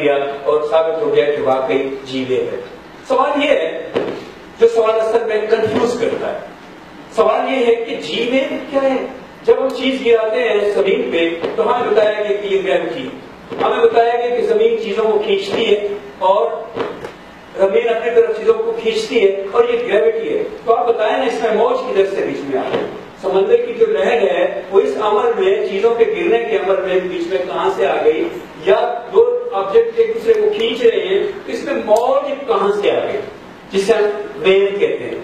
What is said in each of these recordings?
اور ثابت ہو گیا کہ واقعی جی ویو ہے. سوال یہ ہے جو سوال اصل میں کنفیوز کرتا ہے. سوال یہ ہے کہ جی ویو کیا ہے؟ جب ہم چیز گراتے ہیں زمین پہ تو ہمیں بتایا گیا کہ یہ گریوٹی، ہمیں بتایا گیا کہ زمین چیزوں کو کھینچتی ہے اور زمین اپنی طرف چیزوں کو کھینچتی ہے اور یہ گریوٹی ہے. تو آپ بتائیں نا اس میں موج کدھر سے بیچ میں آ رہی ہے؟ سمندر کی جو لہر ہے وہ اس عمل میں چیزوں کے گرنے کے عمل میں بیچ میں کہاں سے آ گئی؟ یا دو آبجیکٹ ایک دوسرے کو کھینچ رہے ہیں تو اس میں موج کہاں سے آ گئی جسے ہم ویو کہتے ہیں.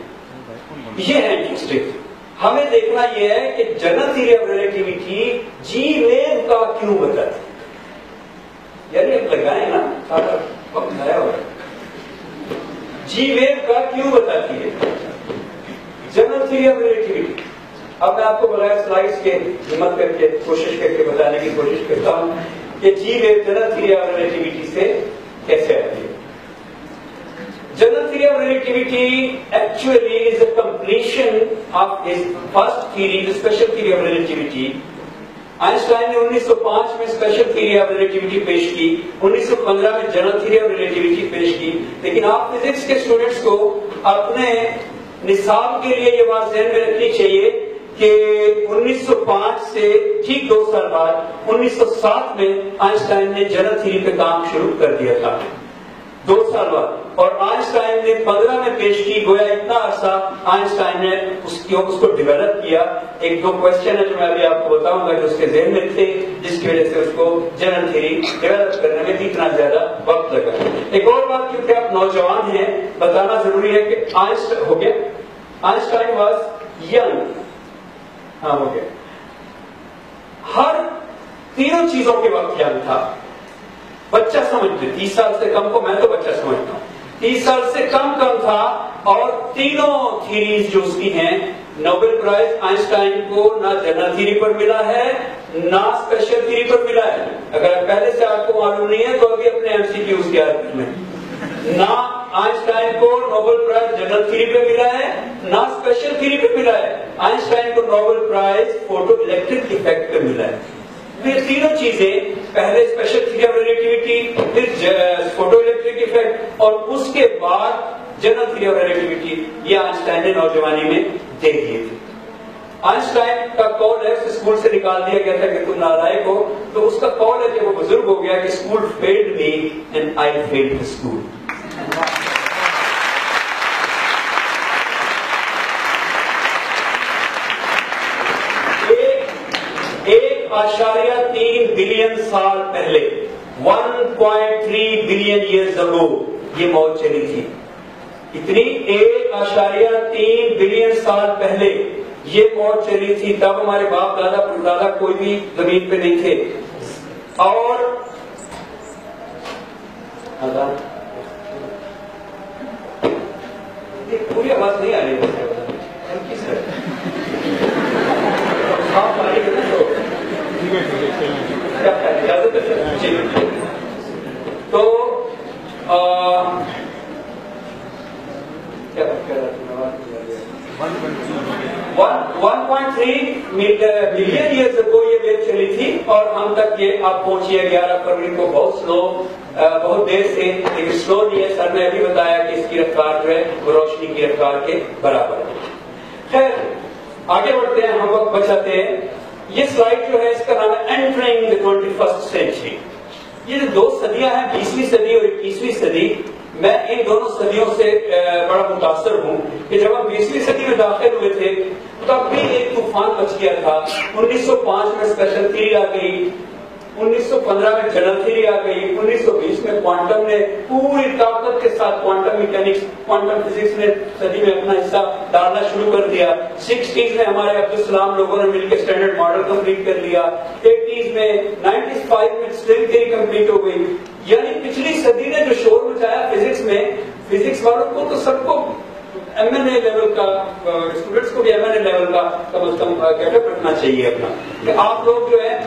یہ ہے انٹرسٹنگ. ہمیں دیکھنا یہ ہے کہ general theory of relativity G wave کا کیوں بتاتی ہے. یعنی اب لگائیں نا سارا وقت آیا ہوا ہے. جی ویو کا کیوں بتاتی ہے جنرل تھیوری آف ریلیٹیوٹی؟ اب میں آپ کو بغیر سلائڈس کے ہمت کر کے کوشش کر کے بتانے کی کوشش کرتا ہوں کہ G wave general theory of relativity سے کیسے آتی ہے. General theory of relativity actually is a completion of his first theory, the special theory of relativity. Einstein نے 1905 میں اسپیشل تھیوری آف ریلیٹیوٹی پیش کی، 1915 میں جنرل تھیوری آف ریلیٹیوٹی پیش کی. لیکن آپ فزکس کے اسٹوڈنٹس کو اپنے نصاب کے لیے یہ بات ذہن میں رکھنی چاہیے کہ 1905 سے ٹھیک 2 سال بعد 1907 میں آئنسٹائن نے جنرل تھیوری پہ کام شروع کر دیا تھا. 2 سال بعد. اور آئنسٹائن نے 15 میں پیش کی. گویا اتنا عرصہ آئنسٹائن نے اس کو ڈیولپ کیا. 1-2 کوشچن ہے جو میں ابھی آپ کو بتاؤں گا جو اس کے ذہن میں تھے جس کی وجہ سے اس کو جنرل تھیوری ڈیولپ کرنے میں اتنا زیادہ وقت لگا. ایک اور بات کیونکہ آپ نوجوان ہیں بتانا ضروری ہے کہ آئنسٹائن واز ینگ. ہاں ہو گیا. ہر تینوں چیزوں کے وقت ینگ تھا. بچہ سمجھتے 30 سال سے کم کو میں تو بچہ سمجھتا ہوں 30 سال سے کم تھا. اور تینوں تھیریز جو اس کی ہیں نوبل پرائز آئنسٹائن کو نہ جنرل تھیوری پر ملا ہے نہ اسپیشل تھیوری پر ملا ہے. اگر پہلے سے آپ کو معلوم نہیں ہے تو ابھی اپنے ایم سی کیوز یاد کر لیں. نہ آئنسٹائن کو نوبل پرائز جنرل تھیوری پہ ملا ہے نہ اسپیشل تھیوری پہ ملا ہے. آئنسٹائن کو Nobel prize photoelectric effect پہ ملا ہے. یہ تینوں چیزیں پہلے اسپیشل تھیوری آف ریلیٹیوٹی پھر فوٹو الیکٹرک ایفیکٹ اور اس کے بعد جنرل تھیوری آف ریلیٹیوٹی یہ آئنسٹائن نے نوجوانی میں دے دیے تھے. آئنسٹائن کا قول ہے اسکول سے نکال دیا گیا تھا کہ تم نالائق ہو. تو اس کا قول ہے جب وہ بزرگ ہو گیا کہ school field me and I field the school. 1.3 billion سال پہلے 1.3 بلین ایئرز اگو یہ موت چلی تھی. اتنی 1.3 بلین سال پہلے یہ موت چلی تھی. تب ہمارے باپ دادا پردادا کوئی بھی زمین پہ نہیں تھے. اور پوری آواز نہیں آ رہی ہے تو 1.3 بلین ایئرز اگو یہ ویو چلی تھی اور ہم تک یہ آپ پہنچی ہے 11 فروری کو. بہت سلو بہت دیر سے لیکن سلو نہیں ہے. سر نے ابھی بتایا کہ اس کی رفتار جو ہے وہ روشنی کی رفتار کے برابر ہے. خیر آگے بڑھتے ہیں ہم وقت بچاتے ہیں. یہ سلائیڈ جو ہے اس کا نام ہے انٹرنگ دی 21st سینچری. یہ جو 2 صدیاں ہیں 20ویں صدی اور 21ویں صدی میں ان دونوں صدیوں سے بڑا متاثر ہوں کہ جب ہم 20ویں صدی میں داخل ہوئے تھے تب بھی ایک طوفان مچ گیا تھا. 1905 میں اسپیشل تھیوری آ گئی, 1915 میں جنرل تھیوری آ گئی, 1920 میں کوانٹم نے پوری طاقت کے ساتھ کوانٹم میکینکس کوانٹم فزکس نے صدی میں اپنا حصہ ڈالنا شروع کر دیا. 60s میں ہمارے عبدالسلام لوگوں نے مل کے اسٹینڈرڈ ماڈل کمپلیٹ کر لیا. 80s میں 95 میں اسٹرنگ تھیوری کمپلیٹ ہو گئی. یعنی پچھلی صدی نے جو شور مچایا فزکس میں, فزکس والوں کو تو سب کو ایم این اے لیول کا, اسٹوڈنٹس کو بھی ایم این اے لیول کا کم از کم گیٹ اپ رکھنا چاہیے اپنا کہ آپ لوگ جو ہے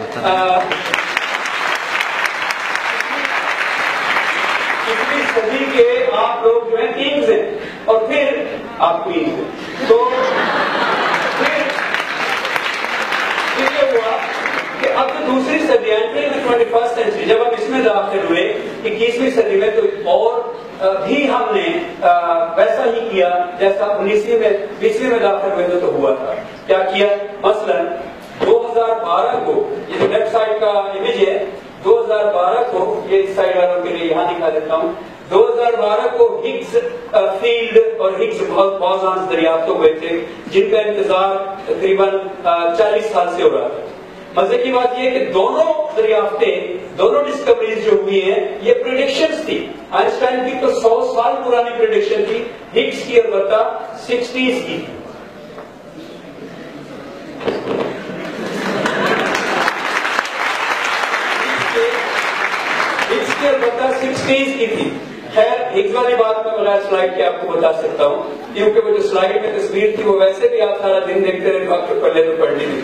پچھلی صدی کے آپ لوگ جو ہے کنگز ہیں اور پھر آپ کوئنز ہیں. تو پھر یہ ہوا کہ اب دوسری صدی 21st سینچری جب ہم اس میں داخل ہوئے 21ویں صدی میں تو اور بھی ہم نے ویسا ہی کیا جیسا 19ویں میں 20ویں میں داخل ہوئے تو ہوا تھا. کیا کیا؟ مثلا 2012 کو یہ جو لیفٹ سائڈ کا امیج ہے 2012 کو یہ اس سائڈ والوں کے لیے یہاں دکھا دیتا ہوں. 2012 کو ہگز فیلڈ اور ہگز بوزان دریافت ہوئے تھے جن کا انتظار تقریباً 40 سال سے ہو رہا تھا. مزے کی بات یہ کہ دونوں دریافتیں دونوں ڈسکوریز جو ہوئی ہیں یہ پریڈکشنز تھی. آئنسٹائن کی تو 100 سال پرانی پریڈکشن تھی, ہگز کی البتہ 60s کی. ہگز کی البتہ 60s کی تھی. خیر ہگز والی بات میں بغیر سلائیڈ کے آپ کو بتا سکتا ہوں کیونکہ وہ جو سلائیڈ میں تصویر تھی وہ ویسے بھی آپ سارا دن دیکھتے رہے وقت پڑھنے تو پڑھنی نہیں.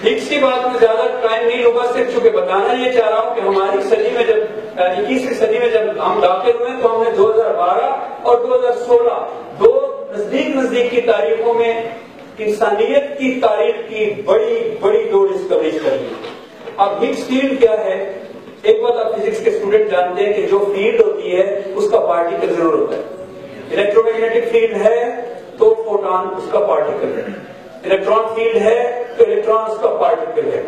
ہگز کی بات میں زیادہ ٹائم نہیں لوں گا, صرف چونکہ بتانا یہ چاہ رہا ہوں کہ ہماری صدی میں جب 21ویں صدی میں جب ہم داخل ہوئے تو ہم نے 2012 اور 2016 دو نزدیک کی تاریخوں میں انسانیت کی تاریخ کی بڑی دو ڈسکوریز کر لی. اب ہگز فیلڈ کیا ہے؟ ایک بات آپ فزکس کے اسٹوڈنٹ جانتے ہیں کہ جو فیلڈ ہوتی ہے اس کا پارٹیکل ضرور ہوتا ہے. الیکٹرو میگنیٹک فیلڈ ہے تو فوٹون اس کا پارٹیکل ہے, الیکٹران فیلڈ ہے تو الیکٹران اس کا پارٹیکل ہے.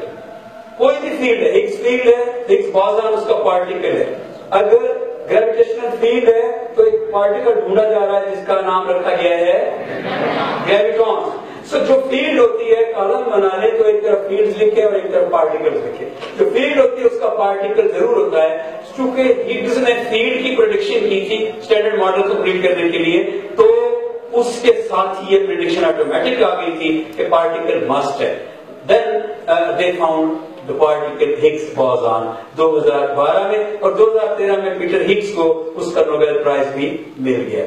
کوئی بھی فیلڈ ہے, ہگز فیلڈ ہے, ہگز بوزان اس کا پارٹیکل ہے. اگر گریویٹیشنل فیلڈ ہے تو ایک پارٹیکل ڈھونڈا جا رہا ہے جس کا نام رکھا گیا ہے گریویٹون. سو جو فیلڈ ہوتی ہے کالم بنا لے تو ایک طرف فیلڈ لکھے اور ایک طرف پارٹیکل لکھے. جو فیلڈ ہوتی ہے اس کا پارٹیکل ضرور ہوتا ہے. چونکہ ہگز نے فیلڈ کی پریڈکشن کی تھی اسٹینڈرڈ ماڈل کمپلیٹ کرنے کے لیے تو اس کے ساتھ ہی یہ پریڈکشن آٹومیٹک آ گئی تھی کہ پارٹیکل مسٹ ہے. Then they found the particle Higgs boson 2012 میں, اور 2013 میں پیٹر ہگز کو اس کا نوبل پرائز بھی مل گیا.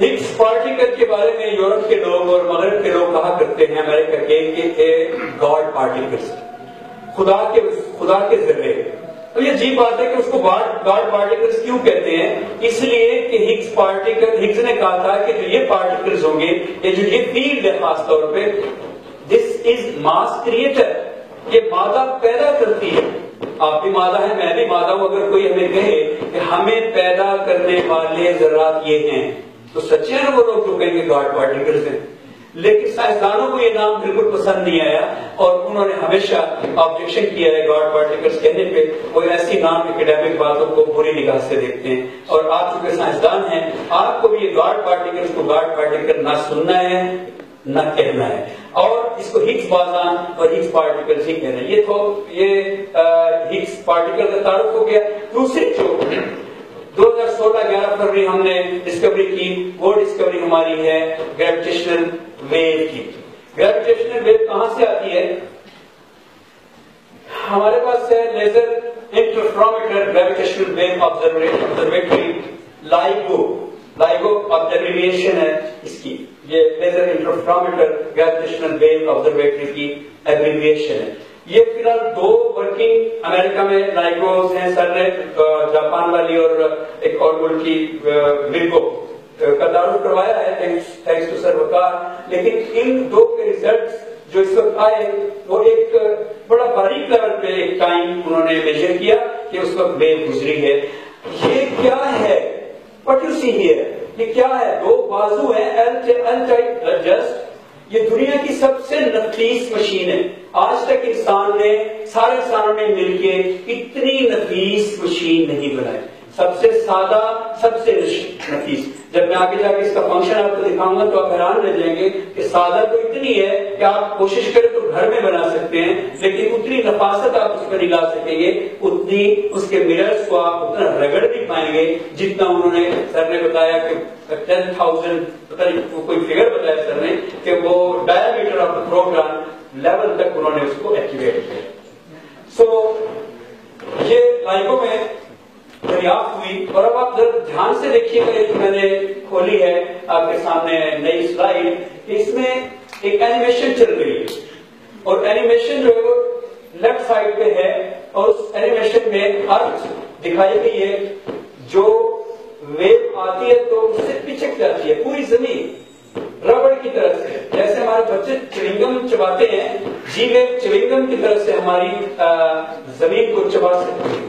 ہگز پارٹیکل کے بارے میں یورپ کے لوگ اور مغرب کے لوگ کہا کرتے ہیں امریکہ کے کہ گاڈ پارٹیکلز, خدا کے ذرے. تو یہ عجیب بات ہے کہ اس کو گاڈ پارٹیکلز کیوں کہتے ہیں؟ اس لیے کہ ہگز نے کہا تھا کہ جو یہ پارٹیکلز ہوں گے, یہ فیلڈ ہے خاص طور پہ, دس از ماس کریٹر, یہ مادہ پیدا کرتی ہے. آپ بھی مادہ ہیں, میں بھی مادہ ہوں. اگر کوئی ہمیں کہے کہ ہمیں پیدا کرنے والے ذرات یہ ہیں تو سچے ہیں وہ لوگ جو کہیں گے گاڈ پارٹیکلز ہیں. لیکن سائنسدانوں کو یہ نام بالکل پسند نہیں آیا اور انہوں نے ہمیشہ آبجیکشن کیا ہے گاڈ پارٹیکلز کہنے پہ. وہ ایسی نام اکیڈیمک باتوں کو بری نگاہ سے دیکھتے ہیں, اور آپ چونکہ سائنسدان ہیں آپ کو بھی یہ گاڈ پارٹیکلز کو گاڈ پارٹیکل نہ سننا ہے نہ کہنا ہے, اور اس کو ہگز بوزان اور ہگز پارٹیکلز ہی کہنا ہے. یہ ہگز پارٹیکل کا تعارف ہو گیا. دوسری جو 2016 11 فروری ہم نے ڈسکوری کی وہ ڈسکوری ہماری ہے گریویٹیشنل ویو کی. گریویٹیشنل ویو کہاں سے آتی ہے؟ ہمارے پاس ہے laser interferometer gravitational wave observatory LIGO abbreviation ہے اس کی. یہ laser interferometer gravitational wave observatory کی ایبریویشن ہے. یہ فی الحال دو ورکنگ امریکہ میں لائگوز ہیں, سر نے جاپان والی اور ایک اور ملک کی ویگو کا تعارف کروایا ہے تھینکس ٹو سر وقار. لیکن ان دو کے ریزلٹس جو اس وقت آئے وہ ایک بڑا باریک لیول پہ ایک ٹائم انہوں نے میجر کیا کہ اس وقت ویو گزری ہے. یہ کیا ہے؟ What you see here, یہ کیا ہے؟ دو بازو ہیں L ٹائپ جسٹ. یہ دنیا کی سب سے نفیس مشین ہے. آج تک سارے انسانوں نے مل کے اتنی نفیس مشین نہیں بنائی. سب سے سادہ, سب سے نفیس. جب میں آگے جا کے اس کا فنکشن آپ کو دکھاؤں گا تو آپ حیران رہ جائیں گے کہ سادہ تو اتنی ہے کہ آپ کوشش کریں تو گھر میں بنا سکتے ہیں, لیکن اتنی نفاست آپ اس میں نہیں لا سکیں گے, اتنی اس کے مررز کو آپ اتنا رگڑ نہیں پائیں گے جتنا انہوں نے, سر نے بتایا کہ 10,000 پتہ نہیں کوئی فگر بتایا سر نے کہ وہ ڈائیمیٹر آف دا پروگرام لیول تک انہوں نے اس کو ایکٹیویٹ کیا. سو یہ لائگو میں دریافت ہوئی. اور اب آپ دھیان سے دیکھیے گا, جو میں نے کھولی ہے آپ کے سامنے نئی سلائیڈ, اس میں ایک اینیمیشن چل رہی ہے اور اینیمیشن جو ہے وہ لیفٹ سائڈ پہ ہے اور اس اینیمیشن میں ارتھ دکھائی گئی ہے. جو ویو آتی ہے تو اس سے پچک جاتی ہے پوری زمین ربڑ کی طرف سے. جیسے ہمارے بچے چوئنگم چباتے ہیں, جی ویو چوئنگم کی طرف سے ہماری زمین کو چبا سکتی ہے.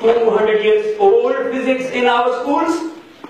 200 years old physics in our schools।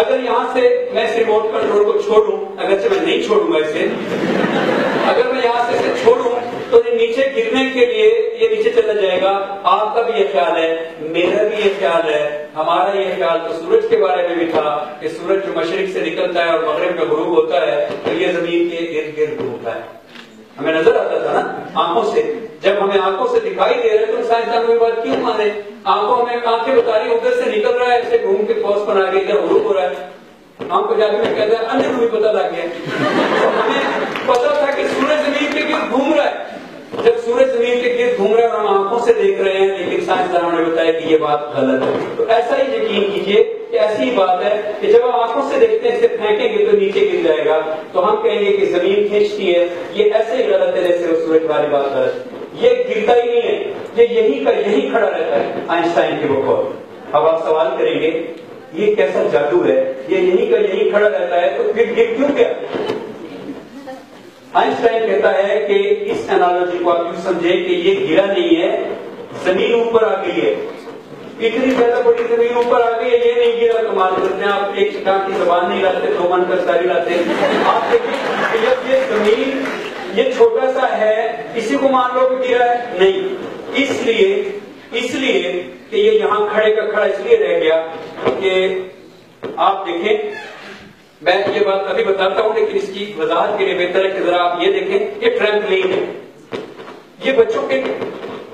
اگر یہاں سے میں اس ریموٹ کنٹرول کو چھوڑوں، اگرچہ میں نہیں چھوڑوں گا اسے، اگر میں یہاں سے اسے چھوڑوں تو یہ نیچے گرنے کے لیے یہ نیچے چلا جائے گا. آپ کا بھی یہ خیال ہے، میرا بھی یہ خیال ہے، ہمارا یہ خیال تو سورج کے بارے میں بھی تھا کہ سورج جو مشرق سے نکلتا ہے اور مغرب میں غروب ہوتا ہے تو یہ زمین کے ارد گرد گھومتا ہے. ہمیں نظر آتا تھا نا آنکھوں سے، جب ہمیں آنکھوں سے دکھائی دے رہا ہے تو سائنسدانوں کی بات کیوں مانے؟ آنکھیں بتا رہی ادھر سے نکل رہا ہے، ایسے گھوم کے پوز پر آگے ادھر غروب ہو رہا ہے. ہم کو جاتے میں کہتے ہیں انہیں کو بھی پتا لگ گیا. ہمیں پتا تھا کہ سورج زمین کے گرد گھوم رہا ہے. جب سورج زمین کے گرد گھوم رہا ہے اور ہم آنکھوں سے دیکھ رہے ہیں، لیکن سائنسدانوں نے بتایا کہ یہ بات غلط ہے. تو ایسا ہی یقین کیجیے کہ ایسی ہی بات ہے کہ جب ہم آنکھوں سے دیکھتے ہیں، اسے پھینکیں گے تو نیچے گر جائے گا، تو ہم کہیں گے کہ زمین کھینچتی ہے. یہ ایسے ہی غلط ہے جیسے سورج والی بات غلط ہے. یہ گرتا ہی نہیں ہے، یہ یہی کھڑا رہتا ہے آئنسٹائن کے بقول. اب آپ سوال کریں گے یہ کیسا جادو ہے، یہ یہی کھڑا رہتا ہے تو پھر گر کیوں گیا؟ آئنسٹائن کہتا ہے کہ اس انالوجی کو آپ یوں سمجھیں کہ یہ گرا نہیں ہے، زمین اوپر آ گئی ہے. اتنی زیادہ بڑی زمین اوپر آ گئی ہے، یہ نہیں گرا. کمال کرتے ہیں آپ، ایک شکا کی زبان نہیں لاتے، دو من کا ساری لاتے. آپ دیکھیں کہ جب یہ زمین یہ چھوٹا سا ہے، اسی کو مان لو کہ گرا ہے؟ نہیں. اس لیے کہ یہ یہاں کھڑے کا کھڑا اس لیے رہ گیا کہ آپ دیکھیں، میں یہ بات ابھی بتاتا ہوں لیکن اس کی وضاحت کے لیے بہتر ہے کہ ذرا آپ یہ دیکھیں. یہ ٹرمپلین ہے، یہ بچوں کے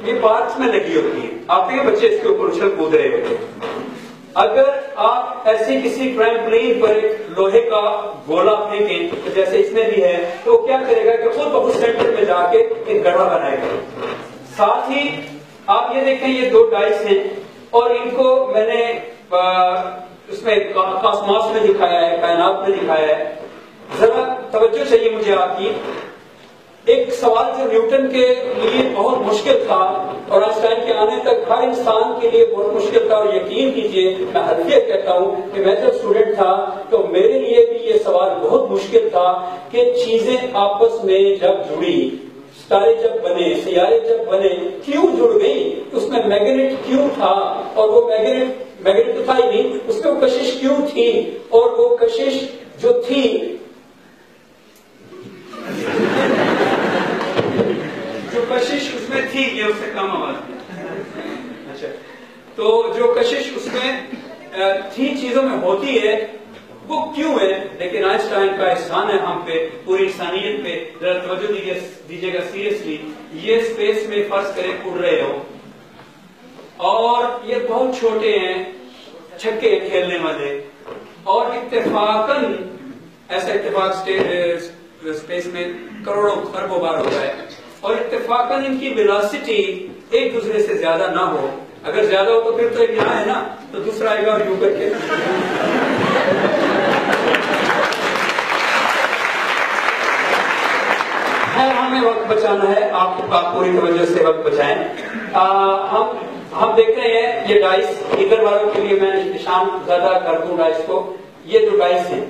یہ پارکس میں لگی ہوتی ہے. آپ دیکھیں بچے اس کے اوپر اچھل کود رہے ہوتے ہیں. اگر آپ ایسی کسی ٹرمپلین پر ایک لوہے کا گولا پھینکیں جیسے اس میں بھی ہے، تو وہ کیا کرے گا کہ خود بخود سینٹر میں جا کے ایک گڑھا بنائے گا. ساتھ ہی آپ یہ دیکھیں یہ دو ڈائس ہیں اور ان کو میں نے اس میں کاسماس میں دکھایا ہے، کائنات میں دکھایا ہے. ذرا توجہ چاہیے مجھے آپ کی. ایک سوال جو نیوٹن کے لیے بہت مشکل تھا اور آئنسٹائن کے آنے تک ہر انسان کے لیے بہت مشکل تھا، اور یقین کیجئے میں حرفیت کہتا ہوں کہ میں جب اسٹوڈنٹ تھا تو میرے لیے بھی یہ سوال بہت مشکل تھا کہ چیزیں آپس میں جب جڑی، ستارے جب بنے، سیارے جب بنے، کیوں جڑ گئی؟ اس میں میگنیٹ کیوں تھا؟ اور وہ میگنیٹ تو تھا ہی نہیں، اس میں وہ کشش کیوں تھی؟ اور وہ کشش جو تھی اس میں تھی، یہ اس سے کم آواز ہے. اچھا، تو جو کشش اس میں تھی چیزوں میں ہوتی ہے وہ کیوں ہے؟ لیکن آئنسٹائن کا احسان ہے ہم پہ، پوری انسانیت پہ. ذرا توجہ دیجیے گا سیریسلی. یہ اسپیس میں فرض کریں اڑ رہے ہو اور یہ بہت چھوٹے ہیں، چھکے کھیلنے والے، اور اتفاقاً ایسا اتفاق اسپیس میں کروڑوں خربوں بار ہوتا ہے، اور اتفاقاً ان کی ویلاسٹی ایک دوسرے سے زیادہ نہ ہو. اگر زیادہ ہو تو پھر تو ایک یہاں ہے نا تو دوسرا آئے گا اور یوں کر کے. ہمیں وقت بچانا ہے، آپ پوری توجہ سے وقت بچائیں. ہم دیکھ رہے ہیں یہ ڈائس، ادھر والوں کے لیے میں نشان زیادہ کر دوں ڈائس کو. یہ جو ڈائس ہیں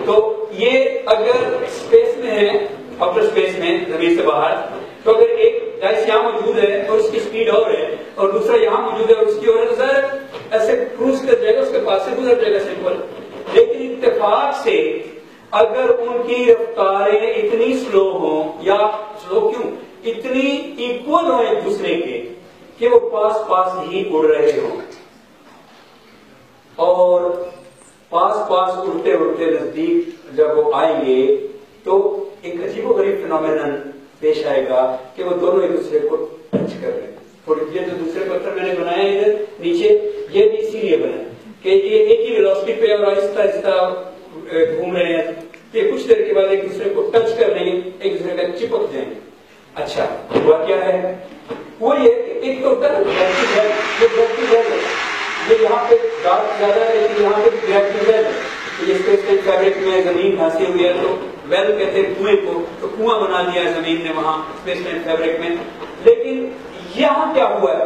تو یہ اگر اسپیس میں ہے، آؤٹر اسپیس میں زمین سے باہر، تو اگر ایک ڈائس یہاں موجود ہے اور اس کی سپیڈ اور ہے اور دوسرا یہاں موجود ہے اور اس کی اور ہے، تو ظاہر ایسے کروز کر جائے گا، اس کے پاس سے گزر جائے گا سمپل. لیکن اتفاق سے اگر ان کی رفتاریں اتنی سلو ہوں، یا سلو کیوں، اتنی ایکول ہوں ایک دوسرے کے کہ وہ پاس ہی اڑ رہے ہوں، اور پاس اڑتے نزدیک جب وہ آئیں گے تو ایک عجیب و غریب فینومینن پیش آئے گا کہ وہ دونوں ایک دوسرے کو ٹچ کر رہے ہیں. اور یہ جو دوسرے پتھر میں نے بنایا ہے ادھر نیچے، یہ بھی اسی لیے بنا کہ یہ ایک ہی ویلوسٹی پہ اور آہستہ آہستہ گھوم رہے ہیں، کہ کچھ دیر کے بعد ایک دوسرے کو ٹچ کر لیں گے، ایک دوسرے کا چپک جائیں گے. اچھا، ہوا کیا ہے؟ وہ یہ کہ ایک تو گریوٹی ویل ہے، یہ یہاں پہ ڈارک زیادہ ہے لیکن یہاں پہ گریوٹی ویل ہے. یہ اسپیس فیبرک میں زمین پھنسی ہوئی ہے تو ویل کہتے ہیں کنویں کو، تو کنواں بنا دیا ہے زمین نے وہاں اسپیس فیبرک میں. لیکن یہاں کیا ہوا ہے؟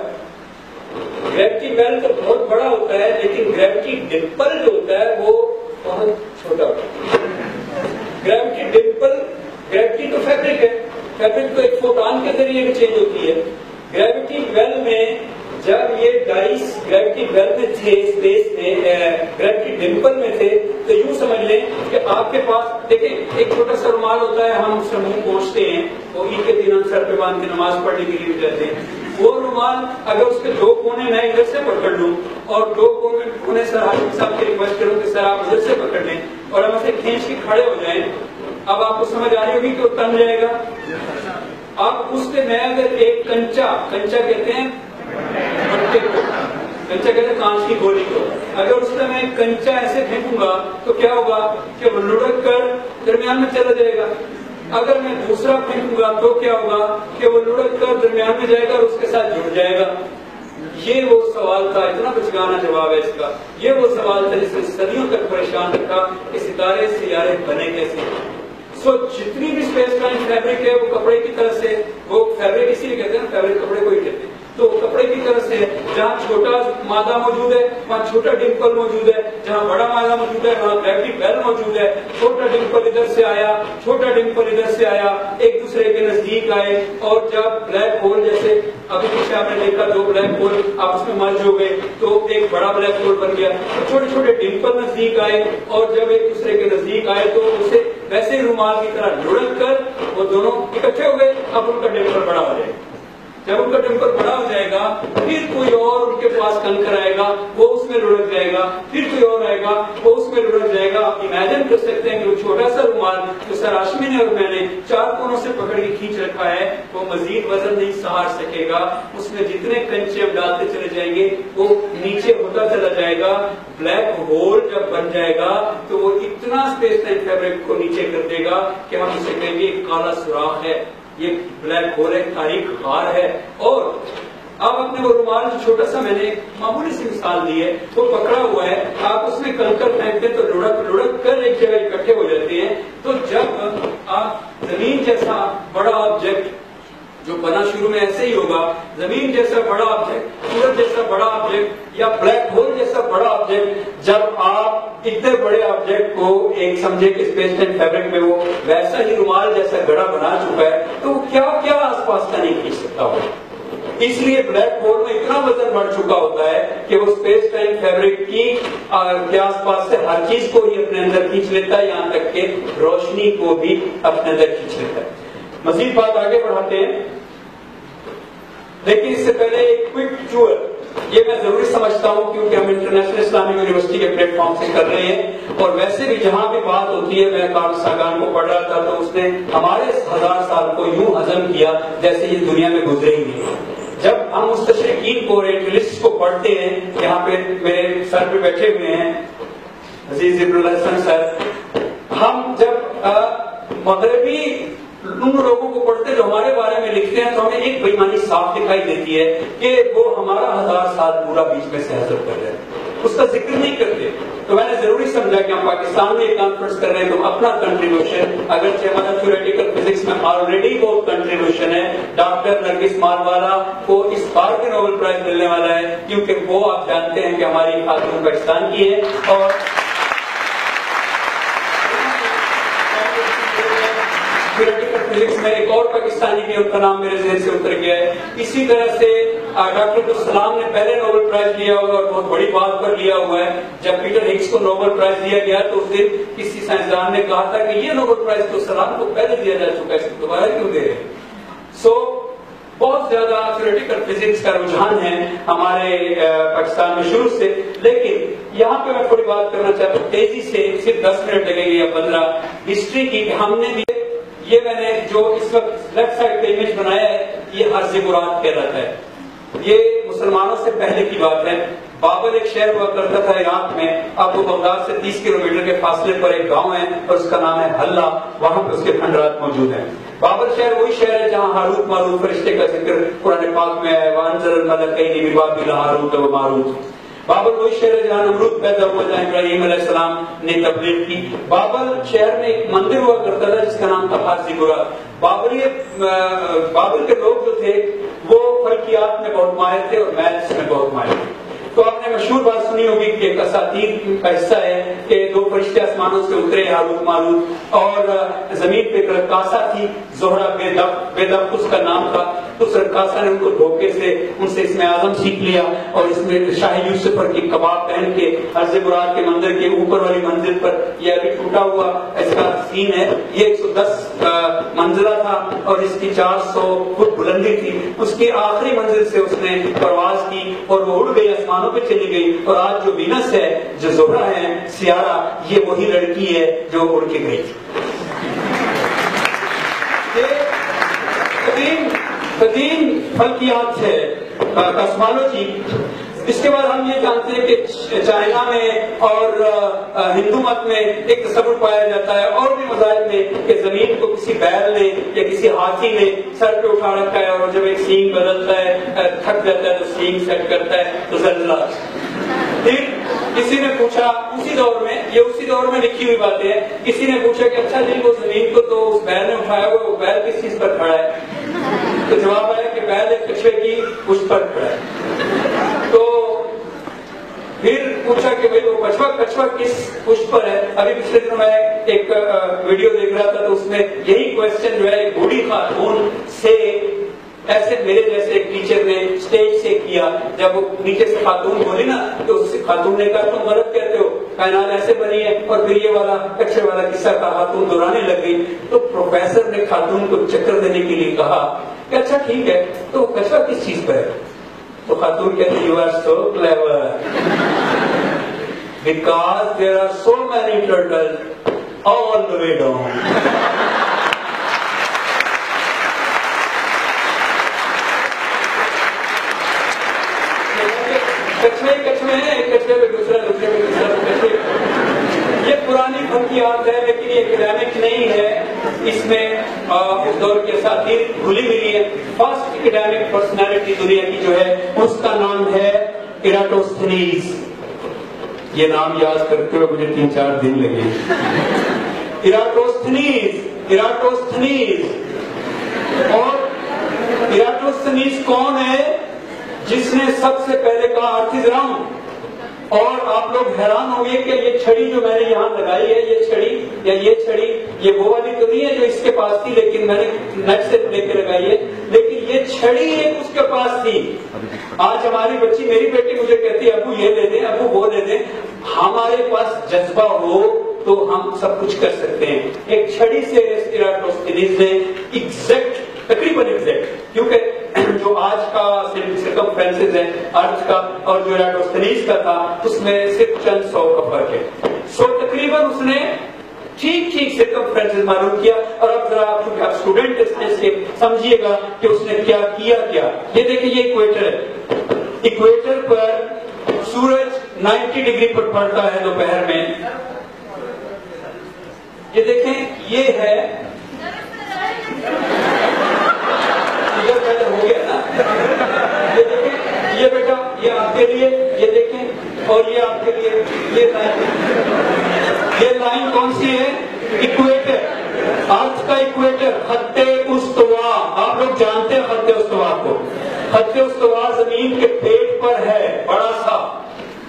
گریوٹی ویل تو بہت بڑا ہوتا ہے لیکن گریوٹی ڈمپل جو ہوتا ہے وہ بہت چھوٹا ہوتا ہے. گریوٹی ڈمپل، گریوٹی تو فیبرک ہے، فیبرک تو ایک فوٹان کے ذریعے بھی چینج ہوتی ہے. گریوٹی ویل میں جب یہ ڈائس گریوٹی ویل میں تھے، اسپیس میں گریوٹی ڈمپل میں تھے، کر لیں کہ آپ کے پاس دیکھیں ایک چھوٹا سا رومال ہوتا ہے, ہم اس سے منہ پہنچتے ہیں, وہ عید کے دن ہم سر پہ باندھ کے نماز پڑھنے کے لیے جاتے ہیں. وہ رومال اگر اس کے 2 کونے میں ادھر سے پکڑ لوں اور 2 کونے سر حاکم صاحب کی ریکویسٹ کروں کہ سر آپ ادھر سے پکڑ لیں اور ہم اسے کھینچ کے کھڑے ہو جائیں, اب آپ کو سمجھ آ رہی ہوگی کہ وہ تن جائے گا. اب اس کے میں اگر ایک کنچا کہتے ہیں بٹے کو, کنچا کہتے ہیں کانچ کی گولی کو, اگر اس میں میں کنچا ایسے پھینکوں گا تو کیا ہوگا کہ وہ لڑک کر درمیان میں چلا جائے گا. اگر میں دوسرا پھینکوں گا تو کیا ہوگا کہ وہ لڑک کر درمیان میں جائے گا اور اس کے ساتھ جڑ جائے گا. یہ وہ سوال تھا, اتنا بچگانا جواب ہے اس کا. یہ وہ سوال تھا جس نے صدیوں تک پریشان رکھا کہ ستارے سیارے بنے کیسے. جتنی بھی اسپیس ٹائم فیبرک ہے وہ کپڑے کی طرح سے, وہ فیبرک اسی لیے کہتے ہیں نا, فیبرک کپڑے کو ہی کہتے ہیں, تو کپڑے کی طرح سے جہاں چھوٹا مادہ موجود ہے وہاں چھوٹا ڈمپل موجود ہے, جہاں بڑا مادہ موجود ہے وہاں گریوٹی بیل موجود ہے. چھوٹا ڈمپل ادھر سے آیا, چھوٹا ڈمپل ادھر سے آیا, ایک دوسرے کے نزدیک آئے, اور جب بلیک ہول جیسے ابھی پیچھے آپ نے دیکھا 2 بلیک ہول آپس میں مرج ہو گئے تو ایک بڑا بلیک ہول بن گیا. چھوٹے چھوٹے ڈمپل نزدیک آئے اور جب ایک دوسرے کے نزدیک آئے تو اسے ویسے ہی رومال کی طرح لڑک کر وہ دونوں اکٹھے ہو گئے. اب ان کا ڈمپل بڑا ہو جائے گا. جب ان کا ڈمپل بڑا ہو جائے گا پھر کوئی اور ان کے پاس کنکر آئے گا, وہ اس میں لڑک جائے گا, پھر کوئی اور آئے گا, وہ اس میں لڑک جائے گا. آپ امیجن کر سکتے ہیں کہ وہ چھوٹا سا رومال جو سر ہاشمی نے اور میں نے 4 کونوں سے پکڑ کے کھینچ رکھا ہے وہ مزید وزن نہیں سہار سکے گا. اس میں جتنے کنچے ہم ڈالتے چلے جائیں گے وہ نیچے ہوتا چلا جائے گا. بلیک ہول جب بن جائے گا تو وہ اتنا اسپیس ٹائم فیبرک کو نیچے کر دے گا کہ ہم اسے کہیں گے ایک کالا سوراخ ہے, یہ بلیک ہول ہے, تاریخ غار ہے. اور اب اپنے وہ رومال جو چھوٹا سا میں نے ایک معمولی سی مثال دی ہے وہ پکڑا ہوا ہے, آپ اس میں کنکر پھینکتے تو لڑک کر ایک جگہ اکٹھے ہو جاتے ہیں. تو جب آپ زمین جیسا بڑا آبجیکٹ جو بنا شروع میں ایسے ہی ہوگا, زمین جیسا بڑا آبجیکٹ, سورج جیسا بڑا آبجیکٹ یا بلیک ہول جیسا بڑا آبجیکٹ, جب آپ اتنے بڑے آبجیکٹ کو ایک سمجھے کہ اسپیس ٹائم فیبرک میں وہ ویسا ہی رومال جیسا گڑا بنا چکا ہے تو وہ کیا آس پاس کا نہیں کھینچ سکتا ہو. اس لیے بلیک ہول میں اتنا وزن بڑھ چکا ہوتا ہے کہ وہ اسپیس ٹائم فیبرک کی آس پاس سے ہر چیز کو ہی اپنے اندر کھینچ لیتا ہے, یہاں تک کہ روشنی کو بھی اپنے اندر کھینچ لیتا ہے. مزید بات آگے بڑھاتے ہیں, لیکن اس سے پہلے ایک کوئک ٹور, یہ میں ضروری سمجھتا ہوں کیونکہ ہم انٹرنیشنل اسلامک یونیورسٹی کے پلیٹ فارم سے کر رہے ہیں, اور ویسے بھی جہاں بھی بات ہوتی ہے, میں کارل ساگان کو پڑھ رہا تھا تو اس نے ہمارے 1000 سال کو یوں ہضم کیا جیسے یہ دنیا میں گزرے ہی نہیں. جب ہم مستشرقین کو, ریٹلسٹ کو پڑھتے ہیں, یہاں پہ میرے سر پہ بیٹھے ہوئے ہیں عزیز ابن الحسن سر, ہم جب مغربی ان لوگوں کو پڑھتے جو ہمارے بارے میں لکھتے ہیں تو ہمیں ایک بے ایمانی صاف دکھائی دیتی ہے کہ وہ ہمارا 1000 سال پورا بیچ میں سے حذف کر رہے ہیں, اس کا ذکر نہیں کرتے. تو میں نے ضروری سمجھا کہ ہم پاکستان میں ایک کانفرنس کر رہے ہیں تو اپنا کنٹریبیوشن, اگرچہ ہمارا تھیوریٹیکل فزکس میں آلریڈی بہت کنٹریبیوشن ہے, ڈاکٹر نرگس ماروالا کو اس بار کے نوبل پرائز ملنے والا ہے کیونکہ وہ آپ جانتے ہیں کہ ہماری خاتون پاکستان کی ہے. اور فزکس میں ایک اور پاکستانی بھی, ان کا نام میرے ذہن سے اتر گیا ہے. اسی طرح سے ڈاکٹر عبدالسلام نے پہلے نوبل پرائز لیا ہوا اور بہت بڑی بات پر لیا ہوا ہے. جب پیٹر ہگس کو نوبل پرائز دیا گیا تو اس دن کسی سائنسدان نے کہا تھا کہ یہ نوبل پرائز تو سلام کو پہلے دیا جا چکا ہے, اس کو دوبارہ کیوں دے رہے ہیں. بہت زیادہ تھیوریٹیکل فزکس کا رجحان ہے ہمارے پاکستان میں شروع سے. لیکن یہاں پہ میں تھوڑی بات کرنا چاہتا ہوں تیزی سے, صرف 10 منٹ لگیں گے یا 15, ہسٹری کی. کہ ہم نے بھی یہ, میں نے جو اس وقت لیفٹ سائڈ پہ امیج بنایا ہے یہ عرض مراد کہلاتا ہے. یہ مسلمانوں سے پہلے کی بات ہے. بابل ایک شہر ہوا کرتا تھا عراق میں, اب وہ بغداد سے 30 کلومیٹر کے فاصلے پر ایک گاؤں ہے اور اس کا نام ہے حلہ, وہاں پہ اس کے کھنڈرات موجود ہیں. بابل شہر وہی شہر ہے جہاں ہاروت ماروت فرشتے کا ذکر قرآن پاک میں ہے, وانزل الملکین ببابل ہاروت و ماروت. بابل وہی شہر ہے جہاں نمرود پیدا ہوا, جہاں ابراہیم علیہ السلام نے تبلیغ کی. بابل شہر میں ایک مندر ہوا کرتا تھا جس کا نام تھا حاجی برا. بابل کے لوگ جو تھے وہ فلکیات میں بہت ماہر تھے اور میتھس میں بہت ماہر تھے. تو آپ نے مشہور بات سنی ہوگی کہ ایک اساطیر کا حصہ ہے کہ دو فرشتے آسمانوں سے اترے، ہاروت ماروت، اور زمین پہ ایک رقاصہ تھی زہرا بے دف اس کا نام تھا. تو اس رقاصہ نے ان کو دھوکے سے ان سے اسم اعظم سیکھ لیا اور اس میں شاہ یوسف کی کباب پہن کے عرض برار کے مندر کے اوپر والی منزل پر، یہ ابھی ٹوٹا ہوا ایسا سین ہے، یہ 110 منزلہ تھا اور اس کی 400 فٹ بلندی تھی. اس کی آخری منزل سے اس نے پرواز کی اور وہ اڑ گئی، آسمانوں پہ چلی گئی. اور آج جو وینس ہے، جو زہرا ہے، سیارہ، یہ وہی لڑکی ہے جو اڑ کے گئی. قدیم فلکیات ہے، کاسمالوجی. اس کے بعد ہم یہ جانتے ہیں کہ چائنا میں اور ہندو مت میں ایک تصور پایا جاتا ہے اور بھی مذاہب میں کہ زمین کو کسی بیل نے یا کسی ہاتھی نے سر پہ اٹھا رکھا ہے اور جب ایک سینگ بدلتا ہے، تھک جاتا ہے تو سینگ سیٹ کرتا ہے تو زلزلہ. پھر کسی نے پوچھا اسی دور میں، یہ اسی دور میں لکھی ہوئی باتیں ہیں، کسی نے پوچھا کہ اچھا جی وہ زمین کو تو اس بیل نے اٹھایا ہوا، وہ بیل کس چیز پر کھڑا ہے؟ تو جواب آیا کہ بیل ایک کچھوے کی پشت پر کھڑا ہے. تو پھر پوچھا کہ بھئی وہ کچھوا کس پشت پر ہے؟ ابھی پچھلے دنوں میں ایک ویڈیو دیکھ رہا تھا تو اس میں یہی کوشچن جو ہے ایک بوڑھی خاتون سے ایسے میرے جیسے ایک ٹیچر نے اسٹیج سے کیا. جب وہ نیچے سے خاتون بولی نا تو اس خاتون نے کہا تم غلط کہتے ہو، کائنات ایسے بنی ہے. اور پھر یہ والا کچھوے والا قصہ کا خاتون دہرانے لگ گئی. تو پروفیسر نے خاتون کو چکر دینے کے لیے کہا کہ اچھا ٹھیک ہے تو کچھوا کس چیز پر ہے؟ تو خاتون کہتے you are so clever because there are so many turtle all the way down. کچھوے ہیں، ایک کچھوے پہ دوسرا، دوسرے پہ دوسرا. یہ پرانی فلکیات ہے لیکن یہ اکیڈیمک نہیں ہے. اس میں اس دور کے اساطیر کھلی ملی ہے. فرسٹ اکیڈیمک پرسنالٹی دنیا کی جو ہے اس کا نام ہے ایراتوستھنیز. یہ نام یاد کرتے ہوئے مجھے 3-4 دن لگے. ایراتوستھنیز. اور ایراتوستھنیز کون ہے؟ جس نے سب سے پہلے کہا ارتھ از راؤنڈ. اور آپ لوگ حیران ہوں گے کہ یہ چھڑی جو میں نے یہاں لگائی ہے، یہ چھڑی یا یہ چھڑی یہ وہ والی تو نہیں ہے جو اس کے پاس تھی، لیکن میں نے نیٹ سے لے کے لگائی ہے. لیکن یہ چھڑی ایک اس کے پاس تھی. آج ہماری بچی، میری بیٹی مجھے کہتی ہے ابو یہ لے دیں، ابو وہ لے دیں. ہمارے پاس جذبہ ہو تو ہم سب کچھ کر سکتے ہیں. ایک چھڑی سے ایراتوستھنیز نے ایگزیکٹ، تقریباً ایگزیکٹ، کیونکہ جو آج کا سرکمفرنسز ہے ارتھ کا اور جو ایراتوستھنیز کا تھا اس میں صرف چند 100 کا فرق ہے. سو تقریباً اس نے ٹھیک سرکمفرنسز معلوم کیا. اور اب ذرا کیونکہ آپ اسٹوڈنٹ سے سمجھیے گا کہ اس نے کیا. یہ دیکھیں یہ ایکویٹر ہے. ایکویٹر پر سورج 90 ڈگری پر پڑتا ہے دوپہر میں. یہ دیکھیں یہ ہے ہو گیا نا. یہ دیکھیں یہ بیٹا یہ آپ کے لیے، یہ دیکھیں، اور یہ آپ کے لیے یہ لائن کون سی ہے؟ ایکویٹر. ارتھ کا ایکویٹر، خط استوا. آپ لوگ جانتے ہیں خط استوا کو. خط استوا زمین کے پیٹ پر ہے بڑا سا،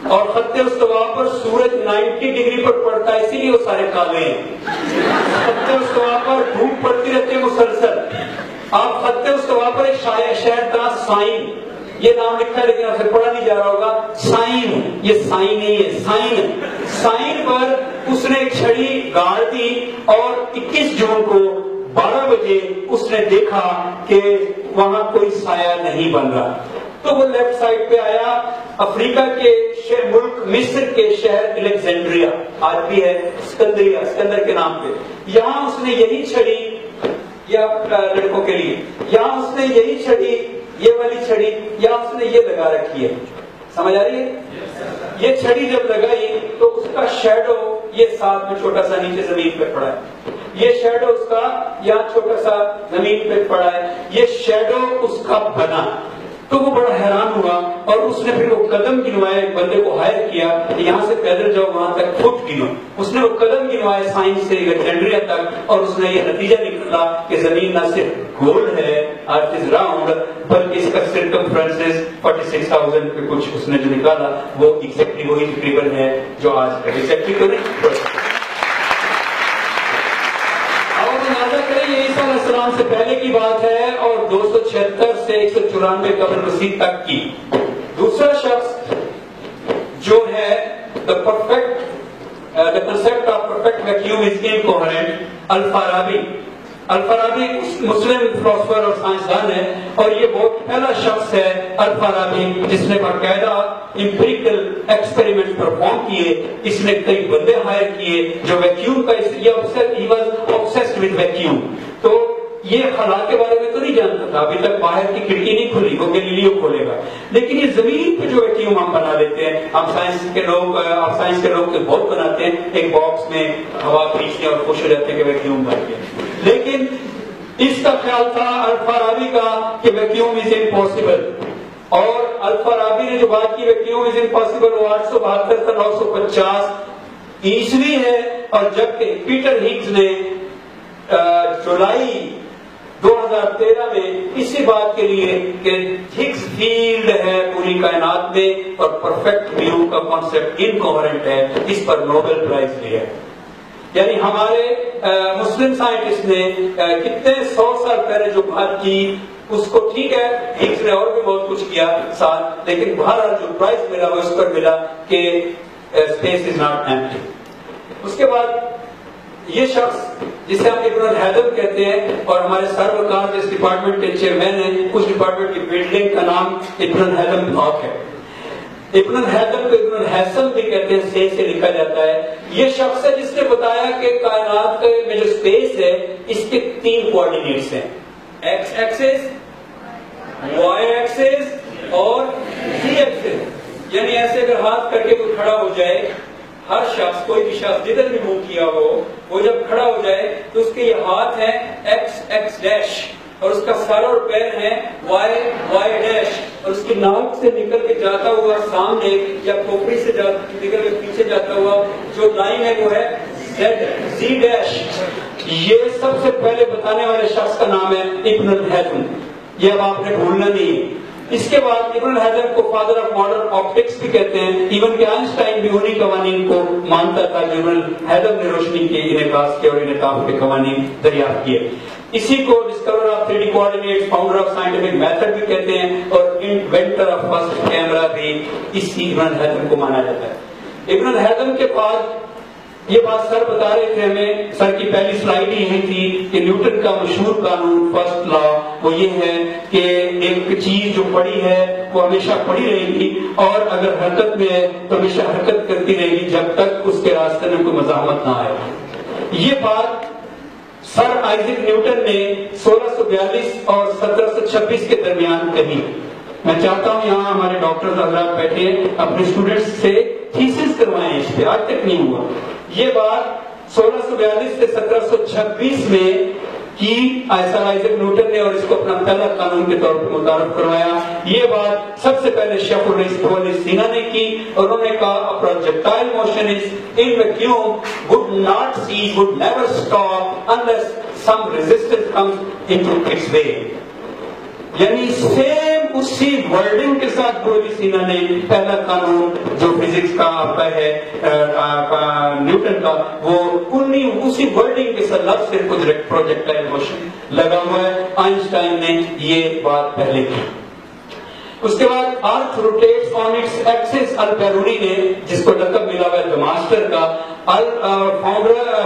اور خط استوا پر سورج 90 ڈگری پر پڑتا ہے، اسی لیے وہ سارے کالے ہیں. خط استوا پر دھوپ پڑتی رہتی ہے مسلسل. آپ خط استوا پر ایک شہر کا سائن، یہ نام لکھا ہے لیکن آپ سے پڑھا نہیں جا رہا ہوگا. سائن، یہ سائن نہیں ہے، سائن پر اس نے ایک چھڑی گاڑ دی اور 21 جون کو 12 بجے اس نے دیکھا کہ وہاں کوئی سایہ نہیں بن رہا. تو وہ لیفٹ سائڈ پہ آیا. افریقہ کے ملک مصر کے شہر الیگزینڈریا آج بھی ہے، اسکندر کے نام پہ. یہاں اس نے یہی چھڑی، یا لڑکوں کے لیے یہاں اس نے یہی چھڑی، یہ والی چھڑی یہاں اس نے یہ لگا رکھی ہے. سمجھ آ رہی ہے؟ یہ چھڑی جب لگائی تو اس کا شیڈو یہ ساتھ میں چھوٹا سا نیچے زمین پہ پڑا ہے. یہ شیڈو اس کا یہاں چھوٹا سا زمین پہ پڑا ہے. یہ شیڈو اس کا بنا. تو وہ بڑا حیران ہوا اور اس نے پھر وہ قدم گنوائے. ایک بندے کو ہائر کیا کہ یہاں سے پیدل جاؤ وہاں تک فٹ گنو. اس نے وہ قدم گنوائے سائنس سے الیگزینڈریا تک، اور اس نے یہ نتیجہ نکلا کہ زمین نہ صرف گول ہے ارتھ از راؤنڈ، بلکہ اس کا سرکمفرنس 46,000 پہ کچھ اس نے جو نکالا وہ ایگزیکٹلی وہی تقریباً ہے جو آج کا ایگزیکٹلی تو نہیں. اور اندازہ کریں یہ عیسیٰ علیہ السلام سے پہلے کی بات ہے اور 276 سے 194 قبل مسیح تک کی. دوسرا شخص جو ہے the concept of perfect vacuum is incoherent. الفارابی مسلم فلسفر اور سائنسدان ہے اور یہ بہت پہلا شخص ہے الفارابی جس نے باقاعدہ امپیریکل ایکسپیریمنٹ پرفارم کیے. اس نے کئی بندے ہائر کیے جو ویکیوم کا he was obsessed with vacuum. تو یہ خلا کے بارے میں تو نہیں جانتا تھا، ابھی تک باہر کی کھڑکی نہیں کھلی، وہ گیلیلیو کھولے گا. لیکن یہ زمین پہ جو ویکیوم ہم بنا لیتے ہیں، ہم سائنس کے لوگ تو بہت بناتے ہیں، ایک باکس میں ہوا کھینچتے ہیں اور خوش ہو جاتے ہیں کہ ویکیوم بن گیا. لیکن اس کا خیال تھا الفارابی کا کہ ویکیوم از امپاسبل. اور الفارابی نے جو بات کی ویکیوم از امپاسبل وہ 872 سے 950 عیسوی ہے. اور جبکہ پیٹر ہگز نے جولائی 2013 میں اسی بات کے لیے کہ ہگز فیلڈ ہے پوری کائنات میں اور پرفیکٹ ویو کا کانسیپٹ انکوہرنٹ ہے، اس پر نوبل پرائز لیا. یعنی ہمارے مسلم سائنٹسٹ نے کتنے 100 سال پہلے جو بات کی اس کو ٹھیک ہے ہگز نے اور بھی بہت کچھ کیا ساتھ، لیکن بہرحال جو پرائز ملا وہ اس پر ملا کہ اسپیس از ناٹ ایمپٹی. اس کے بعد یہ شخص جسے ہم ابن الہیثم کہتے ہیں اور ہمارے سروکار جس ڈپارٹمنٹ کے چیئرمین ہیں اس ڈپارٹمنٹ کی بلڈنگ کا نام ابن الہیثم بلاک ہے. ابن الہیثم کو ابن الہیثم بھی کہتے ہیں، سے لکھا جاتا ہے. یہ شخص ہے جس نے بتایا کہ کائنات میں جو اسپیس ہے اس کے 3 کوآرڈینیٹس ہیں، ایکس ایکسس، وائی ایکسس اور زی ایکسس. یعنی ایسے اگر ہاتھ کر کے کوئی کھڑا ہو جائے، ہر شخص کوئی بھی شخص جدھر بھی موو کیا ہو وہ جب کھڑا ہو جائے تو اس کے یہ ہاتھ ہیں ایکس ایکس ڈیش اور اس کا سر اور پیر ہیں وائی وائی ڈیش اور اس کی ناک سے نکل کے جاتا ہوا سامنے یا کھوپڑی سے نکل کے پیچھے جاتا ہوا جو لائن ہے وہ ہے زی ڈیش. یہ سب سے پہلے بتانے والے شخص کا نام ہے ابن الہیثم. یہ اب آپ نے بھولنا نہیں. اس کے بعد ابن الہیثم کو فادر آف ماڈرن آپٹکس بھی کہتے ہیں. ایون کہ آئنسٹائن بھی انہی قوانین کو مانتا تھا جو ابن الہیثم نے روشنی کے انعکاس کے اور انعطاف کے قوانین دریافت کیے. اسی کو discover of 3D coordinates, founder of scientific method بھی کہتے ہیں اور انوینٹر آف فرسٹ کیمرہ بھی اسی ابن الہیثم کو مانا جاتا ہے. ابن الہیثم کے بعد یہ بات سر بتا رہے تھے ہمیں، سر کی پہلی سلائیڈ یہی تھی کہ نیوٹن کا مشہور قانون فرسٹ لا وہ یہ ہے کہ ایک چیز جو پڑی ہے وہ ہمیشہ پڑی رہے گی اور اگر حرکت میں ہے تو ہمیشہ حرکت کرتی رہے گی جب تک اس کے راستے میں کوئی مزاحمت نہ آئے. یہ بات سر آئزک نیوٹن نے 1642 اور 1726 کے درمیان کہی. میں چاہتا ہوں یہاں ہمارے ڈاکٹر حضرات بیٹھے اپنے اسٹوڈنٹس سے تھیسس کروائیں اس پہ، آج تک نہیں ہوا. یہ بات 1642 سے 1726 میں کی سر آئزک نیوٹن نے اور اس کو اپنا پہلا قانون کے طور پر متعارف کروایا. یہ بات سب سے پہلے شیخ الرئیس تولی سینا نے کی اور انہوں نے کہا projectile motion is in vacuum would not cease, would never stop unless some resistance comes into its way. یعنی سیم اسی ورڈنگ کے ساتھ تولی سینا نے پہلا قانون جو فزکس کا آتا ہے نیوٹن کا وہ اسی ورڈنگ کے ساتھ لفظ سے پروجیکٹائل موشن لگا ہوا ہے. آئنسٹائن نے یہ بات پہلے کی. اس کے بعد ارتھ rotates on its axis. Albiruni نے جس کو لقب ملا ہوا ہے دی ماسٹر کا،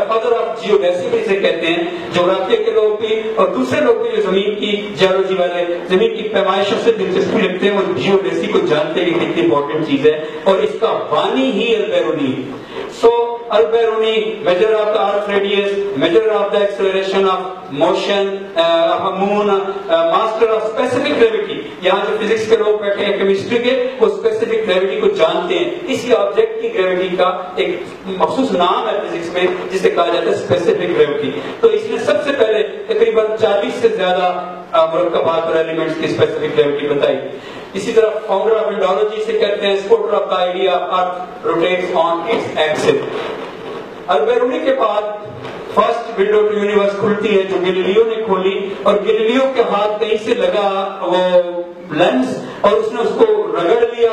فادر آف جیوڈیسی بھی اسے کہتے ہیں. جغرافیہ کے لوگ بھی اور دوسرے لوگ بھی جو زمین کی جیولوجی والے زمین کی پیمائشوں سے دلچسپی رکھتے ہیں وہ جیوڈیسی کو جانتے ہیں کہ کتنی امپورٹنٹ چیز ہے اور اس کا بانی ہی Al-Biruni. So Al-Biruni measure of the earth radius, measure of the acceleration of motion moon, master of specific gravity. یہاں جو فزکس کے لوگ بیٹھے ہیں کیمسٹری کے وہ اسپیسیفک گریوٹی کو جانتے ہیں. اسی آبجیکٹ کی گریوٹی کا ایک مخصوص نام ہے فزکس میں جسے کہا جاتا ہے اسپیسیفک گریوٹی. تو اس نے سب سے پہلے تقریباً 40 سے زیادہ مرکبات اور ایلیمنٹس کی اسپیسیفک گریوٹی بتائی. اسی طرح فاؤنڈر آف انڈالوجی سے کہتے ہیں supporter of the idea earth rotates on its axis. Al-Biruni کے بعد فرسٹ ونڈو ٹو یونیورس کھلتی ہے جو گیلیلیو نے کھولی, اور گیلیلیو کے ہاتھ کہیں سے لگا وہ لینس اور اس نے اس کو رگڑ لیا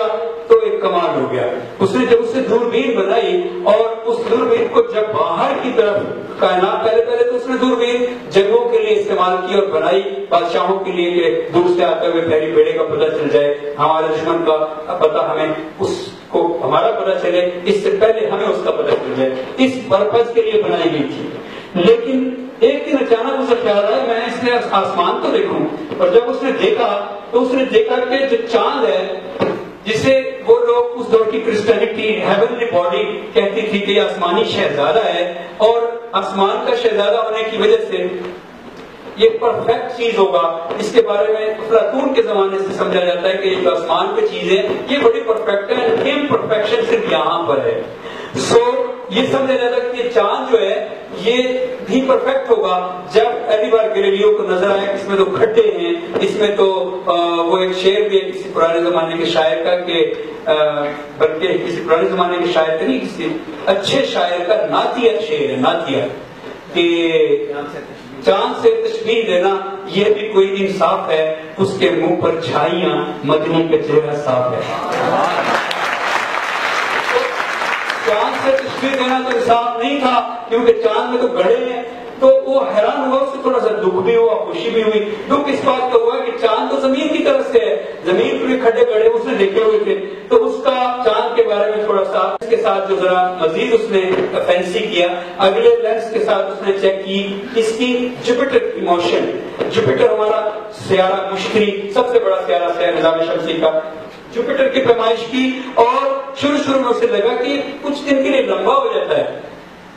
تو ایک کمال ہو گیا. اس نے جب اس سے دوربین بنائی اور اس دوربین کو جب باہر کی طرف کائنات, پہلے تو اس نے دوربین جنگوں کے لیے استعمال کی اور بنائی بادشاہوں کے لیے کہ دور سے آتے ہوئے پھیلی بیڑے کا پتہ چل جائے, ہمارے دشمن کا پتہ ہمیں اس کو ہمارا پتہ چلے, اس سے پہلے ہمیں اس کا پتہ چل جائے. اس پرپز کے لیے بنائی گئی تھی. لیکن ایک دن اچانک اسے خیال آیا میں اس نے آسمان کو دیکھوں, اور جب اس نے دیکھا تو اس نے دیکھا کہ جو چاند ہے جسے وہ لوگ اس دور کی کرسچینٹی ہیونلی باڈی کہتی تھی کہ یہ آسمانی شہزادہ ہے, اور آسمان کا شہزادہ ہونے کی وجہ سے یہ پرفیکٹ چیز ہوگا. اس کے بارے میں افلاطون کے زمانے سے سمجھا جاتا ہے کہ یہ جو آسمان پہ چیزیں یہ بڑی پرفیکٹ ہے, امپرفیکشن صرف یہاں پر ہے. سو یہ سمجھا جاتا ہے کہ یہ چاند جو ہے یہ بھی پرفیکٹ ہوگا. جب پہلی بار گیلیلیو کو نظر آیا کہ اس میں تو کھڈے ہیں, اس میں تو وہ ایک شعر بھی ہے کسی پرانے زمانے کے شاعر کا, کہ بلکہ کسی پرانے زمانے کے شاعر کا نہیں, کسی اچھے شاعر کا نعتیہ شعر ہے, نعتیہ, کہ چاند سے تشبیہ دینا یہ بھی کوئی انصاف ہے, اس کے منہ پر جھائیاں مدنی کا چہرہ صاف ہے. چاند سے تشبیہ دینا تو انصاف نہیں تھا کیونکہ چاند میں تو گڑھے ہیں. تو وہ حیران ہوا, اس سے تھوڑا سا دکھ بھی ہوا, خوشی بھی ہوئی. دکھ اس بات کا ہوا کہ چاند تو زمین کی طرف سے ہے, زمین پہ کھڈے گڑھے اس نے دیکھے ہوئے تھے, تو اس کا چاند کے بارے میں تھوڑا سا اس کے ساتھ جو ذرا مزید اس نے فینسی کیا. اگلے لینس کے ساتھ اس نے چیک کی اس کی جوپیٹر کی موشن. جوپیٹر ہمارا سیارہ مشتری سب سے بڑا سیارہ ہے نظام شمسی کا. جوپیٹر کی پیمائش کی اور شروع میں اسے لگا کہ کچھ دن کے لیے لمبا ہو جاتا ہے.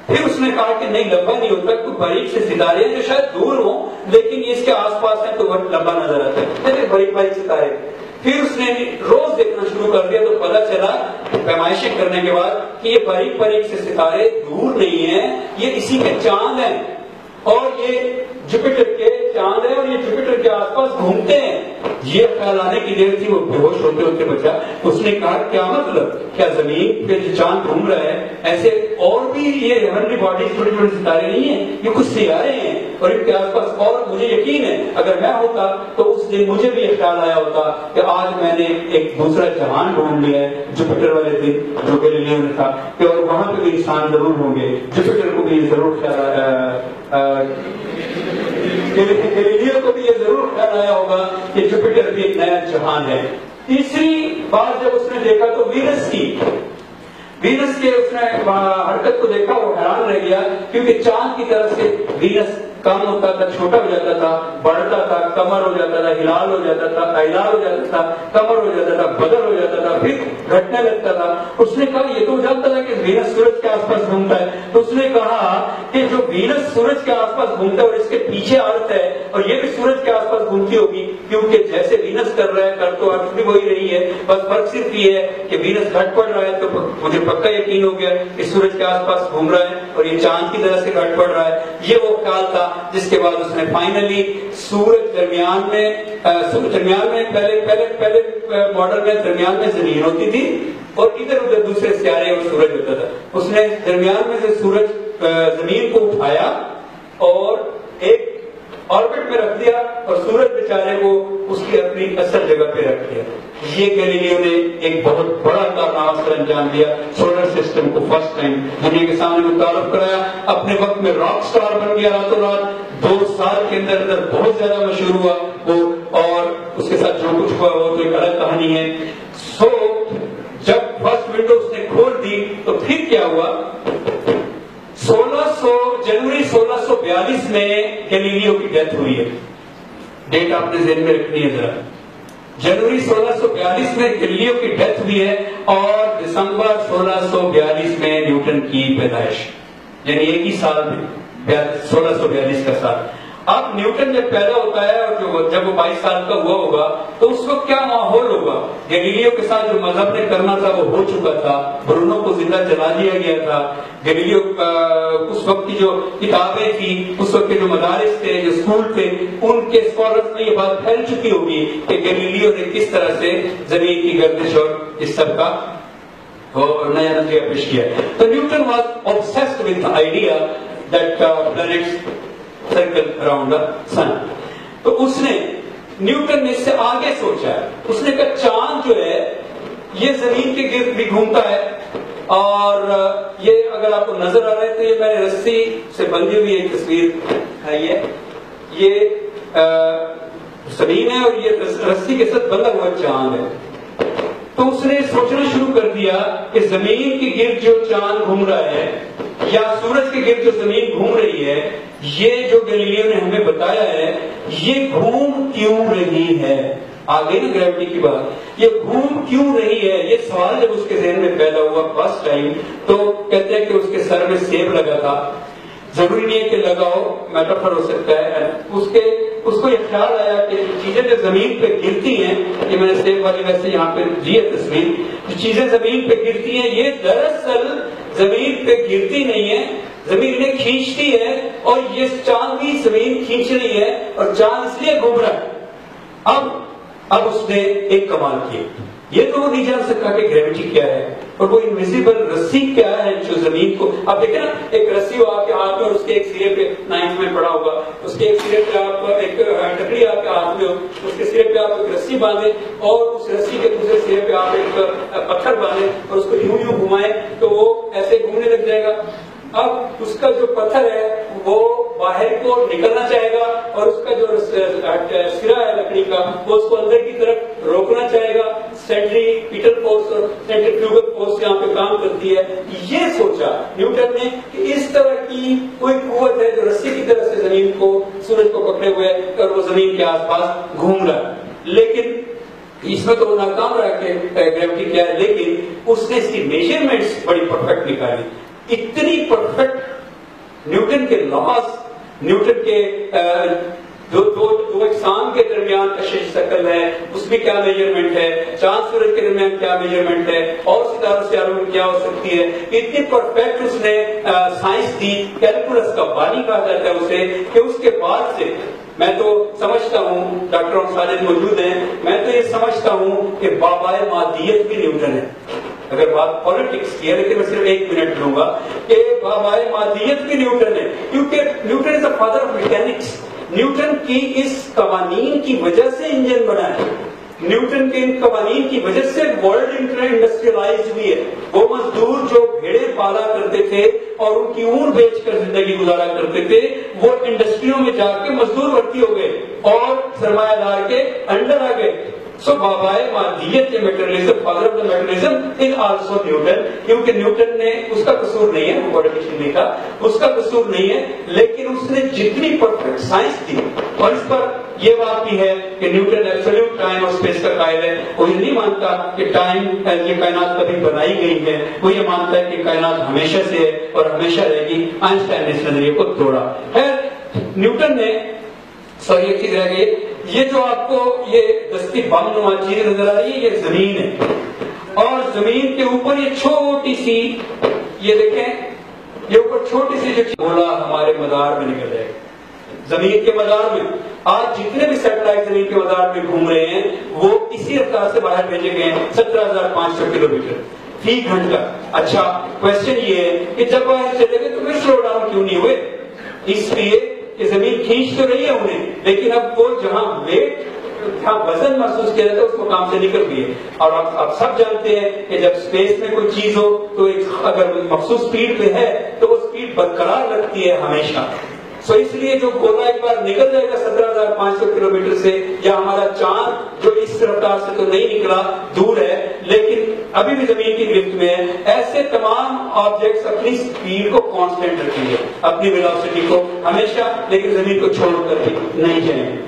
پھر اس نے کہا کہ نہیں, لمبا نہیں ہوتا, کوئی باریک سے ستارے ہیں جو شاید دور ہوں لیکن اس کے آس پاس ہیں تو وہ لمبا نظر آتا ہے, باریک ستارے. پھر اس نے روز دیکھنا شروع کر دیا تو پتا چلا پیمائشیں کرنے کے بعد کہ یہ باریک سے ستارے دور نہیں ہیں, یہ اسی کے چاند ہیں, اور یہ جوپیٹر کے چاند ہے اور یہ جوپیٹر کے آس پاس گھومتے ہیں. یہ خیال آنے کی دیر تھی, وہ بے ہوش ہوتے بچا. اس نے کہا کیا مطلب, کیا زمین پہ جو چاند گھوم رہا ہے ایسے اور بھی یہ ہیونلی باڈی چھوٹے چھوٹے ستارے نہیں ہیں, یہ کچھ سیارے ہیں اور ان کے آس پاس. اور مجھے یقین ہے اگر میں ہوتا تو اس دن مجھے بھی یہ خیال آیا ہوتا کہ آج میں نے ایک دوسرا جہان ڈھونڈ لیا ہے. جوپیٹر والے دن جو گیلیلیو نے تھا کہ اور وہاں پہ بھی انسان ضرور ہوں گے. جوپیٹر کو بھی یہ ضرور خیال گیلیلیو کو بھی یہ ضرور خیال آیا ہوگا کہ جوپیٹر بھی ایک نیا جہان ہے. تیسری بات جب اس نے دیکھا تو وینس کی, وینس کے اس نے حرکت کو دیکھا, وہ حیران رہ گیا کیونکہ چاند کی طرف سے وینس کم ہوتا تھا, چھوٹا ہو جاتا تھا, بڑھتا تھا, کمر ہو جاتا تھا, ہلال ہو جاتا تھا, ہلال ہو جاتا تھا, کمر ہو جاتا تھا, بدل ہو جاتا تھا, پھر گھٹنے لگتا تھا. اس نے کہا یہ تو جانتا تھا کہ وینس سورج کے آس پاس گھومتا ہے. تو اس نے کہا کہ جو وینس سورج کے آس پاس گھومتا ہے اور اس کے پیچھے ارتھ ہے اور یہ بھی سورج کے آس پاس گھومتی ہوگی, کیونکہ جیسے وینس کر رہا ہے کر تو ارتھ بھی وہی رہی ہے, بس فرق صرف یہ ہے کہ وینس گھٹ پڑ رہا ہے. تو مجھے پکا یقین ہو گیا کہ سورج کے آس پاس گھوم رہا ہے اور یہ چاند کی طرح سے گھٹ پڑ رہا ہے. یہ وہ خیال تھا جس کے بعد اس نے فائنلی سورج درمیان میں پہلے ماڈل میں درمیان میں زمین ہوتی تھی اور ادھر ادھر دوسرے سیارے اور سورج ہوتا تھا. اس نے درمیان میں سے سورج زمین کو اٹھایا اور ایک آربٹ میں رکھ دیا اور سورج بیچارے کو اس کی اپنی اصل جگہ پہ رکھ دیا. یہ گیلیلیو نے ایک بہت بڑا کارنامہ سر انجام دیا. سولر سسٹم کو فرسٹ ٹائم دنیا کے سامنے متعارف کرایا. اپنے وقت میں راک سٹار بن گیا راتوں رات. 2 سال کے اندر بہت زیادہ مشہور ہوا وہ, اور اس کے ساتھ جو کچھ ہوا وہ تو ایک الگ کہانی ہے. سو جب فرسٹ ونڈو اس نے کھول دی تو پھر کیا ہوا, جنوری 1642 میں گیلیلیو کی ڈیتھ ہوئی ہے. ڈیٹ آپ نے ذہن میں رکھنی ہے ذرا. جنوری 1642 میں گیلیلیو کی ڈیتھ ہوئی ہے اور دسمبر 1642 میں نیوٹن کی پیدائش, یعنی ایک ہی سال میں 1642 کا سال. اب نیوٹن جب پیدا ہوتا ہے اور جب وہ 22 سال کا ہوا ہوگا تو اس وقت کیا ماحول ہوگا. گیلیلیو کے ساتھ جو مذہب نے کرنا تھا وہ ہو چکا تھا. برونو کو زندہ جلا دیا گیا تھا. گیلیلیو اس وقت کی جو کتابیں تھی, اس وقت کے جو مدارس تھے, جو اسکول تھے, ان کے اسکالرز میں یہ بات پھیل چکی ہوگی کہ گیلیلیو نے کس طرح سے زمین کی گردش اور اس سب کا نیا نظریہ پیش کیا. تو Newton was obsessed with the idea that planets circle around the sun. تو اس نے نیوٹن نے اس سے آگے سوچا ہے. اس نے کہا چاند جو ہے یہ زمین کے گرد بھی گھومتا ہے, اور یہ اگر آپ کو نظر آ رہا ہے تو یہ میں نے رسی سے بندھی ہوئی ایک تصویر دکھائی ہے. یہ زمین ہے اور یہ رسی کے ساتھ بندھا ہوا چاند ہے. تو اس نے سوچنا شروع کر دیا کہ زمین کے گرد جو چاند گھوم رہا ہے یا سورج کے گرد جو زمین گھوم رہی ہے, یہ جو گیلیلیو نے ہمیں بتایا ہے یہ گھوم کیوں رہی ہے. آگے نا گریوٹی کی بات, یہ گھوم کیوں رہی ہے, یہ سوال جب اس کے ذہن میں پیدا ہوا فرسٹ ٹائم تو کہتے ہیں کہ اس کے سر میں سیب لگا تھا. ضروری نہیں ہے کہ لگاؤ, میٹافر ہو سکتا ہے. اس کو یہ خیال آیا کہ چیزیں جو زمین پہ گرتی ہیں, یہ میں نے سیب والی ویسے یہاں پہ دی ہے تصویر, جو چیزیں زمین پہ گرتی ہیں یہ دراصل زمین پہ گرتی نہیں ہے, زمین انہیں کھینچتی ہے, اور یہ چاند بھی زمین کھینچ رہی ہے اور چاند اس لیے گھوم رہا ہے. اب اس نے ایک کمال کیا, یہ تو وہ نہیں جان سکتا کہ گریوٹی کیا ہے اور وہ انویزیبل رسی کیا ہے جو زمین کو, آپ دیکھیں نا ایک رسی ہو آپ کے ہاتھ میں اور اس کے ایک سرے پہ 9th میں پڑا ہوگا, اس کے ایک سرے پہ آپ ایک ٹکڑی آپ کے ہاتھ میں ہو, اس کے سرے پہ آپ ایک رسی باندھیں اور اس رسی کے دوسرے سرے پہ آپ ایک پتھر باندھیں اور اس کو یوں یوں گھمائیں تو وہ ایسے گھومنے لگ جائے گا. اب اس کا جو پتھر ہے وہ باہر کو نکلنا چاہے گا اور اس کا جو سرا ہے لکڑی کا وہ اس کو اندر کی طرف روکنا چاہے گا. سینٹریپیٹل فورس اور سینٹریفیوگل فورس یہاں پہ کام کرتی ہے. یہ سوچا نیوٹن نے کہ اس طرح کی کوئی قوت ہے جو رسی کی طرح سے زمین کو, سورج کو پکڑے ہوئے اور وہ زمین کے آس پاس گھوم رہا ہے. لیکن اس میں تو وہ ناکام رہا کہ گریوٹی کیا ہے, لیکن اس نے اس کی میجرمنٹس بڑی پرفیکٹ نکالی. اتنی پرفیکٹ نیوٹن کے لاز, نیوٹن کے دو اجسام کے درمیان کشش شکل ہے, اس میں کیا میجرمنٹ ہے, چاند سورج کے درمیان کیا میجرمنٹ ہے, اور ستاروں میں کیا ہو سکتی ہے, اتنی پرفیکٹ اس نے سائنس دی. کیلکولس کا بانی کہا جاتا ہے اسے, کہ اس کے بعد سے میں تو سمجھتا ہوں, ڈاکٹر ساجد موجود ہیں, میں تو یہ سمجھتا ہوں کہ بابائے مادیت بھی نیوٹن ہے. اگر بات پالیٹکس کی ہے لیکن میں صرف 1 منٹ لوں گا کہ بابائے مادیت بھی نیوٹن ہے, کیونکہ Newton is a father of mechanics. Newton کی اس قوانین کی وجہ سے انجن بنا ہے, نیوٹن کے ان قوانین کی وجہ سے ورلڈ انڈسٹریلائز ہوئی ہے. وہ مزدور جو بھیڑیں پالا کرتے تھے اور ان کی اون بیچ کر زندگی گزارا کرتے تھے, وہ انڈسٹریوں میں جا کے مزدور بھرتی ہو گئے اور سرمایہ دار کے انڈر آ گئے. سو بابائے مادیت کے materialism, father of the materialism is also Newton. کیونکہ نیوٹن نے, اس کا قصور نہیں ہے, وہ کوارڈینیشن نہیں تھا, اس کا قصور نہیں ہے, لیکن اس نے جتنی پرفیکٹ سائنس دی, اور اس پر یہ بات بھی ہے کہ نیوٹن ایبسولوٹ ٹائم اور اسپیس کا قائل ہے. وہ یہ نہیں مانتا کہ ٹائم یہ کائنات کبھی بنائی گئی ہے, وہ یہ مانتا ہے کہ کائنات ہمیشہ سے ہے اور ہمیشہ رہے گی. آئنسٹائن نے اس نظریے کو توڑا. خیر نیوٹن نے, سوری ایک چیز رہ گئی, یہ جو آپ کو یہ دستی بم نما چیزیں نظر آ رہی ہے یہ زمین ہے, اور زمین کے اوپر یہ چھوٹی سی, یہ دیکھیں یہ اوپر چھوٹی سی جو گولا ہمارے مدار میں نکل جائے گا. زمین کے مدار میں آج جتنے بھی سیٹلائٹ زمین کے مدار میں گھوم رہے ہیں وہ اسی رفتار سے باہر بھیجے گئے ہیں, 17,500 کلومیٹر فی گھنٹہ. اچھا کوشچن یہ ہے کہ جب باہر چلے گئے تو پھر سلو ڈاؤن کیوں نہیں ہوئے؟ اس لیے کہ زمین کھینچ تو رہی ہے انہیں, لیکن اب وہ جہاں ویٹ, جہاں وزن محسوس کیا جاتا ہے اس مقام سے نکل گئی ہے. اور آپ سب جانتے ہیں کہ جب اسپیس میں کوئی چیز ہو تو ایک اگر مخصوص اسپیڈ پہ ہے تو وہ اسپیڈ برقرار رکھتی ہے ہمیشہ. سو اس لیے جو گولا ایک بار نکل جائے گا 17,500 کلومیٹر سے, یا ہمارا چاند جو اس رفتار سے تو نہیں نکلا, دور ہے لیکن ابھی بھی زمین کی گرفت میں ہے, ایسے تمام آبجیکٹس اپنی اسپیڈ کو کانسٹنٹ رکھیں گے, اپنی ویلوسٹی کو ہمیشہ, لیکن زمین کو چھوڑ کر بھی نہیں جائیں گے.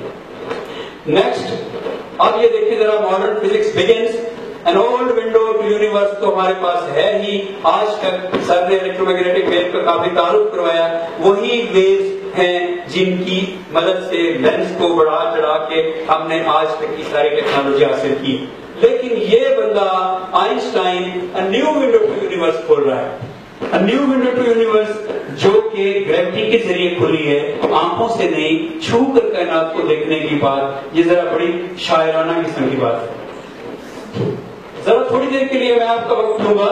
نیکسٹ اب یہ دیکھیں ذرا, modern physics begins. An old window to universe تو ہمارے پاس ہے ہی آج تک. سر نے الیکٹرو میگنیٹک ویو کا کافی تعارف کروایا. وہی ویوز ہیں جن کی مدد سے لینس کو بڑھا چڑھا کے ہم نے آج تک کی ساری ٹیکنالوجی حاصل کی. لیکن یہ بندہ Einstein a new window to universe کھول رہا ہے. A new window to universe جو کہ گریوٹی کے ذریعے کھلی ہے, آنکھوں سے نہیں, چھو کر کائنات کو دیکھنے کی بات. یہ ذرا بڑی شاعرانہ قسم کی بات ہے. ذرا تھوڑی دیر کے لیے میں آپ کا وقت دوں گا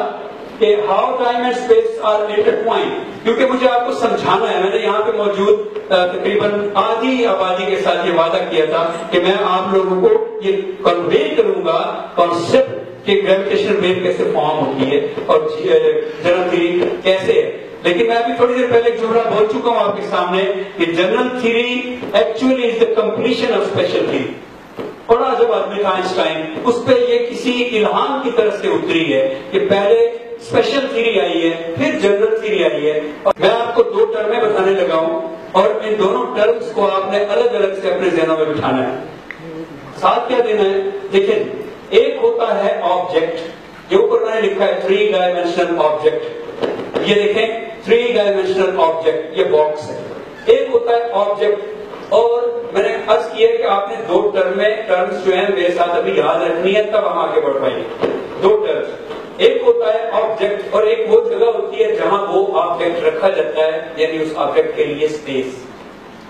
کہ how time and space are intertwined, کیونکہ مجھے آپ کو سمجھانا ہے. میں نے یہاں پہ موجود تقریباً آدھی آبادی کے ساتھ یہ وعدہ کیا تھا کہ میں آپ لوگوں کو یہ کنوے کروں گا کانسیپٹ کہ گریویٹیشنل ویو کیسے فارم ہوتی ہے اور جنرل تھیوری کیسے ہے. لیکن میں ابھی تھوڑی دیر پہلے ایک جملہ بول چکا ہوں آپ کے سامنے کہ general theory actually is the completion of special theory. پڑھا جب آدمی تھا آئنسٹائن، اس پہ یہ کسی الہام کی طرف سے اتری ہے کہ پہلے اسپیشل تھیوری آئی ہے پھر جنرل تھیوری آئی ہے. اور میں آپ کو دو ٹرمیں بتانے لگا ہوں اور ان دونوں ٹرمز کو آپ نے الگ الگ سے اپنے ذہنوں میں بٹھانا ہے. ساتھ کیا دینا ہے؟ دیکھیں، ایک ہوتا ہے آبجیکٹ، جو اوپر میں نے لکھا ہے 3 ڈائمینشنل آبجیکٹ. یہ دیکھیں 3 ڈائمینشنل آبجیکٹ، یہ باکس ہے. ایک ہوتا ہے آبجیکٹ، اور میں نے عرض کیا کہ آپ نے دو ٹرمز جو ہیں میرے ساتھ ابھی یاد رکھنی ہے، تب ہم آگے بڑھ پائیں گے. دو ٹرمز، ایک ہوتا ہے آبجیکٹ اور ایک وہ جگہ ہوتی ہے جہاں وہ آبجیکٹ رکھا جاتا ہے، یعنی اس آبجیکٹ کے لیے اسپیس.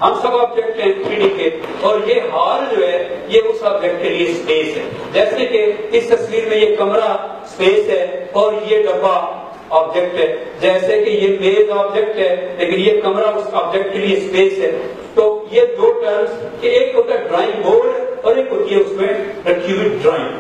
ہم سب آبجیکٹ ہیں 3D کے، اور یہ ہال جو ہے یہ اس آبجیکٹ کے لیے اسپیس ہے. جیسے کہ اس تصویر میں یہ کمرہ اسپیس ہے اور یہ ڈبہ آبجیکٹ ہے. جیسے کہ یہ میز آبجیکٹ ہے لیکن یہ کمرہ اس آبجیکٹ کے لیے اسپیس ہے. تو یہ دو ٹرمز کہ ایک ہوتا ہے ڈرائنگ بورڈ اور ایک ہوتی ہے اس میں رکھی ہوئی ڈرائنگ.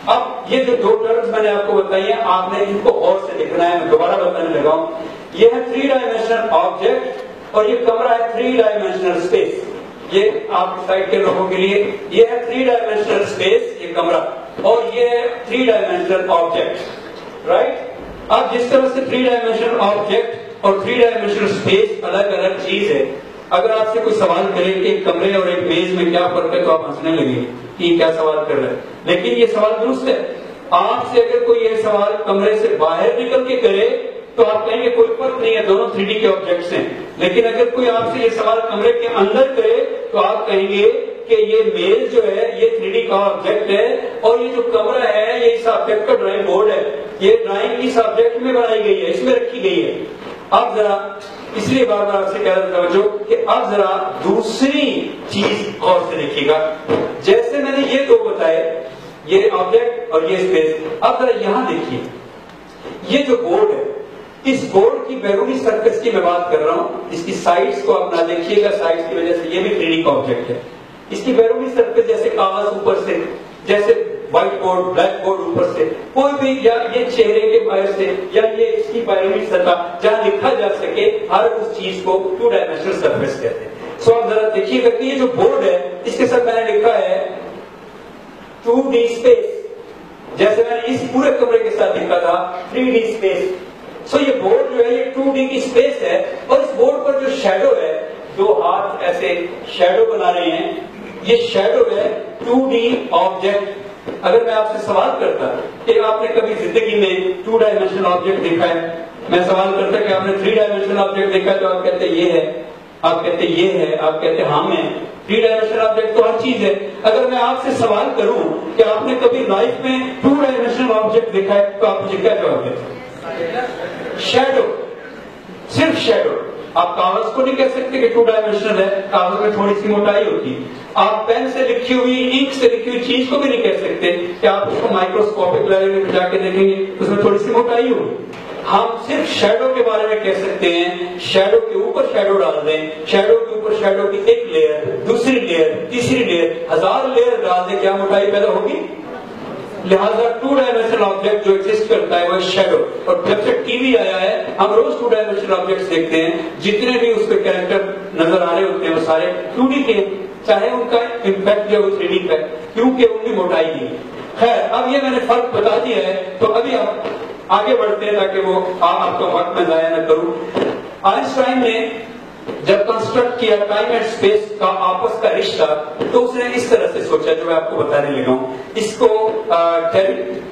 اب یہ جو دو ٹرمز میں نے آپ کو بتائی ہیں، آپ نے ان کو غور سے لکھنا ہے. میں دوبارہ بتانے لگا ہوں. یہ ہے 3 ڈائمینشنل آبجیکٹ اور یہ کمرہ ہے 3 ڈائمینشنل اسپیس. یہ آپ سائڈ کے لوگوں کے لیے یہ ہے 3 ڈائمینشنل اسپیس، یہ کمرہ، اور یہ ہے 3 ڈائمینشنل آبجیکٹ. رائٹ؟ اب جس طرح سے 3 ڈائمینشنل آبجیکٹ اور 3 ڈائمینشنل اسپیس الگ الگ چیز ہے. اگر آپ سے کوئی سوال کرے کہ ایک کمرے اور ایک میز میں کیا فرق ہے تو آپ ہنسنے لگیں کہ یہ کیا سوال کر رہے ہیں. لیکن یہ سوال درست ہے. آپ سے اگر کوئی یہ سوال کمرے سے باہر نکل کے کرے تو آپ کہیں گے کوئی فرق نہیں ہے، دونوں 3D کے آبجیکٹس ہیں. لیکن اگر کوئی آپ سے یہ سوال کمرے کے اندر کرے تو آپ کہیں گے کہ یہ میز جو ہے یہ 3D کا آبجیکٹ ہے اور یہ جو کمرہ ہے یہ اس آبجیکٹ کا ڈرائنگ بورڈ ہے. یہ ڈرائنگ اس آبجیکٹ میں بنائی گئی ہے، اس میں رکھی گئی ہے. اب ذرا اس لیے بار بار آپ سے کہہ رہا تھا توجہ کہ اب ذرا دوسری چیز غور سے دیکھیے گا. جیسے میں نے یہ دو بتائے، یہ آبجیکٹ اور یہ اسپیس. اب ذرا یہاں دیکھیے، یہ جو بورڈ ہے، اس بورڈ کی بیرونی سرفیس کی میں بات کر رہا ہوں. اس کی سائڈز کو آپ نہ دیکھیے گا، سائڈز کی وجہ سے یہ بھی 3D کا آبجیکٹ ہے. اس کی بیرونی سرفیس جیسے کاغذ اوپر سے، جیسے وائٹ بورڈ، بلیک بورڈ اوپر سے، کوئی بھی، یا یہ چہرے کے باہر سے، یا یہ اس کی بیرونی سطح جہاں لکھا جا سکے، ہر اس چیز کو 2 ڈائمینشنل سرفیس کہتے ہیں. سو آپ ذرا دیکھیے گا کہ یہ جو بورڈ ہے اس کے ساتھ میں نے لکھا ہے 2D اسپیس، جیسے میں نے اس پورے کمرے کے ساتھ لکھا تھا 3D اسپیس. سو یہ بورڈ جو ہے یہ 2D کی اسپیس ہے، اور اس بورڈ پر جو شیڈو ہے، 2 ہاتھ ایسے شیڈو بنا رہے ہیں، یہ شیڈو ہے 2D آبجیکٹ. اگر میں آپ سے سوال کرتا کہ آپ نے کبھی زندگی میں 2 ڈائمینشنل آبجیکٹ دیکھا ہے، میں سوال کرتا کہ آپ نے 3 ڈائمینشنل آبجیکٹ دیکھا ہے، تو آپ کہتے یہ ہے، آپ کہتے یہ ہے، آپ کہتے ہاں میں. 3 ڈائمینشنل آبجیکٹ تو ہر چیز ہے. اگر میں آپ سے سوال کروں کہ آپ نے کبھی لائف میں 2 ڈائمینشنل آبجیکٹ دیکھا ہے تو آپ مجھے کیا جواب دیتے؟ شیڈو، صرف شیڈو. آپ کاغذ کو نہیں کہہ سکتے کہ 2 ڈائمینشنل ہے، کاغذ میں تھوڑی سی موٹائی ہوتی ہے. آپ پین سے لکھی ہوئی، انک سے لکھی ہوئی چیز کو بھی نہیں کہہ سکتے کہ آپ اس کو مائکروسکوپک لیول میں جا کے دیکھیں گے اس میں تھوڑی سی موٹائی ہوگی. ہم صرف شیڈو کے بارے میں کہہ سکتے ہیں، شیڈو کے اوپر شیڈو ڈال دیں، شیڈو کے اوپر شیڈو کی ایک لیئر، دوسری لیئر، تیسری لیئر، 1000 لیئر ڈال دیں، کیا موٹائی پیدا ہوگی؟ لہٰذا 2 ڈائمینشنل آبجیکٹ جو ایگزسٹ کرتا ہے وہ شیڈو. اور جب سے ٹی وی آیا ہے ہم روز 2 ڈائمینشنل آبجیکٹس دیکھتے ہیں، جتنے بھی اس پہ کیریکٹر نظر آ رہے ہوتے ہیں وہ سارے 2D کے، چاہے ان کا امپیکٹ جو 3D پہ، کیونکہ ان کی موٹائی نہیں. خیر، اب یہ میں نے فرق بتا دیا ہے، تو ابھی ہم آگے بڑھتے ہیں تاکہ وہ آپ کا وقت میں ضائع نہ کروں. آئنسٹائن نے جب کنسٹرکٹ کیا ٹائم اینڈ اسپیس کا آپس کا رشتہ، تو اس نے اس طرح سے سوچا جو میں آپ کو بتانے لگا ہوں. اس کو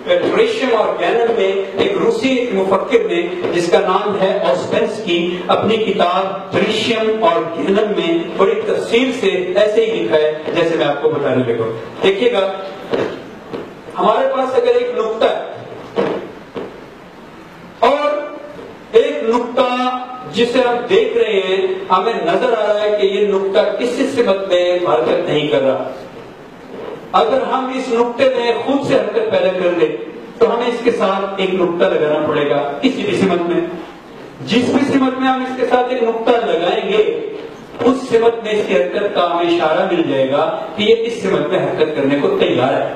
ٹریشیم اور گینن میں، ایک روسی مفکر نے جس کا نام ہے اوسپنسکی، اپنی کتاب ٹریشیم اور گینن میں بڑی تفصیل سے ایسے ہی لکھا ہے جیسے میں آپ کو بتانے لگا ہوں. دیکھیے گا، ہمارے پاس اگر ایک نقطہ ہے اور ایک نقطہ جسے ہم دیکھ رہے ہیں، ہمیں نظر آ رہا ہے کہ یہ نقطہ کسی سمت میں حرکت نہیں کر رہا. اگر ہم اس نقطے میں خود سے حرکت پیدا کر لیں تو ہمیں اس کے ساتھ ایک نقطہ لگانا پڑے گا کسی بھی سمت میں. جس بھی سمت میں ہم اس کے ساتھ ایک نقطہ لگائیں گے اس سمت میں اس کی حرکت کا ہمیں اشارہ مل جائے گا کہ یہ اس سمت میں حرکت کرنے کو تیار ہے.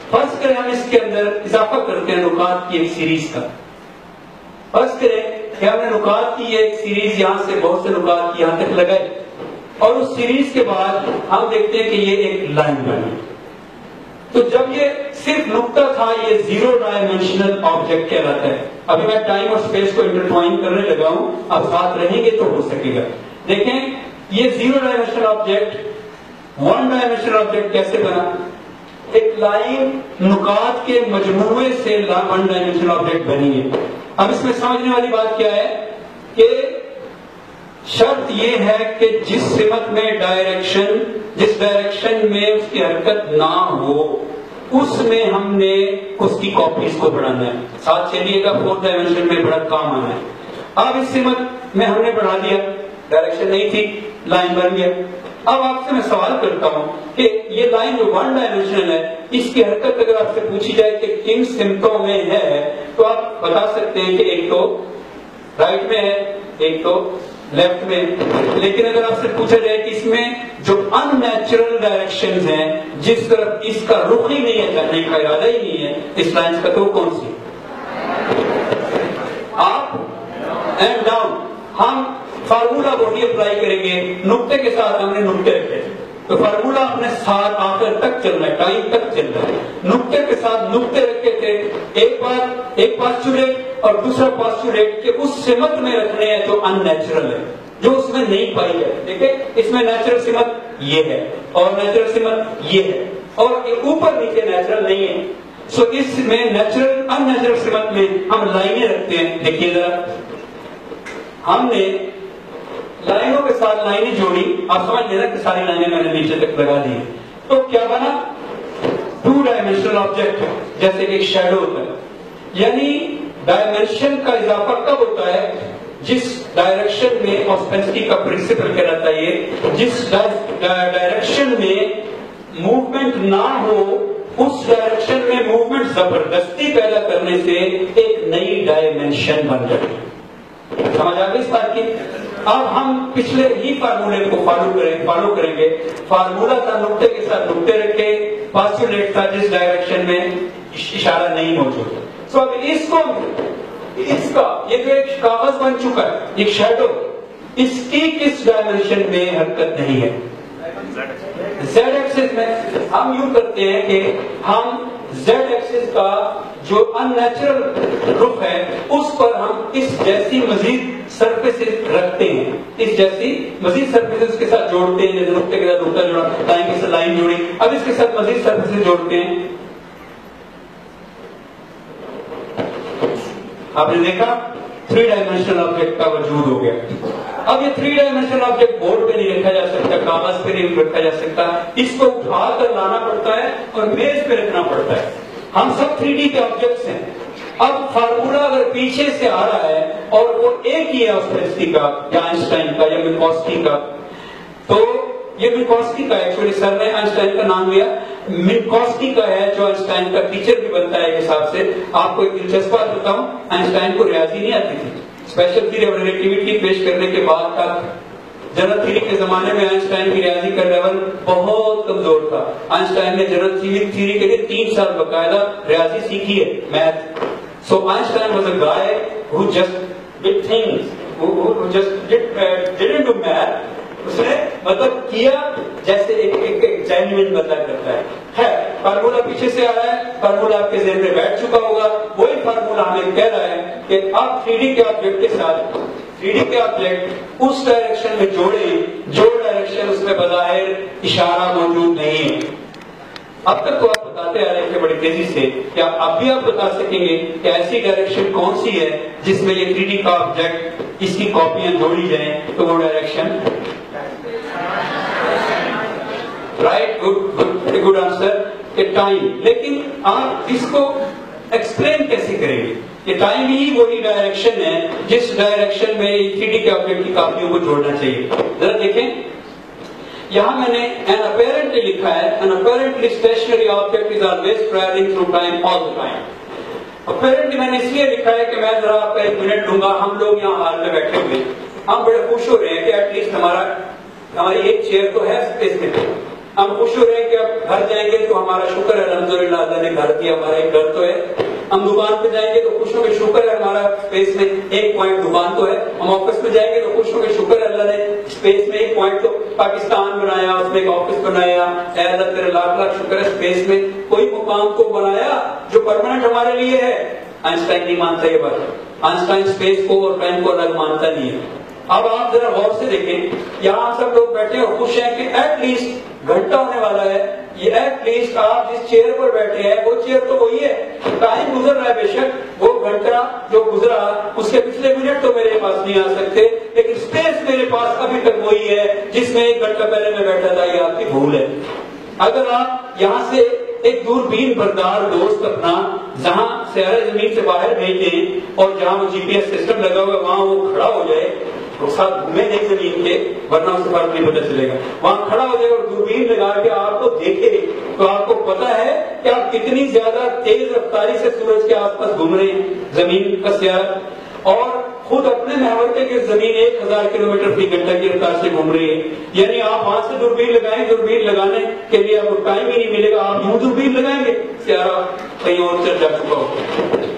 فرض کریں ہم اس کے اندر اضافہ کرتے ہیں نقاط کی ایک سیریز کا. فرض کریں کہ ہم نے نقاط کی ایک سیریز یہاں سے بہت سے نقاط یہاں تک لگائے اور اس سیریز کے بعد ہم دیکھتے ہیں کہ یہ ایک لائن بنی. تو جب یہ صرف نقطہ تھا یہ زیرو ڈائمینشنل آبجیکٹ کہلاتا ہے. ابھی میں ٹائم اور اسپیس کو انٹرٹوائن کرنے لگا ہوں, اب ساتھ رہیں گے تو ہو سکے گا. دیکھیں یہ zero dimensional object one dimensional object کیسے بنا؟ ایک لائن نقاط کے مجموعے سے ون ڈائمینشنل آبجیکٹ بنی ہے. اب اس میں سمجھنے والی بات کیا ہے کہ شرط یہ ہے کہ جس سمت میں جس ڈائریکشن میں اس کی حرکت نہ ہو اس میں ہم نے اس کی کاپیز کو بڑھانا ہے. ساتھ چلیے گا, فورتھ ڈائمینشن میں بڑا کام آنا ہے. اب اس سمت میں ہم نے بڑھا دیا, ڈائریکشن نہیں تھی, لائن بن گیا. اب آپ سے میں سوال کرتا ہوں کہ یہ لائن جو ون ڈائمینشنل ہے اس کی حرکت اگر آپ سے پوچھی جائے کہ کن سمتوں میں ہے تو آپ بتا سکتے ہیں کہ ایک تو رائٹ میں ہے, ایک تو لیفٹ میں. لیکن اگر آپ سے پوچھا جائے کہ اس میں جو ان نیچرل ڈائریکشنز ہیں جس طرف اس کا رخ ہی نہیں ہے, کرنے کا ارادہ ہی نہیں ہے اس لائن کا, تو کون سی؟ Up and down. ہم فارمولا وہی اپلائی کریں گے, نقطے کے ساتھ ہم نے نقطے رکھے تو فارمولا اپنے ساتھ آخر تک چلنا ہے, ٹائم تک چلنا ہے. نقطے کے ساتھ نقطے رکھے تھے, ایک پاسچولیٹ اور دوسرا پاسچولیٹ کہ اس سمت میں رکھنے ہیں جو ان نیچرل ہے, جو اس میں نہیں پائی جائے. دیکھیں اس میں نیچرل سمت یہ ہے اور نیچرل سمت یہ ہے اور اوپر نیچے نیچرل نہیں ہے. سو اس میں نیچرل ان نیچرل سمت میں ہم لائنیں رکھتے ہیں. دیکھیے ذرا, ہم نے لائنوں کے ساتھ لائنیں جوڑی, آپ سمجھ لینا کہ ساری لائنیں میں نے نیچے تک لگا دی, تو کیا بنا؟ ٹو ڈائمینشنل آبجیکٹ, جیسے کہ ایک شیڈو ہوتا ہے. یعنی ڈائمینشن کا اضافہ کب ہوتا ہے؟ جس ڈائریکشن میں آسپینسکی کا پرنسپل کہلاتا ہے یہ, جس ڈائریکشن میں موومنٹ نہ ہو اس ڈائریکشن میں موومنٹ زبردستی پیدا کرنے سے ایک نئی ڈائمینشن بن جاتی ہے. سمجھ آ گئی اس بات کی؟ اب ہم پچھلے ہی فارمولے کو فالو کریں گے. فارمولا تھا نقطے کے ساتھ نقطے رکھے, پاسچولیٹ تھا جس ڈائریکشن میں اشارہ نہیں موجود. سو اب اس کا یہ جو ایک کاغذ بن چکا ہے, ایک شیڈو, اس کی کس ڈائمینشن میں حرکت نہیں ہے؟ زیڈ ایکسس میں. ہم یوں کرتے ہیں کہ ہم زیڈ ایکسس کا جو ان نیچرل رخ ہے اس پر ہم اس جیسی مزید سرفیسز رکھتے ہیں, اس جیسی مزید سرفیسز اس کے ساتھ جوڑتے ہیں. جیسے نقطے کے ساتھ نقطہ جوڑا, لائن کے ساتھ لائن جوڑی, اب اس کے ساتھ مزید سرفیسز جوڑتے ہیں. آپ نے دیکھا 3 ڈائمینشنل آبجیکٹ کا وجود ہو گیا. اب یہ 3 ڈائمینشنل آبجیکٹ بورڈ پہ نہیں رکھا جا سکتا, کاغذ پہ نہیں رکھا جا سکتا, اس کو اٹھا کر لانا پڑتا ہے اور میز پہ رکھنا پڑتا ہے. ہم سب 3D کے آبجیکٹس ہیں. اب فارمولا اگر پیچھے سے آ رہا ہے اور وہ ایک ہی ہے آسپینسکی کا یا آئنسٹائن کا یا منکوسکی کا, تو یہ منکوسکی کا ایکچولی سر نے آئنسٹائن کا نام لیا, منکوسکی کا ہے جو آئنسٹائن کا ٹیچر بھی بنتا ہے. حساب سے آپ کو ایک دلچسپ بات بتاؤں, آئنسٹائن کو ریاضی نہیں آتی تھی. اسپیشل تھیوری آف ریلیٹیوٹی پیش کرنے کے بعد تک جنرل تھیوری کے زمانے میں آئنسٹائن کی ریاضی کا لیول بہت کمزور تھا. آئنسٹائن نے جنرل تھیوری کے لیے 3 سال باقاعدہ ریاضی سیکھی ہے, math. So Einstein was a guy who just did things, who just didn't do math. اس نے مطلب کیا جیسے ایک جینوئن بندہ کرتا ہے. فارمولا پیچھے سے آ رہا ہے, فارمولا آپ کے ذہن میں بیٹھ چکا ہوگا, وہی فارمولا ہمیں کہہ رہا ہے کہ آپ 3D کے آبجیکٹ کے ساتھ 3D کے آبجیکٹ اس ڈائریکشن میں جوڑیں جو ڈائریکشن اس میں بظاہر اشارہ موجود نہیں ہے. اب تک تو آپ بتاتے آ رہے تھے بڑی تیزی سے, کیا اب بھی آپ بتا سکیں گے کہ ایسی ڈائریکشن کون سی ہے جس میں یہ 3D کا آبجیکٹ اس کی کاپیاں جوڑی جائیں تو وہ ڈائریکشن؟ رائٹ, گڈ آنسر کہ ٹائم. لیکن آپ اس کو ایکسپلین کیسے کریں گے کہ ٹائم ہی وہی ڈائریکشن ہے جس ڈائریکشن میں 3D کے آبجیکٹ کی کاپیوں کو جوڑنا چاہیے؟ ذرا دیکھیں, یہاں میں نے an apparently لکھا ہے, an apparently stationary object is always traveling through time all the time. Apparently میں نے اس لیے لکھا ہے کہ میں ذرا آپ کا 1 منٹ لوں گا. ہم لوگ یہاں ہال میں بیٹھے ہوئے ہم بڑے خوش ہو رہے ہیں کہ ایٹ لیسٹ ہماری ایک چیئر تو ہے اسپیس میں. ہم خوش ہو رہے ہیں کہ اب گھر جائیں گے تو ہمارا شکر ہے الحمدللہ اللہ نے گھر دیا, ہمارا ایک گھر تو ہے. ہم دکان پہ جائیں گے تو خوش ہو کے شکر ہے ہمارا اسپیس میں 1 پوائنٹ دکان تو ہے. ہم آفس میں جائیں گے تو خوش ہو کے شکر ہے اللہ نے اسپیس میں 1 پوائنٹ تو پاکستان بنایا, اس میں ایک آفس بنایا. اے اللہ تیرے لاکھ لاکھ شکر ہے اسپیس میں کوئی مقام تو بنایا جو پرماننٹ ہمارے لیے ہے. آئنسٹائن نہیں مانتا یہ بات. آئنسٹائن اسپیس کو اور ٹائم کو الگ مانتا نہیں ہے. اب آپ ذرا غور سے دیکھیں, یہاں سب لوگ بیٹھے اور خوش ہیں کہ ایٹ لیسٹ گھنٹہ ہونے والا ہے. یہ ایٹ لیسٹ آپ جس چیئر پر بیٹھے ہیں وہ چیئر تو وہی ہے. ٹائم گزر رہا ہے بے شک, وہ گھنٹہ جو گزرا اس کے پچھلے منٹ تو میرے پاس نہیں آ سکتے, لیکن اسپیس میرے پاس ابھی تک وہی ہے جس میں 1 گھنٹہ پہلے میں بیٹھا تھا. یہ آپ کی بھول ہے. اگر آپ یہاں سے ایک دوربین بردار دوست اپنا جہاں سیارہ زمین سے باہر بھیج دیں اور جہاں وہ GPS سسٹم لگا ہوا ہے وہاں وہ کھڑا ہو جائے, ساتھ گھومے نہیں زمین کے ورنہ اسے فرق نہیں پتہ چلے گا. وہاں کھڑا ہو جائے اور دوربین لگا کے آپ کو دیکھے تو آپ کو پتا ہے کہ آپ کتنی زیادہ تیز رفتاری سے سورج کے آس پاس گھوم رہے ہیں زمین کا سیارہ, اور خود اپنے محور کے کہ زمین 1000 کلومیٹر فی گھنٹہ کی رفتار سے گھوم رہی ہے. یعنی آپ وہاں سے دوربین لگائیں, دوربین لگانے کے لیے آپ کو ٹائم ہی نہیں ملے گا. آپ یوں دوربین لگائیں گے سیارہ کہیں اور چل جا چکا ہو.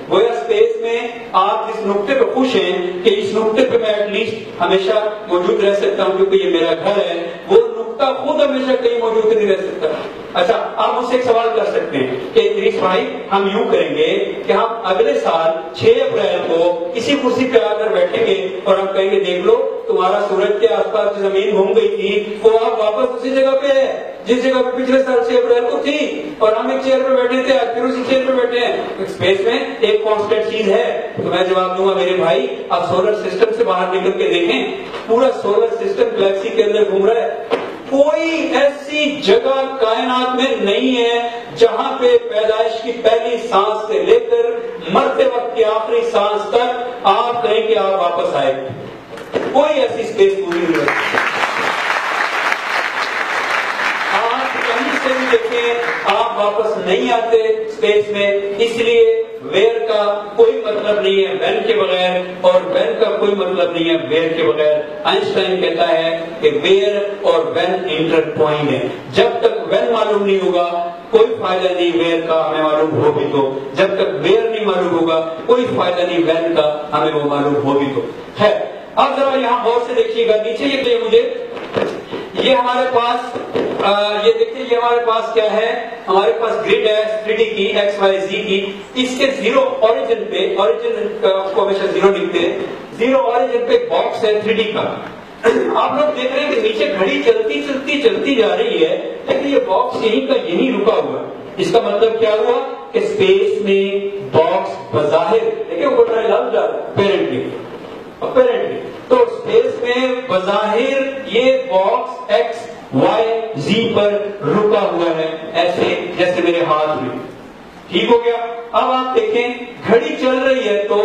گویا اسپیس میں آپ جس نقطے پہ خوش ہیں کہ اس نقطے پہ میں ایٹ لیسٹ ہمیشہ موجود رہ سکتا ہوں کیونکہ یہ میرا گھر ہے, وہ نقطہ خود ہمیشہ کہیں موجود نہیں رہ سکتا. اچھا, آپ مجھ سے ایک سوال کر سکتے ہیں کہ ادریس بھائی ہم یوں کریں گے کہ ہم اگلے سال 6 اپریل کو اسی کرسی پہ آ کر بیٹھیں گے اور ہم کہیں گے دیکھ لو تمہارا سورج کے آس پاس زمین گھوم گئی تھی وہ آپ واپس اسی جگہ پہ ہے جس جگہ پہ پچھلے سال 6 اپریل کو تھی, اور ہم ایک چیئر پہ بیٹھے تھے آج پھر اسی چیئر پہ بیٹھے ہیں. اسپیس میں ایک کانسٹنٹ چیز ہے. تو میں جواب دوں گا میرے بھائی آپ سولر سسٹم سے باہر نکل کے دیکھیں, پورا سولر سسٹم گلیکسی کے اندر گھوم رہا ہے. کوئی ایسی جگہ کائنات میں نہیں ہے جہاں پہ پیدائش کی پہلی سانس سے لے کر مرتے وقت کی آخری سانس تک آپ کہیں کہ آپ واپس آئے. کوئی ایسی اسپیس پوری نہیں ہے. آپ کہیں سے بھی دیکھیں آپ واپس نہیں آتے اسپیس میں. اس لیے ویئر کا کوئی مطلب نہیں ہے وین کے بغیر, اور وین کا کوئی مطلب نہیں ہے ویئر کے بغیر. آئنسٹائن کہتا ہے کہ ویئر اور وین انٹرٹوائن ہے. جب تک وین معلوم نہیں ہوگا کوئی فائدہ نہیں ویئر کا, ہمیں معلوم ہو بھی تو. جب تک ویئر نہیں معلوم ہوگا کوئی فائدہ نہیں وین کا, ہمیں وہ معلوم ہو بھی تو. ہے اب ذرا یہاں غور سے دیکھیے گا نیچے یہ کہ مجھے یہ ہمارے پاس یہ دیکھیے یہ ہمارے پاس کیا ہے, ہمارے پاس گریڈ ہے 3D کی XYZ کی. اس کے زیرو اوریجن پہ, اوریجن کو ہمیشہ زیرو لکھتے ہیں, زیرو اوریجن پہ ایک باکس ہے 3D کا. آپ لوگ دیکھ رہے ہیں کہ نیچے گھڑی چلتی چلتی چلتی جا رہی ہے لیکن یہ باکس یہیں کا یہیں رکا ہوا. اس کا مطلب کیا ہوا کہ اسپیس میں باکس بظاہر دیکھیں اوپر لفظ جا رہا ہے اپیرنٹلی تو اسپیس میں بظاہر یہ باکس ایکس وائی زی پر رکا ہوا ہے ایسے جیسے میرے ہاتھ میں. ٹھیک ہو گیا. اب آپ دیکھیں گھڑی چل رہی ہے تو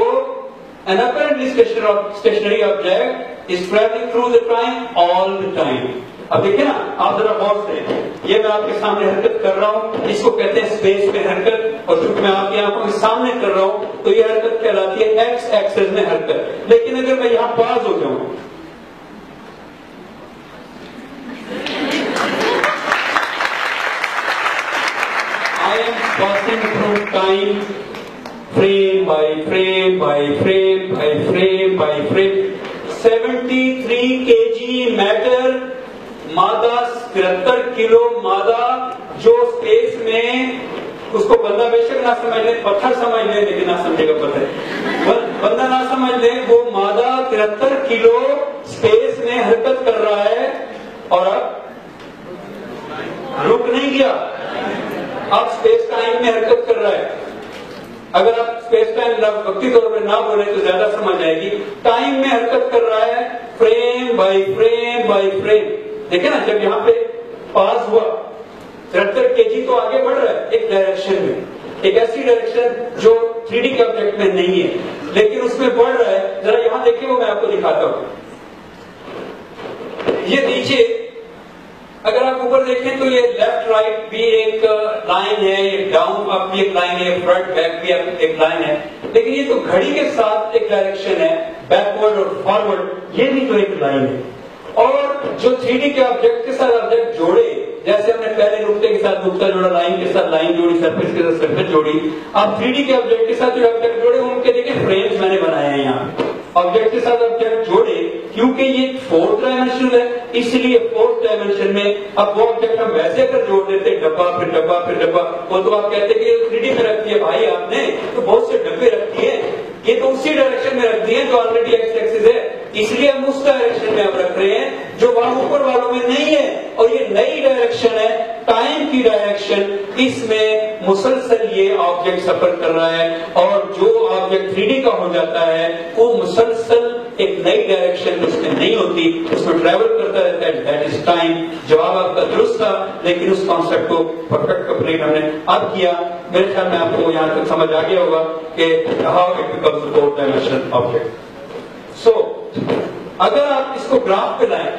an apparently stationary object is traveling through the time all the time. اب دیکھیں نا آپ ذرا غور سے, یہ میں آپ کے سامنے حرکت کر رہا ہوں, اس کو کہتے ہیں اسپیس میں حرکت, اور چونکہ میں آپ کی آنکھوں کے سامنے کر رہا ہوں تو یہ حرکت کہلاتی ہے ایکس ایکسس میں حرکت. لیکن اگر میں یہاں پاس ہو جاؤں I am passing through time frame by frame by frame by frame by frame. 73 kg matter, مادہ 73 کلو مادہ جو اسپیس میں, اس کو بندہ بے شک نہ سمجھ لے, پتھر سمجھ لے لیکن نہ سمجھے گا پتھر, بندہ نہ سمجھ لے, وہ مادہ 73 کلو اسپیس میں حرکت کر رہا ہے اور اب رک نہیں گیا, اب اسپیس ٹائم میں حرکت کر رہا ہے. اگر آپ اسپیس ٹائم وقتی طور پر نہ بولے تو زیادہ سمجھ آئے گی. ٹائم میں حرکت کر رہا ہے frame by frame by frame. دیکھیں نا جب یہاں پہ پاس ہوا 73 kg تو آگے بڑھ رہا ہے ایک ڈائریکشن میں, ایک ایسی ڈائریکشن جو 3D کے آبجیکٹ میں نہیں ہے لیکن اس میں بڑھ رہا ہے. ذرا یہاں دیکھیں وہ میں آپ کو دکھاتا ہوں. یہ نیچے اگر آپ اوپر اوپر دیکھیں تو یہ لیفٹ رائٹ بھی ایک لائن ہے, یہ ڈاؤن اپ بھی ایک لائن ہے, فرنٹ بیک بھی ایک لائن ہے, لیکن یہ تو گھڑی کے ساتھ ایک ڈائریکشن ہے, بیکورڈ اور فارورڈ, یہ بھی تو ایک لائن ہے. اور جو 3D کے آبجیکٹ کے ساتھ آبجیکٹ جوڑے, جیسے ہم نے پہلے نقطے کے ساتھ نقطہ جوڑا, لائن کے ساتھ لائن جوڑی, سرفیس کے ساتھ سرفیس جوڑی, اب 3D کے آبجیکٹ کے ساتھ جو آبجیکٹ جوڑے ان کے دیکھیں فریمز میں نے بنائے ہیں یہاں. آبجیکٹ کے ساتھ آبجیکٹ جوڑے کیونکہ یہ 4th ڈائمینشن ہے, اس لیے 4th ڈائمینشن میں اب وہ آبجیکٹ ہم ویسے کر جوڑ دیتے, ڈبا پھر ڈبا پھر ڈبا, وہ تو آپ کہتے کہ یہ 3D میں رکھ دیا بھائی آپ نے, تو بہت سے ڈبے رکھ دیے, یہ تو اسی ڈائریکشن میں رکھ دیے جو آلریڈی ایکس ایکسس ہے, اس لیے ہم اس ڈائریکشن میں اب رکھ رہے ہیں جو وہاں اوپر والوں میں نہیں ہے. اور یہ نئی ڈائریکشن ہے, ٹائم کی ڈائریکشن, اس میں مسلسل یہ آبجیکٹ سفر کر رہا ہے, اور جو آبجیکٹ 3D کا ہو جاتا ہے وہ مسلسل ایک نئی ڈائریکشن اس میں نہیں ہوتی, اس میں ٹریول کرتا رہتا ہے, دیٹ از ٹائم. جواب آپ کا درست تھا, لیکن اس کانسیپٹ کو پرفیکٹ کمپلیٹ ہم نے اب کیا. میرے خیال میں آپ کو یہاں تک سمجھ آ گیا ہوگا کہ how it becomes a 4th dimensional object. سو اگر آپ اس کو گراف پہ لائیں,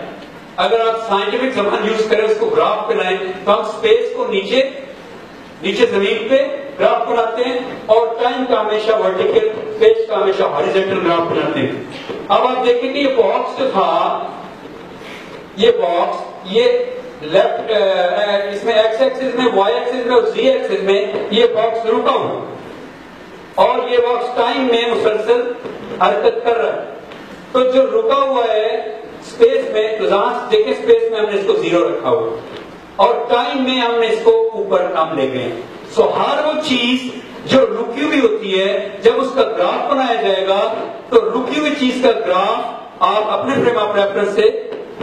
اگر آپ سائنٹیفک زبان یوز کریں اس کو گراف پہ لائیں, تو ہم اسپیس کو نیچے زمین پہ گراف بناتے ہیں, اور ٹائم کا ہمیشہ ورٹیکل, اسپیس کا ہمیشہ ہاریزونٹل گراف بناتے ہیں. اب آپ دیکھیں کہ یہ باکس جو تھا, یہ باکس, یہ لیفٹ اس میں ایکس ایکسس میں, وائی ایکسس میں اور زی ایکسس میں یہ باکس رکا ہوا, اور یہ باکس ٹائم میں مسلسل حرکت کر رہا ہے. تو جو رکا ہوا ہے اسپیس میں, تو دیکھیں اسپیس میں ہم نے اس کو 0 رکھا ہوا, اور ٹائم میں ہم نے اس کو اوپر کم لے گئے. سو ہر وہ چیز جو رکی ہوئی ہوتی ہے, جب اس کا گراف بنایا جائے گا تو رکی ہوئی چیز کا گراف آپ اپنے فریم آف ریفرنس سے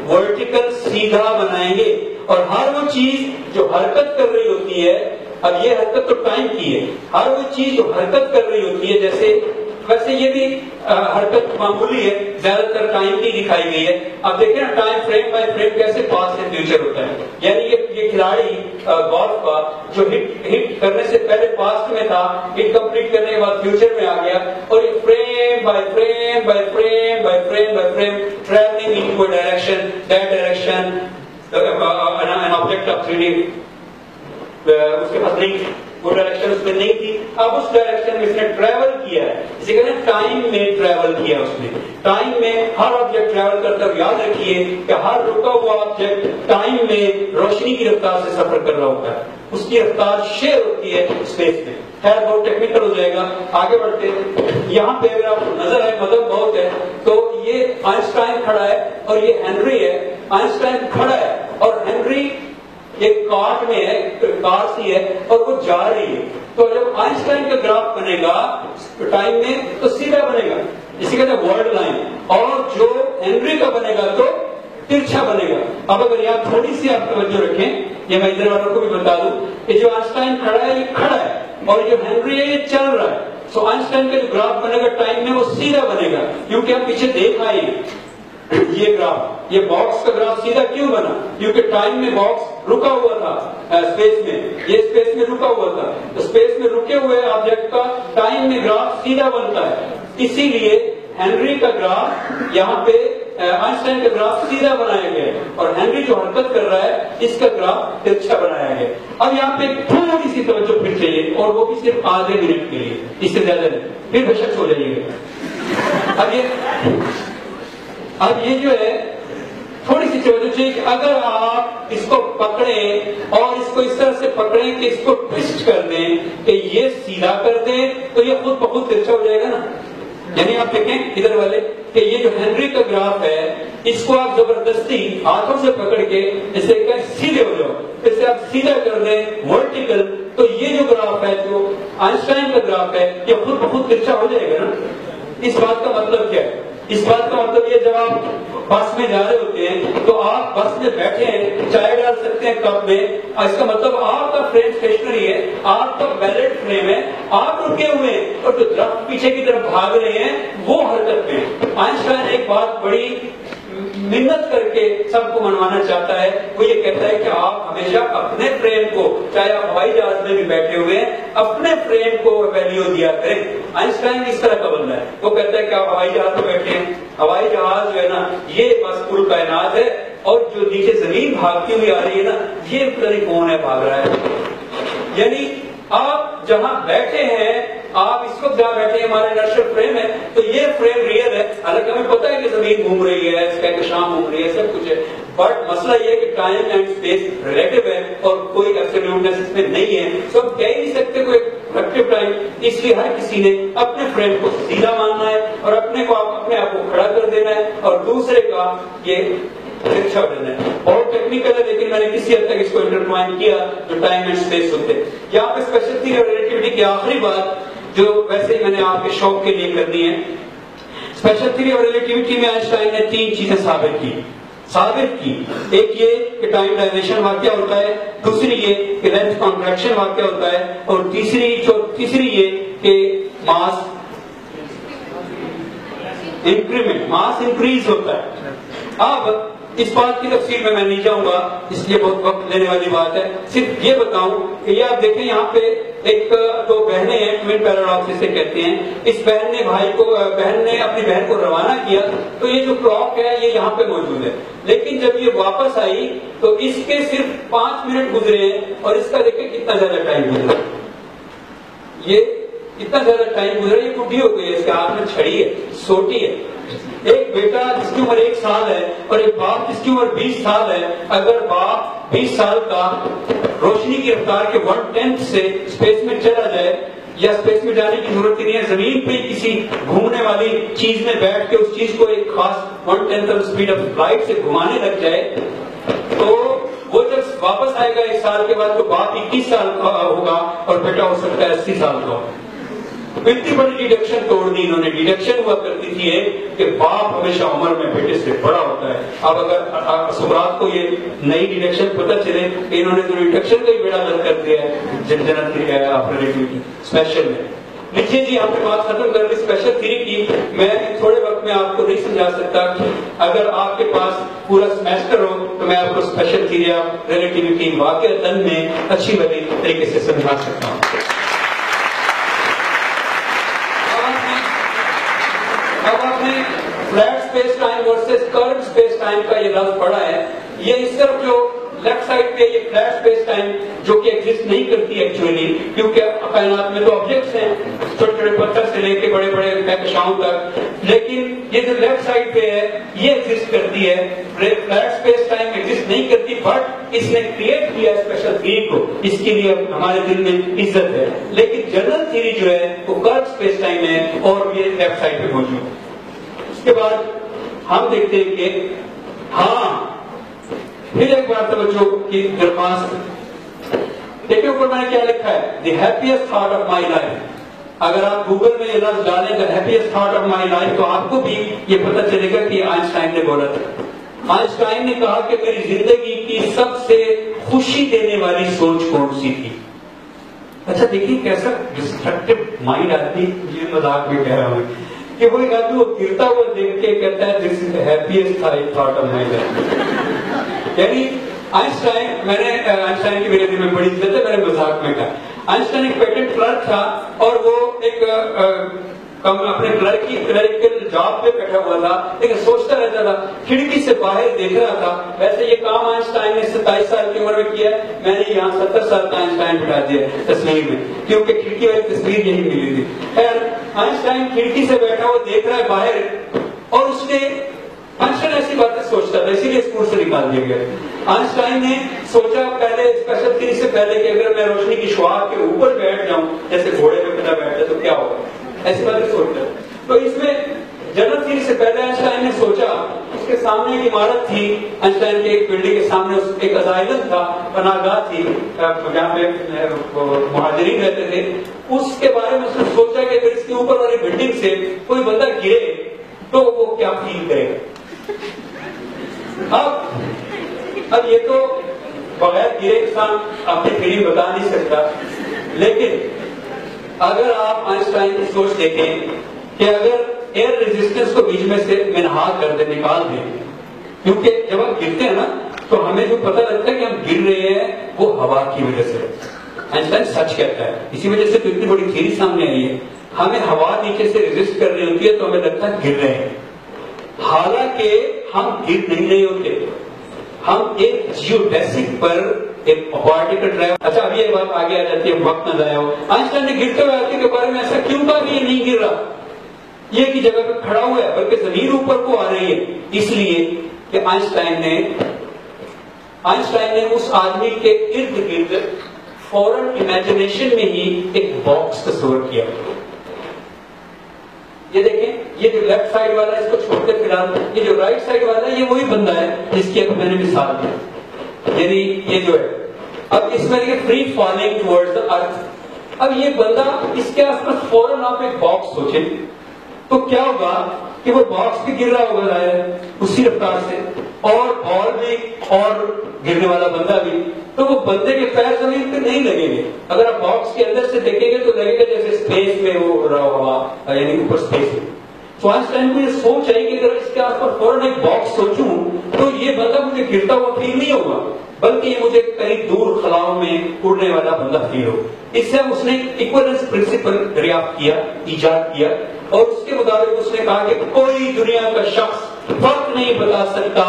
ورٹیکل سیدھا بنائیں گے, اور ہر وہ چیز جو حرکت کر رہی ہوتی ہے, اب یہ حرکت تو ٹائم کی ہے, ہر وہ چیز جو حرکت کر رہی ہوتی ہے, جیسے ویسے یہ بھی حرکت معمولی ہے, زیادہ تر ٹائم کی دکھائی گئی ہے. اب دیکھیں نا ٹائم فریم بائی فریم کیسے پاسٹ سے فیوچر ہوتا ہے. یعنی یہ کھلاڑی گولف کا جو ہٹ کرنے سے پہلے پاسٹ میں تھا, ہٹ کمپلیٹ کرنے کے بعد فیوچر میں آ گیا, اور یہ frame by frame by frame by frame by frame travelling in to a direction, that direction an object of 3D اس کے پاس نہیں, وہ ڈائریکشن اس میں نہیں تھی, اب اس ڈائریکشن میں اس نے ٹریول کیا ہے. اسی کہتے ہیں ٹائم میں ٹریول کیا اس نے. ٹائم میں ہر آبجیکٹ ٹریول کرتا ہے. یاد رکھیے کہ ہر رکا ہوا آبجیکٹ ٹائم میں روشنی کی رفتار سے سفر کر رہا ہوتا ہے, اس کی رفتار شیئر ہوتی ہے اسپیس میں. خیر بہت ٹیکنیکل ہو جائے گا, آگے بڑھتے ہیں. یہاں پہ اگر آپ کو نظر ہے مطلب بہت ہے, تو یہ آئنسٹائن کھڑا ہے اور یہ ہنری ہے. آئنسٹائن کھڑا ہے اور ہنری ایک کارٹ میں ہے, کار سی ہے, اور وہ جا رہی ہے. تو جب آئنسٹائن کا گراف بنے گا ٹائم میں تو سیدھا بنے گا, اسی کہتے ہیں ورڈ لائن, اور جو ہنری کا بنے گا تو ترچھا بنے گا. اب اگر یہاں تھوڑی سی آپ توجہ رکھیں, یہ میں ادھر والوں کو بھی بتا دوں کہ جو آئنسٹائن کھڑا ہے یہ کھڑا ہے, اور جو ہنری ہے یہ چل رہا ہے. سو آئنسٹائن کا جو گراف بنے گا ٹائم میں وہ سیدھا بنے گا, کیونکہ ہم پیچھے دیکھ آئے ہیں یہ گراف, یہ باکس کا گراف سیدھا کیوں بنا, کیونکہ ٹائم میں باکس رکا ہوا تھا اسپیس میں, یہ اسپیس میں رکا ہوا تھا. اسپیس میں رکے ہوئے آبجیکٹ کا ٹائم میں گراف سیدھا بنتا ہے, اسی لیے ہنری کا گراف یہاں پہ آئنسٹائن کا گراف سیدھا بنایا گیا ہے, اور ہنری جو حرکت کر رہا ہے اس کا گراف ترچھا بنایا گیا. اب یہاں پہ تھوڑی سی توجہ پھر چاہیے, اور وہ بھی صرف آدھے منٹ کے لیے, اس سے زیادہ نہیں, پھر بے شک ہو جائیے گا. اب یہ جو ہے تھوڑی سی توجہ چاہیے کہ اگر آپ اس کو پکڑیں اور اس کو اس طرح سے پکڑیں کہ اس کو ٹوسٹ کر دیں کہ یہ سیدھا کر دیں, تو یہ خود بخود ترچھا ہو جائے گا نا. یعنی آپ دیکھیں ادھر والے کہ یہ جو ہنری کا گراف ہے, اس کو آپ زبردستی ہاتھوں سے پکڑ کے اسے کہیں سیدھے ہو جاؤ, اسے آپ سیدھا کر دیں ورٹیکل, تو یہ جو گراف ہے جو آئنسٹائن کا گراف ہے یہ خود بخود ترچھا ہو جائے گا نا. اس بات کا مطلب کیا ہے؟ اس بات کا مطلب یہ جب آپ بس میں جا رہے ہوتے ہیں تو آپ بس میں بیٹھے ہیں, چائے ڈال سکتے ہیں کپ میں, اس کا مطلب آپ کا فریم اسٹیشنری ہے, آپ کا ویلڈ فریم ہے, آپ رکے ہوئے ہیں, اور جو درخت پیچھے کی طرف بھاگ رہے ہیں وہ حرکت میں. آئنسٹائن ایک بات بڑی محنت کر کے سب کو منوانا چاہتا ہے, وہ یہ کہتا ہے کہ آپ ہمیشہ اپنے فریم کو, چاہے آپ ہوائی جہاز میں بھی بیٹھے ہوئے ہیں, اپنے فریم کو ویلیو دیا کریں. آئنسٹائن اس طرح کا بندہ ہے, وہ کہتا ہے کہ آپ ہوائی جہاز میں بیٹھے ہیں, ہوائی جہاز جو ہے نا یہ بس کل کائنات ہے, اور جو نیچے زمین بھاگتی ہوئی آ رہی ہے نا، یہ پتہ نہیں کون ہے بھاگ رہا ہے. یعنی آپ جہاں بیٹھے ہیں، آپ اس وقت جہاں بیٹھے ہیں، ہمارا انرشل فریم ہے، تو یہ فریم ریئل ہے. حالانکہ ہمیں پتا ہے کہ زمین گھوم رہی ہے، کہکشاں گھوم رہی ہے، سب کچھ ہے، بٹ مسئلہ یہ ہے کہ ٹائم اینڈ اسپیس ریلیٹو ہے اور کوئی ایبسولوٹنس اس میں نہیں ہے. سو ہم کہہ ہی نہیں سکتے کوئی ریلیٹو ٹائم. اس لیے ہر کسی نے اپنے فریم کو سیدھا ماننا ہے اور اپنے آپ کو کھڑا کر دینا ہے، اور دوسرے کا یہ اچھا دینا ہے. بہت ٹیکنیکل ہے لیکن میں نے کسی حد تک اس کو انٹرٹوائن کیا جو ٹائم اینڈ اسپیس ہوتے ہیں. یہاں پہ اسپیشل تھیوری اور ریلیٹیوٹی کی آخری بات جو ویسے ہی میں نے آپ کے شوق کے لیے کرنی ہے. اسپیشل تھیوری اور ریلیٹیوٹی میں آئنسٹائن نے 3 چیزیں ثابت کی. ایک یہ کہ ٹائم ڈائلیشن واقع ہوتا ہے، دوسری یہ کہ لینتھ کانٹریکشن واقع ہوتا ہے، اور تیسری یہ کہ ماس انکریمنٹ، ماس انکریز ہوتا ہے. اب اس بات کی تفصیل میں نہیں جاؤں گا، اس لیے بہت وقت لینے والی بات ہے. صرف یہ بتاؤں کہ یہ آپ دیکھیں یہاں پہ ایک 2 بہنیں ہیں، ٹوین پیراڈاکس اسے کہتے ہیں. اس بہن نے اپنی بہن کو روانہ کیا، تو یہ جو کلاک ہے یہ یہاں پہ موجود ہے. لیکن جب یہ واپس آئی تو اس کے صرف 5 منٹ گزرے ہیں، اور اس کا دیکھیں کتنا زیادہ ٹائم گزرا. یہ اتنا زیادہ ٹائم گزرا، یہ بڈھی ہو گئی ہے، اس کے ہاتھ میں چھڑی ہے، سوٹی ہے. ایک بیٹا جس کی عمر 1 سال ہے اور ایک باپ جس کی عمر 20 سال ہے، اگر باپ 20 سال کا روشنی کی رفتار کے 1/10 سے اسپیس میں چلا جائے، یا اسپیس میں جانے کی ضرورت نہیں ہے، زمین پہ کسی گھومنے والی چیز میں بیٹھ کے اس چیز کو ایک خاص 1/10 آف اسپیڈ آف لائٹ سے گھمانے لگ جائے، تو وہ جب واپس آئے گا 1 سال کے بعد تو باپ 21 سال کا ہوگا اور بیٹا ہو سکتا ہے 80 سال کا. اتنی بڑی ڈیڈکشن توڑ دی انہوں نے. ڈیڈکشن ہوا کرتی تھی کہ باپ ہمیشہ عمر میں بیٹے سے بڑا ہوتا ہے. اب اگر سقراط کو یہ نئی ڈیڈکشن پتہ چلے کہ انہوں نے تو ڈیڈکشن کا ہی بیڑا غرق کر دیا ہے جنرل ریلیٹیوٹی اسپیشل میں. لیجیے جی ہم نے بات ختم کر لی اسپیشل تھیوری کی. میں تھوڑے وقت میں آپ کو نہیں سمجھا سکتا. اگر آپ کے پاس پورا سیمیسٹر ہو تو میں آپ کو اسپیشل تھیوری آف ریلیٹیوٹی واقعتاً میں اچھی بڑی طریقے سے سمجھا سکتا ہوں. اب آپ نے فلیٹ اسپیس ٹائم ورسز کرو اسپیس ٹائم کا یہ لفظ پڑھا ہے. یہ اس طرف جو لیفٹ سائڈ پہ یہ فلیٹ اسپیس ٹائم جو کہ ایگزسٹ نہیں کرتی ایکچولی، کیونکہ کائنات میں تو آبجیکٹس ہیں چھوٹے چھوٹے پتھر سے لے کے بڑے بڑے کہکشاؤں تک، لیکن یہ جو لیفٹ سائڈ پہ ہے یہ ایگزسٹ کرتی ہے. فلیٹ اسپیس ٹائم ایگزسٹ نہیں کرتی، بٹ اس نے کریٹ کیا اسپیشل تھیوری کو، اس کے لیے ہمارے دل میں عزت ہے. لیکن جنرل تھیوری جو ہے وہ کرو اسپیس ٹائم ہے اور یہ لیفٹ سائڈ پہ موجود ہے. اس کے بعد ہم دیکھتے ہیں کہ ہاں پھر ایک بار توجہ کی درخواست. دیکھیں اوپر میں نے کیا لکھا ہے، the happiest thought of my life. اگر آپ گوگل میں یہ لفظ ڈالیں the happiest thought of my life تو آپ کو بھی یہ پتہ چلے گا کہ آئنسٹائن نے بولا تھا. آئنسٹائن نے کہا کہ میری زندگی کی سب سے خوشی دینے والی سوچ کون سی تھی. اچھا دیکھیے کیسا ڈسٹرکٹیو مائنڈ آدمی، یہ مذاق میں کہہ رہا ہوں کہ وہ ایک آدمی وہ گرتا ہوا دیکھ کے کہتا ہے this is the happiest thought of my life. یعنی آئنسٹائن کی میرے دل میں بڑی عزت ہے، میں نے مذاق میں کہا. آئنسٹائن ایک پیٹنٹ کلرک تھا اور وہ ایک اپنے کلریکل جاب پہ بیٹھا ہوا تھا، لیکن سوچتا رہتا تھا، کھڑکی سے باہر دیکھ رہا تھا. ویسے یہ کام آئنسٹائن نے 27 سال کی عمر میں کیا ہے، میں نے یہاں 70 سال کا آئنسٹائن بٹھا دیا تصویر میں، کیونکہ کھڑکی والی تصویر یہی ملی تھی. خیر آئنسٹائن کھڑکی سے بیٹھا ہوا دیکھ رہا ہے باہر، اور اس نے آئنسٹائن ایسی باتیں سوچتا تھا، اسی لیے اسکول سے نکال دیا گیا. آئنسٹائن نے سوچا پہلے اسپیشل تھیوری سے پہلے کہ اگر میں روشنی کی شعاع کے اوپر بیٹھ جاؤں جیسے گھوڑے پہ بنا بیٹھتا تو کیا ہوگا، ایسی باتیں سوچتا. تو اس میں جنرل تھیوری سے پہلے آئنسٹائن نے سوچا، اس کے سامنے ایک عمارت تھی، آئنسٹائن کے ایک بلڈنگ کے سامنے ایک اسائلم تھا، پناہ گاہ تھی جہاں پہ مہاجرین رہتے تھے. اس کے بارے میں اس نے سوچا کہ اگر اس کے اوپر والی بلڈنگ سے کوئی بندہ گرے تو وہ کیا فیل کرے گا. اب یہ تو بغیر گرے انسان اپنی فیلنگ بتا نہیں سکتا، لیکن اگر آپ آئنسٹائن کی سوچ دیکھیں کہ اگر ایئر ریزسٹنس کو بیچ میں سے منہا کر دے، نکال دیں، کیونکہ جب ہم گرتے ہیں نا تو ہمیں جو پتہ لگتا ہے کہ ہم گر رہے ہیں وہ ہوا کی وجہ سے. آئنسٹائن سچ کہتا ہے، اسی وجہ سے تو اتنی بڑی تھیوری سامنے آئی ہے. ہمیں ہوا نیچے سے ریزسٹ کر رہی ہوتی ہے تو ہمیں لگتا ہے گر رہے ہیں، حالانکہ ہم گر نہیں رہے ہوتے. ہم ایک جیوڈیسک پر ایک پارٹیکل ٹریول. اچھا اب یہ بات آگے آ جاتی ہے, وقت نہ ضائع ہو. آئنسٹائن نے گرتے ہوئے آدمی کے بارے میں ایسا کیوں کہا کہ یہ نہیں گر رہا, یہ کی جگہ پہ کھڑا ہوا ہے, بلکہ زمین اوپر کو آ رہی ہے؟ اس لیے کہ آئنسٹائن نے اس آدمی کے ارد گرد فوراً امیجنیشن میں ہی ایک باکس تصور کیا. یہ دیکھیں, یہ جو لیفٹ سائڈ والا ہے اس کو چھوڑ کے فی الحال, یہ جو رائٹ سائڈ والا ہے یہ وہی بندہ ہے جس کی اب میں نے مثال دی. یعنی یہ جو ہے اب اس میں فری فالنگ ٹورڈز دی ارتھ. اب یہ بندہ اس کے آس پاس فوراً آپ ایک باکس سوچیں تو کیا ہوگا کہ وہ باکس بھی گر رہا ہوگا ظاہر اسی رفتار سے, اور بال بھی اور گرنے والا بندہ بھی. تو وہ بندے کے پیر زمین پہ نہیں لگیں گے. اگر آپ باکس کے اندر سے دیکھیں گے تو لگے گا جیسے اسپیس میں وہ رہا ہوا, یعنی اوپر اسپیس میں. تو آئنسٹائن کو یہ سوچ آئی کہ اگر اس کے آس پاس فوراً ایک باکس سوچوں تو یہ بندہ مجھے گرتا ہوا فیل نہیں ہوگا, بلکہ یہ مجھے کہیں دور خلاؤں میں اڑنے والا بندہ فیل ہو. اس سے اس نے ایکویلنس پرنسپل دریافت کیا, ایجاد کیا, اور اس کے مطابق اس نے کہا کہ کوئی دنیا کا شخص فرق نہیں بتا سکتا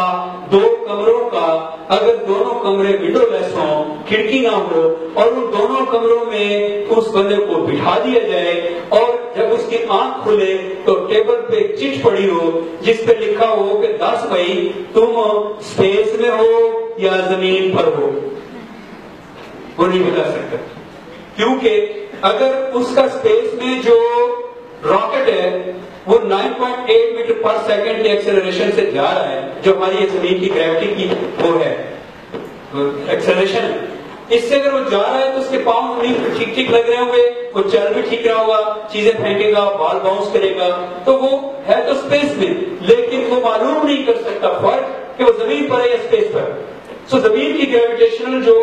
دو کمروں کا اگر دونوں کمرے ونڈو لیس ہوں, کھڑکی نہ ہو, اور ان دونوں کمروں میں اس بندے کو بٹھا دیا جائے, اور جب اس کی آنکھ کھلے تو ٹیبل پہ ایک چٹ پڑی ہو جس پہ لکھا ہو کہ 10 بھائی تم اسپیس میں ہو یا زمین پر ہو. وہ نہیں بتا سکتا, کیونکہ اگر اس کا اسپیس میں جو راکٹ ہے وہ 9.8 میٹر پر سیکنڈ کی ایکسلریشن سے جا رہا ہے, جو ہماری یہ زمین کی گریوٹی کی وہ ہے ایکسلریشن ہے, اس سے اگر وہ جا رہا ہے تو اس کے پاؤں ٹھیک ٹھیک لگ رہے ہوں گے, وہ چل بھی ٹھیک رہا ہوگا, چیزیں پھینکے گا, بال باؤنس کرے گا, تو وہ ہے تو اسپیس میں, لیکن وہ معلوم نہیں کر سکتا فرق کہ وہ زمین پر ہے یا اسپیس پر. سو زمین کی گریویٹیشنل جو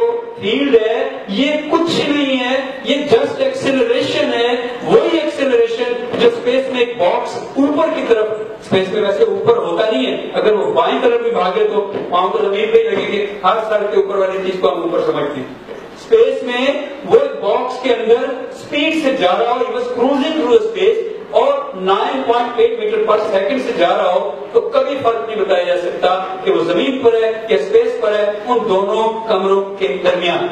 فیلڈ ہے یہ کچھ نہیں ہے, یہ جسٹ ایکسلریشن ہے, وہی ایکسلریشن جو اسپیس میں ایک باکس اوپر کی طرف, اسپیس میں ویسے اوپر ہوتا نہیں ہے, اگر وہ بائیں طرف بھی بھاگے تو پاؤں تو زمین پہ ہی لگے گی, ہر سر کے اوپر والی چیز کو ہم اوپر سمجھتے ہیں. اسپیس میں وہ ایک باکس کے اندر اسپیڈ سے جا رہا ہو, he was cruising through space, اور 9.8 میٹر پر سیکنڈ سے جا رہا ہو, تو کبھی فرق نہیں بتایا جا سکتا کہ وہ زمین پر ہے یا اسپیس پر ہے, ان دونوں کمروں کے درمیان.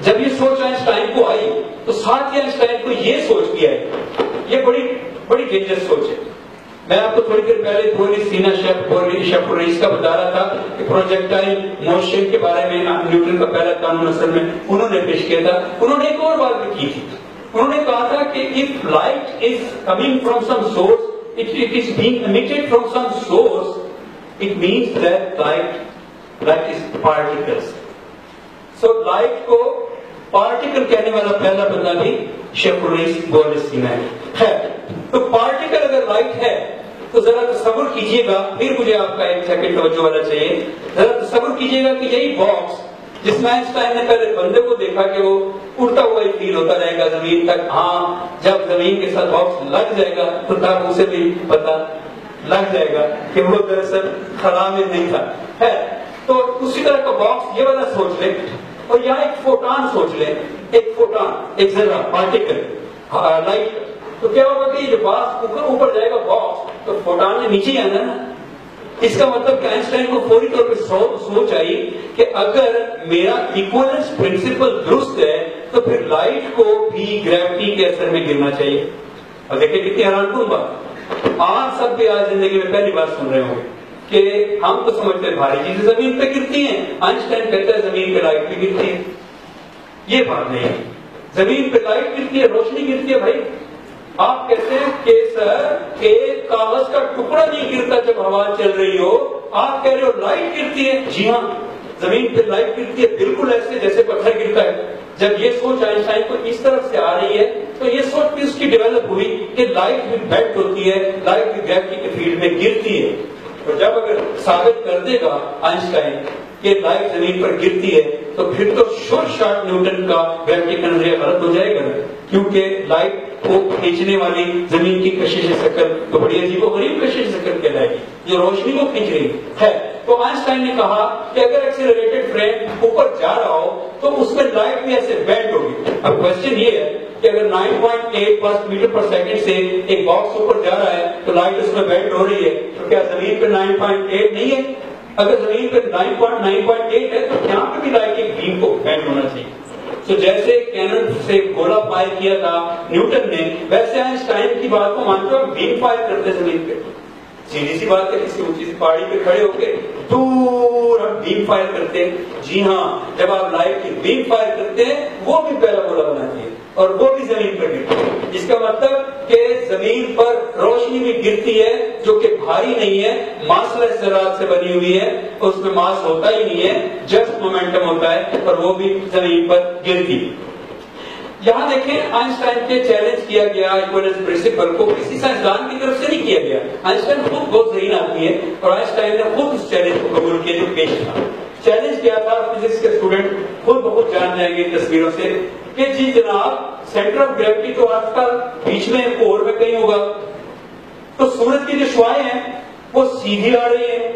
جب یہ سوچ آئنسٹائن کو آئی تو ساتھ ہی آئنسٹائن کو یہ سوچ بھی آئی, یہ بڑی بڑی ڈینجرس سوچ ہے. میں آپ کو تھوڑی دیر پہلے پوری سینا شیف الرئیس کا بتا رہا تھا کہ پروجیکٹائل موشن کے بارے میں نیوٹن کا پہلا قانون اصل میں انہوں نے پیش کیا تھا. انہوں نے ایک اور بات بھی کی تھی, انہوں نے کہا تھا کہ if light is coming from some source, it is being emitted from some source, it means that light is particles. So light کو پارٹیکل کہنے والا پہلا بندہ بھی شیف الرئیس گولڈسٹین ہے. تو پارٹیکل اگر لائٹ ہے تو ذرا تصور کیجئے گا, پھر مجھے آپ کا ایک سیکنڈ توجہ والا چاہیے, ذرا تصور کیجئے گا کہ یہی باکس جس میں آئنسٹائن نے پہلے بندے کو دیکھا کہ وہ اڑتا ہوا ہی فیل ہوتا رہے گا زمین تک, ہاں جب زمین کے ساتھ باکس لگ جائے گا تو تب اسے بھی پتا لگ جائے گا کہ وہ دراصل خلا میں نہیں تھا, ہے. تو اسی طرح کا باکس یہ والا سوچ لیں, اور یہاں ایک فوٹان سوچ لیں, ایک فوٹان, ایک ذرہ, پارٹیکل, لائٹ. تو کیا ہوگا کہ یہ باکس اوپر جائے گا باکس تو فوٹان نے نیچے آنا نا. اس کا مطلب کہ آئنسٹائن کو فوری طور پہ سوچ آئی کہ اگر میرا ایکویلنس پرنسپل درست ہے تو پھر لائٹ کو بھی گریوٹی کے اثر میں گرنا چاہیے. اور دیکھیں کتنی حیران کن بات, آپ سب بھی آج زندگی میں پہلی بار سن رہے ہوں گے کہ ہم تو سمجھتے ہیں بھاری چیزیں زمین پہ گرتی ہیں, آئنسٹائن کہتا ہے زمین پہ لائٹ بھی گرتی ہے. یہ بات نہیں ہے, زمین پہ لائٹ گرتی ہے, روشنی گرتی ہے. بھائی آپ کہتے ہیں کہ سر ایک کاغذ کا ٹکڑا نہیں گرتا جب ہوا چل رہی ہو, آپ کہہ رہے ہو لائٹ گرتی ہے. جی ہاں, زمین پہ لائٹ گرتی ہے بالکل ایسے جیسے پتھر گرتا ہے. جب یہ سوچ آئنسٹائن کو اس طرف سے آ رہی ہے تو یہ سوچ بھی اس کی ڈیولپ ہوئی کہ لائٹ بھی بیٹ ہوتی ہے, لائٹ بھی گریوٹی کے فیلڈ میں گرتی ہے. اور جب اگر ثابت کر دے گا آئنسٹائن کہ لائٹ زمین پر گرتی ہے تو پھر تو شور شارٹ نیوٹن کا گریوٹی کا نظریہ غلط ہو جائے گا, کیونکہ لائٹ کو کھینچنے والی زمین کی کشش شکل تو بڑی عجیب و غریب کشش شکل کہلائے گی جو روشنی کو کھینچ رہی ہے. تو آئنسٹائن نے کہا کہ اگر ایکسلریٹڈ فریم اوپر جا رہا ہو تو اس میں لائٹ بھی ایسے بینڈ ہوگی. اب کوشچن یہ ہے کہ اگر 9.8 میٹر پر سیکنڈ سے ایک باکس اوپر جا رہا ہے تو لائٹ اس میں بینڈ ہو رہی ہے, تو کیا زمین پہ 9.8 نہیں ہے؟ اگر زمین پہ 9.8 ہے تو یہاں پہ بھی لائٹ کی بیم کو بینڈ ہونا چاہیے. تو جیسے کینن سے گولا فائر کیا تھا نیوٹن نے, ویسے آئنسٹائن کی بات کو مانتے ہو بیم فائر کرتے زمین پہ. سیدھی سی بات ہے, کسی اونچی سی پہاڑی پہ کھڑے ہو کے دور ہم بیم فائر کرتے ہیں. جی ہاں, جب آپ لائٹ کی بیم فائر کرتے ہیں وہ بھی پیرا گولا بناتی ہے اور وہ بھی زمین پر گرتی ہے. اس کا مطلب کہ زمین پر روشنی بھی گرتی ہے جو کہ بھاری نہیں ہے, ماسلس ذرات سے بنی ہوئی ہے, اس میں ماس ہوتا ہی نہیں ہے, جسٹ مومنٹم ہوتا ہے, اور وہ بھی زمین پر گرتی ہے. یہاں دیکھیں آئنسٹائن کے چیلنج کیا گیا ایکویلنس پرنسپل کو کسی سائنسدان کی طرف سے نہیں کیا گیا. آئنسٹائن خود بہت ذہین آدمی ہے اور آئنسٹائن نے خود اس چیلنج کو قبول کیا جو پیش تھا. چیلنج کیا تھا, فزکس کے اسٹوڈنٹ خود بہت جان جائیں گے تصویروں سے, کہ جی جناب سینٹر آف گریوٹی تو آج کل بیچ میں کور میں کہیں ہوگا, تو سورج کی جو شعاعیں ہیں وہ سیدھی آ رہی ہیں.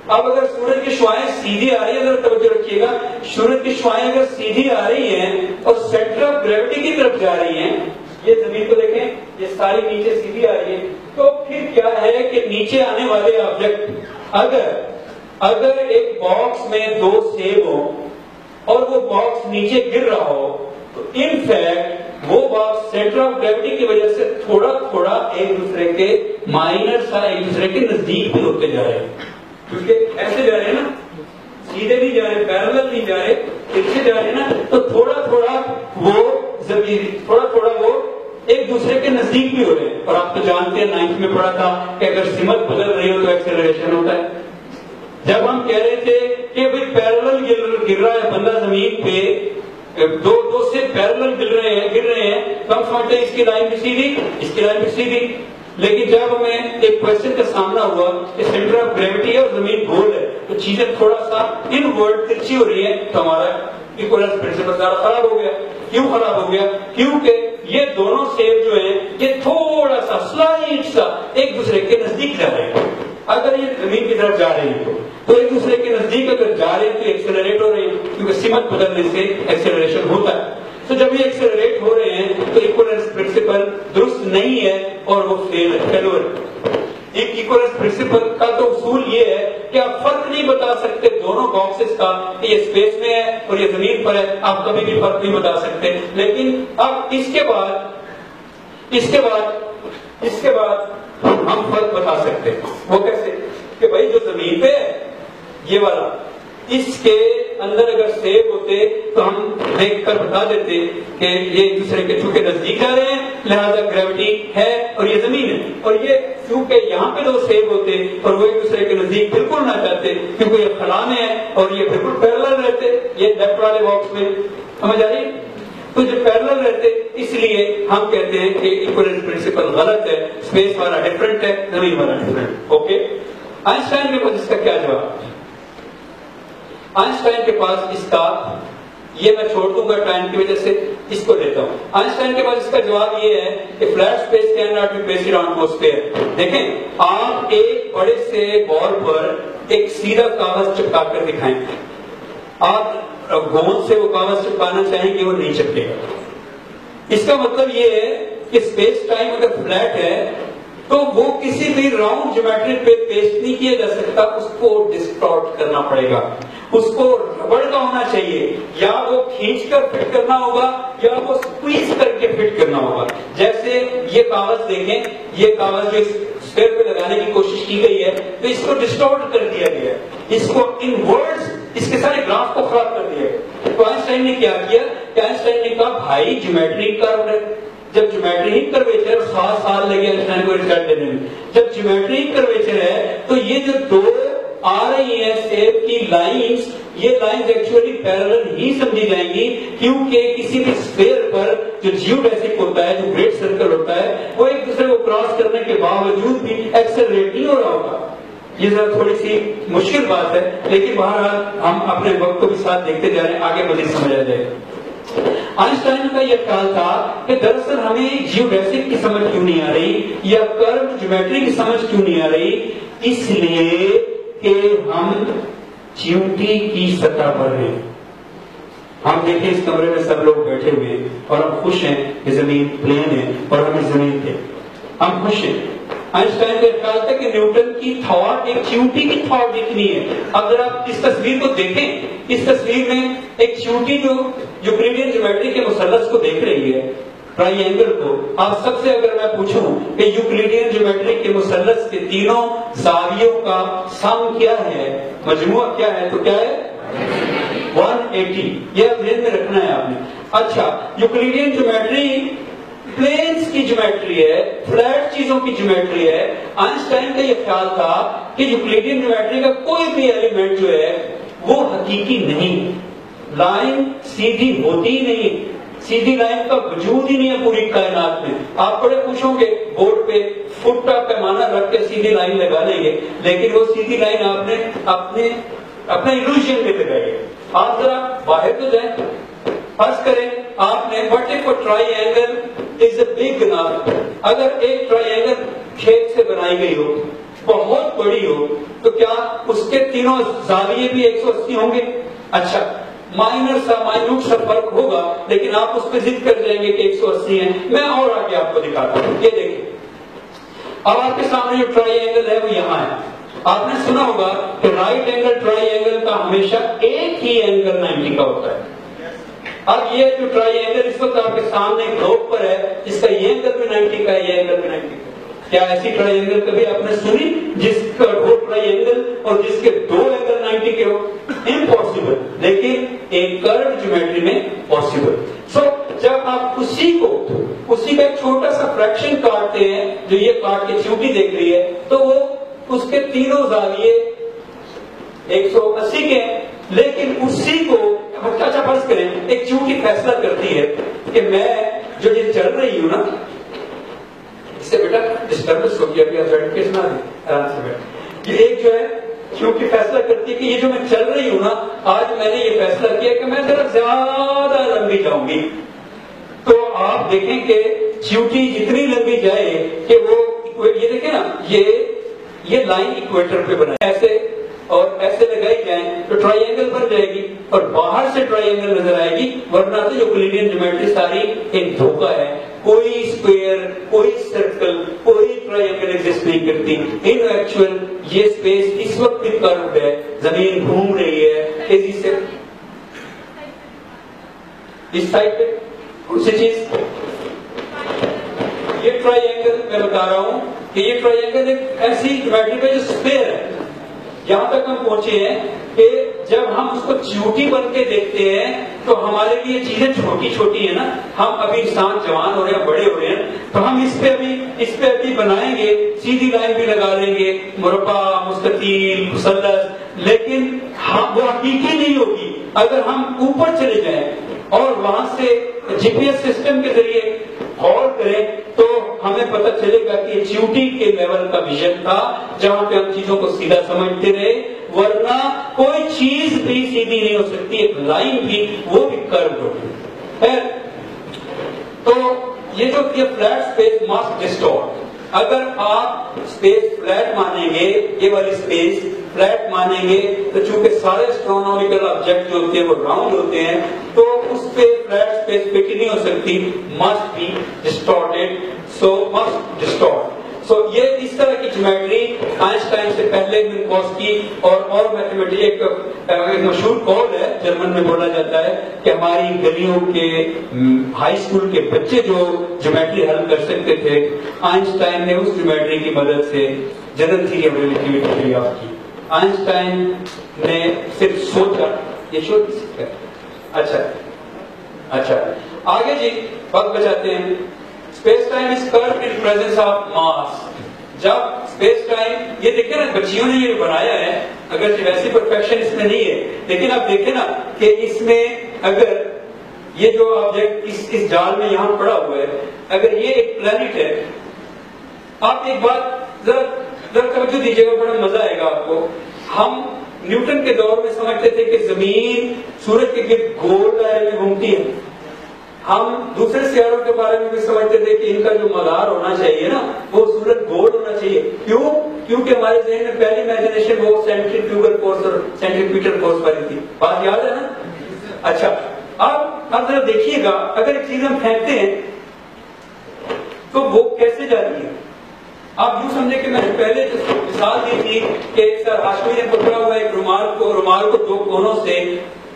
اب اگر سورج کی شعاعیں سیدھی آ رہی ہیں, اگر توجہ رکھیے گا, سورج کی شعاعیں اگر سیدھی آ رہی ہیں اور سینٹر آف گریوٹی کی طرف جا رہی ہیں, یہ زمین کو دیکھیں یہ ساری نیچے سیدھی آ رہی ہے, تو پھر کیا ہے کہ نیچے آنے والے آبجیکٹ اگر ایک باکس میں 2 سیب ہوں اور وہ باکس نیچے گر رہا ہو, تو ان فیکٹ وہ باکس سینٹر آف گریوٹی کی وجہ سے تھوڑا تھوڑا ایک دوسرے کے مائنر سا ایک دوسرے کے نزدیک بھی ہوتے جا رہے ہیں, کیونکہ ایسے جا رہے ہیں نا, سیدھے نہیں جا رہے, پیرالل نہیں جا رہے, پیچھے جا رہے ہیں نا, تو تھوڑا تھوڑا وہ ایک دوسرے کے نزدیک بھی ہو رہے ہیں. اور آپ تو جانتے ہیں 9th میں پڑھا تھا کہ اگر سمت بدل رہی ہو تو ایکسلریشن ہوتا ہے. جب ہم کہہ رہے تھے کہ بھئی پیرالل گر رہا ہے بندہ زمین پہ, دو سے پیرالل گر رہے ہیں, تو ہم سمجھتے ہیں اس کی لائن بھی سیدھی, اس کی لائن بھی سیدھی. لیکن جب ہمیں ایک کوشچن کا سامنا ہوا کہ سینٹر آف گریوٹی ہے اور زمین گول ہے, تو چیزیں تھوڑا سا ان ورڈ ترچھی ہو رہی ہیں, تو ہمارا ایکویلنس پرنسپل زیادہ خراب ہو گیا. کیوں خراب ہو گیا؟ کیونکہ یہ دونوں سیب جو ہیں یہ تھوڑا سا سلائٹ سا ایک دوسرے کے نزدیک جا رہے ہیں. اگر یہ زمین کی طرف جا رہے ہیں تو ایک دوسرے کے نزدیک اگر جا رہے ہیں تو ایکسلریٹ ہو رہے ہیں, کیونکہ سمت بدلنے سے ایکسلریشن ہوتا ہے. تو جب یہ ایکسلریٹ ہو رہے ہیں تو ایکویلنس پرنسپل درست نہیں ہے اور وہ فیلور ہے. ایک ایکویلنس پرنسپل کا تو اصول یہ ہے کہ آپ فرق نہیں بتا سکتے دونوں باکسز کا کہ یہ اسپیس میں ہے اور یہ زمین پر ہے, آپ کبھی بھی فرق نہیں بتا سکتے. لیکن اب اس کے بعد ہم فرق بتا سکتے ہیں. وہ کیسے؟ کہ بھائی جو زمین پہ ہے یہ والا, اس کے اندر اگر سیب ہوتے تو ہم دیکھ کر بتا دیتے کہ یہ ایک دوسرے کے چونکہ نزدیک جا رہے ہیں لہذا گریوٹی ہے اور یہ زمین ہے. اور یہ چونکہ یہاں پہ 2 سیب ہوتے اور وہ ایک دوسرے کے نزدیک بالکل نہ جاتے کیونکہ یہ خلا میں ہے اور یہ بالکل پیرالل رہتے, یہ لیفٹ والے باکس میں, سمجھ آ رہی؟ تو جو پیرالل رہتے, اس لیے ہم کہتے ہیں کہ ایکویلنس پرنسپل غلط ہے, اسپیس والا ڈفرنٹ ہے, زمین والا ڈفرنٹ. اوکے, آئنسٹائن کے پاس اس کا کیا جواب؟ آئنسٹائن کے پاس اس کا, یہ میں چھوڑ دوں گا ٹائم کی وجہ سے, اس کو لیتا ہوں. آئنسٹائن کے پاس اس کا جواب یہ ہے کہ flat space can not be placed on atmosphere. دیکھیں, آپ ایک بڑے سے بال پر ایک سیدھا کاغذ چپکا کر دکھائیں, آپ گوند سے وہ کاغذ چپکانا چاہیں گے وہ نہیں چپکے گا. اس کا مطلب یہ ہے کہ اسپیس ٹائم اگر فلیٹ ہے تو وہ کسی بھی راؤنڈ جیومیٹری پہ پیسٹ نہیں کیا جا سکتا, اس کو ڈسٹارٹ کرنا پڑے گا, اس کو ربڑ کا ہونا چاہیے, یا وہ کھینچ کر فٹ کرنا ہوگا یا وہ سکویز کر کے فٹ کرنا ہوگا. جیسے یہ کاغذ دیکھیں, یہ کاغذ جو اسفیئر پہ لگانے کی کوشش کی گئی ہے تو اس کو ڈسٹارٹ کر دیا گیا ہے, اس کو ان ورڈز اس کے سارے گراف کو خراب کر دیا گیا. تو آئنسٹائن نے کیا کیا کہ آئنسٹائن نے کہا بھائی جیومیٹری کرو ہے, جب جیومیٹری کرویچر 7 سال لگے آئنسٹائن کو ریزلٹ دینے میں, جب جیومیٹری کرویچر ہے تو یہ جو 2 آ رہی ہیں سیب کی لائنز, یہ لائنز ایکچولی پیرالل ہی سمجھی جائیں گی, کیونکہ کسی بھی اسفیئر پر جو جیوڈیسک ہوتا ہے, جو گریٹ سرکل ہوتا ہے, وہ ایک دوسرے کو کراس کرنے کے باوجود بھی ایکسلریٹ نہیں ہو رہا ہوگا. یہ ذرا تھوڑی سی مشکل بات ہے, لیکن بہرحال ہم اپنے وقت کو بھی ساتھ دیکھتے جا رہے ہیں, آگے مزید سمجھ آ جائے. آئنسٹائن کا یہ خیال تھا کہ دراصل ہمیں جیوڈیسک کی سمجھ کیوں نہیں آ رہی یا کرو جیومیٹری کی سمجھ کیوں نہیں آ رہی, اس لیے کہ ہم چیونٹی کی سطح پر ہیں. ہم دیکھیں اس کمرے میں سب لوگ بیٹھے ہوئے اور ہم خوش ہیں کہ زمین پلین ہے اور ہم اس زمین پہ ہم خوش ہیں. آئنسٹائن کا خیال تھا کہ نیوٹن کی تھاٹ ایک چیونٹی کی تھاٹ جتنی ہے. اگر آپ اس تصویر کو دیکھیں, اس تصویر میں ایک چیونٹی جو یوکلیڈین جیومیٹری کے مثلث کو دیکھ رہی ہے, ٹرائی اینگل کو, آپ سب سے اگر میں پوچھوں کہ یوکلیڈین جیومیٹری کے مثلث کے تینوں زاویوں کا سم کیا ہے, مجموعہ کیا ہے, تو کیا ہے 180. یہ ذہن میں رکھنا ہے آپ نے. اچھا, یوکلیڈین جیومیٹری پلینز کی جیومیٹری ہے, فلیٹ چیزوں کی جیومیٹری ہے. آئنسٹائن کا یہ خیال تھا کہ یوکلیڈین جیومیٹری کا کوئی بھی ایلیمنٹ جو ہے وہ حقیقی نہیں, لائن سیدھی ہوتی ہی نہیں, سیدھی لائن کا وجود ہی نہیں ہے پوری کائنات میں. آپ بڑے خوش ہوں گے بورڈ پہ فٹ کا پیمانہ رکھ کے سیدھی لائن لگا لیں گے, لیکن وہ سیدھی لائن آپ نے اپنے ایلوژن میں لگائی ہے. آپ ذرا باہر تو جائیں, فرض کریں آپ نے what if try angle is a big enough. اگر ایک ٹرائی اینگل کھیت سے بنائی گئی ہو, بہت بڑی ہو, تو کیا اس کے تینوں زاویے بھی 180 ہوں گے؟ اچھا, مائنٹ سا فرق ہوگا, لیکن آپ اس پہ ضد کر جائیں گے کہ 180 ہیں. میں اور آگے آپ کو دکھاتا ہوں, یہ دیکھیں. اب آپ کے سامنے جو ٹرائی اینگل ہے وہ یہاں ہے. آپ نے سنا ہوگا کہ رائٹ اینگل ٹرائی اینگل کا ہمیشہ ایک ہی اینگل 90 کا ہوتا ہے. اب یہ جو ٹرائی اینگل اس وقت آپ کے سامنے گلوب پر ہے, اس کا یہ اینگل بھی 90 کا ہے, یہ اینگل بھی 90 کا ہے. کیا ایسی ٹرائی اینگل کبھی آپ نے سنی جس کا دو ٹرائی اینگل اور جس کے دو اینگل 90 کے ہو؟ امپاسبل. لیکن ایک کرو جیومیٹری میں پاسبل. سو جب آپ اسی کا ایک چھوٹا سا فریکشن کاٹتے ہیں, جو یہ کاٹ کے چیونٹی دیکھ رہی ہے, تو وہ اس کے تینوں زاویے 180 کے ہیں. لیکن اسی کو اچھا فرض کریں ایک چیونٹی فیصلہ کرتی ہے کہ میں جو یہ چل رہی ہوں نا, اس سے بیٹا ڈسٹربنس ہو گیا, ابھی آپ بیٹھ کے سنا دیں آرام سے بیٹھ. یہ ایک جو ہے چیونٹی فیصلہ کرتی ہے کہ یہ جو میں چل رہی ہوں نا, آج میں نے یہ فیصلہ کیا کہ میں ذرا زیادہ لمبی جاؤں گی. تو آپ دیکھیں کہ چیونٹی جتنی لمبی جائے کہ وہ یہ دیکھیں نا, یہ لائن ایکویٹر پہ بنائے, ایسے اور ایسے لگائی جائیں تو ٹرائی اینگل بن جائے گی اور باہر سے ٹرائی اینگل نظر آئے گی. ورنہ تو یوکلیڈین جیومیٹری ساری ایک دھوکہ ہے. کوئی اسکوئر, کوئی سرکل, کوئی ٹرائی اینگل ایگزسٹ نہیں کرتی. ان ایکچوئل یہ اسپیس اس وقت بھی کروڈ ہے, زمین گھوم رہی ہے تیزی سے. اس سائڈ پہ کون سی چیز, یہ ٹرائی اینگل میں بتا رہا ہوں کہ یہ ٹرائی اینگل ایک ایسی جیومیٹری پہ جو اسفیئر ہے. یہاں تک ہم پہنچے ہیں کہ جب ہم اس کو چیونٹی بن کے دیکھتے ہیں تو ہمارے لیے چیزیں چھوٹی چھوٹی ہیں نا. ہم ابھی انسان جوان ہو رہے ہیں, بڑے ہو رہے ہیں, تو ہم اس پہ ابھی بنائیں گے, سیدھی لائن بھی لگا لیں گے, مربع, مستطیل, مثلث, لیکن وہ حقیقی نہیں ہوگی. اگر ہم اوپر چلے جائیں اور وہاں سے جی پی ایس سسٹم کے ذریعے غور کریں تو ہمیں پتہ چلے گا کہ یہ چیونٹی کے لیول کا ویژن تھا جہاں پہ ہم چیزوں کو سیدھا سمجھتے رہے. ورنہ کوئی چیز بھی سیدھی نہیں ہو سکتی, ایک لائن بھی, وہ بھی کرو ہوگی. تو یہ جو فلیٹ اسپیس مسٹ ڈسٹورٹ. اگر آپ اسپیس فلیٹ مانیں گے, یہ والی اسپیس فلیٹ مانیں گے, تو چونکہ سارے اسٹرونومیکل آبجیکٹ جو ہوتے ہیں وہ راؤنڈ ہوتے ہیں, تو اس پہ فلیٹ اسپیس فٹ نہیں ہو سکتی. Must be distorted, so must distort. So یہ اس طرح کی جیومیٹری آئنسٹائن سے پہلے منکوسکی اور میتھمیٹک ایک مشہور قول ہے, جرمن میں بولا جاتا ہے کہ ہماری گلیوں کے ہائی اسکول کے بچے جو جیومیٹری حل کر سکتے تھے, آئنسٹائن نے اس جیومیٹری کی مدد سے جنرل تھیوری آف ریلیٹیوٹی دریافت کی. آئنسٹائن نے صرف سوچا, یہ شو کسی کا. اچھا آگے جی وقت بچاتے ہیں. Space time is curved in presence of mass. جب space time, یہ دیکھیں نا بچیوں نے یہ بنایا ہے, اگر ویسی پرفیکشن اس میں نہیں ہے, لیکن آپ دیکھیں نا کہ اس میں اگر یہ جو آبجیکٹ اس جال میں یہاں پڑا ہوا ہے, اگر یہ ایک پلانٹ ہے, آپ ایک بات ذرا توجہ دیجیے گا, بڑا مزہ آئے گا آپ کو. ہم نیوٹن کے دور میں سمجھتے تھے کہ زمین سورج کے گرد گول دائرے میں گھومتی ہے. ہم دوسرے سیاروں کے بارے میں بھی سمجھتے تھے کہ ان کا جو مدار ہونا چاہیے نا وہ سورج گول ہونا چاہیے. کیوں؟ کیونکہ ہمارے ذہن میں پہلی امیجنیشن وہ سینٹریفیوگل فورس اور سینٹریپیٹل فورس والی تھی. بات یاد ہے نا؟ اچھا اب ذرا دیکھیے گا, اگر ایک چیز ہم پھینکتے ہیں تو وہ کیسے جاتی ہے. آپ یوں سمجھے کہ میں نے پہلے جو مثال دی تھی کہ سر ہاشمی نے پکڑا ہوا ایک رومال کو دو کونوں سے،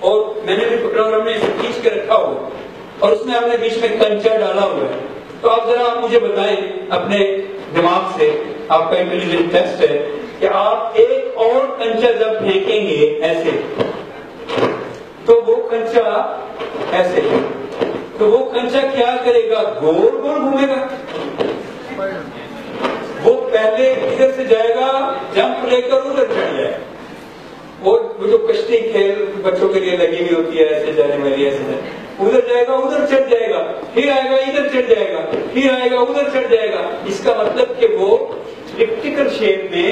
اور میں نے بھی پکڑا اور ہم نے اسے کھینچ کے رکھا ہوا، اور اس میں ہم نے بیچ میں کنچا ڈالا ہوا ہے. تو آپ ذرا آپ مجھے بتائیں اپنے دماغ سے، آپ کا انٹیلیجنٹ ٹیسٹ ہے کہ آپ ایک اور کنچا جب پھینکیں گے ایسے، تو وہ کنچا ایسے، تو وہ کنچا کیا کرے گا؟ گول گول گھومے گا. وہ پہلے ادھر سے جائے گا، جمپ لے کر ادھر چڑھ جائے. وہ جو کشتی کھیل بچوں کے لیے لگی ہوئی ہوتی ہے ایسے جانے والی، ایسے جائے، ادھر جائے گا ادھر چڑھ جائے گا، پھر آئے گا ادھر چڑھ جائے گا، پھر آئے گا ادھر چڑھ جائے گا. اس کا مطلب کہ وہ ایلپٹیکل شیپ میں،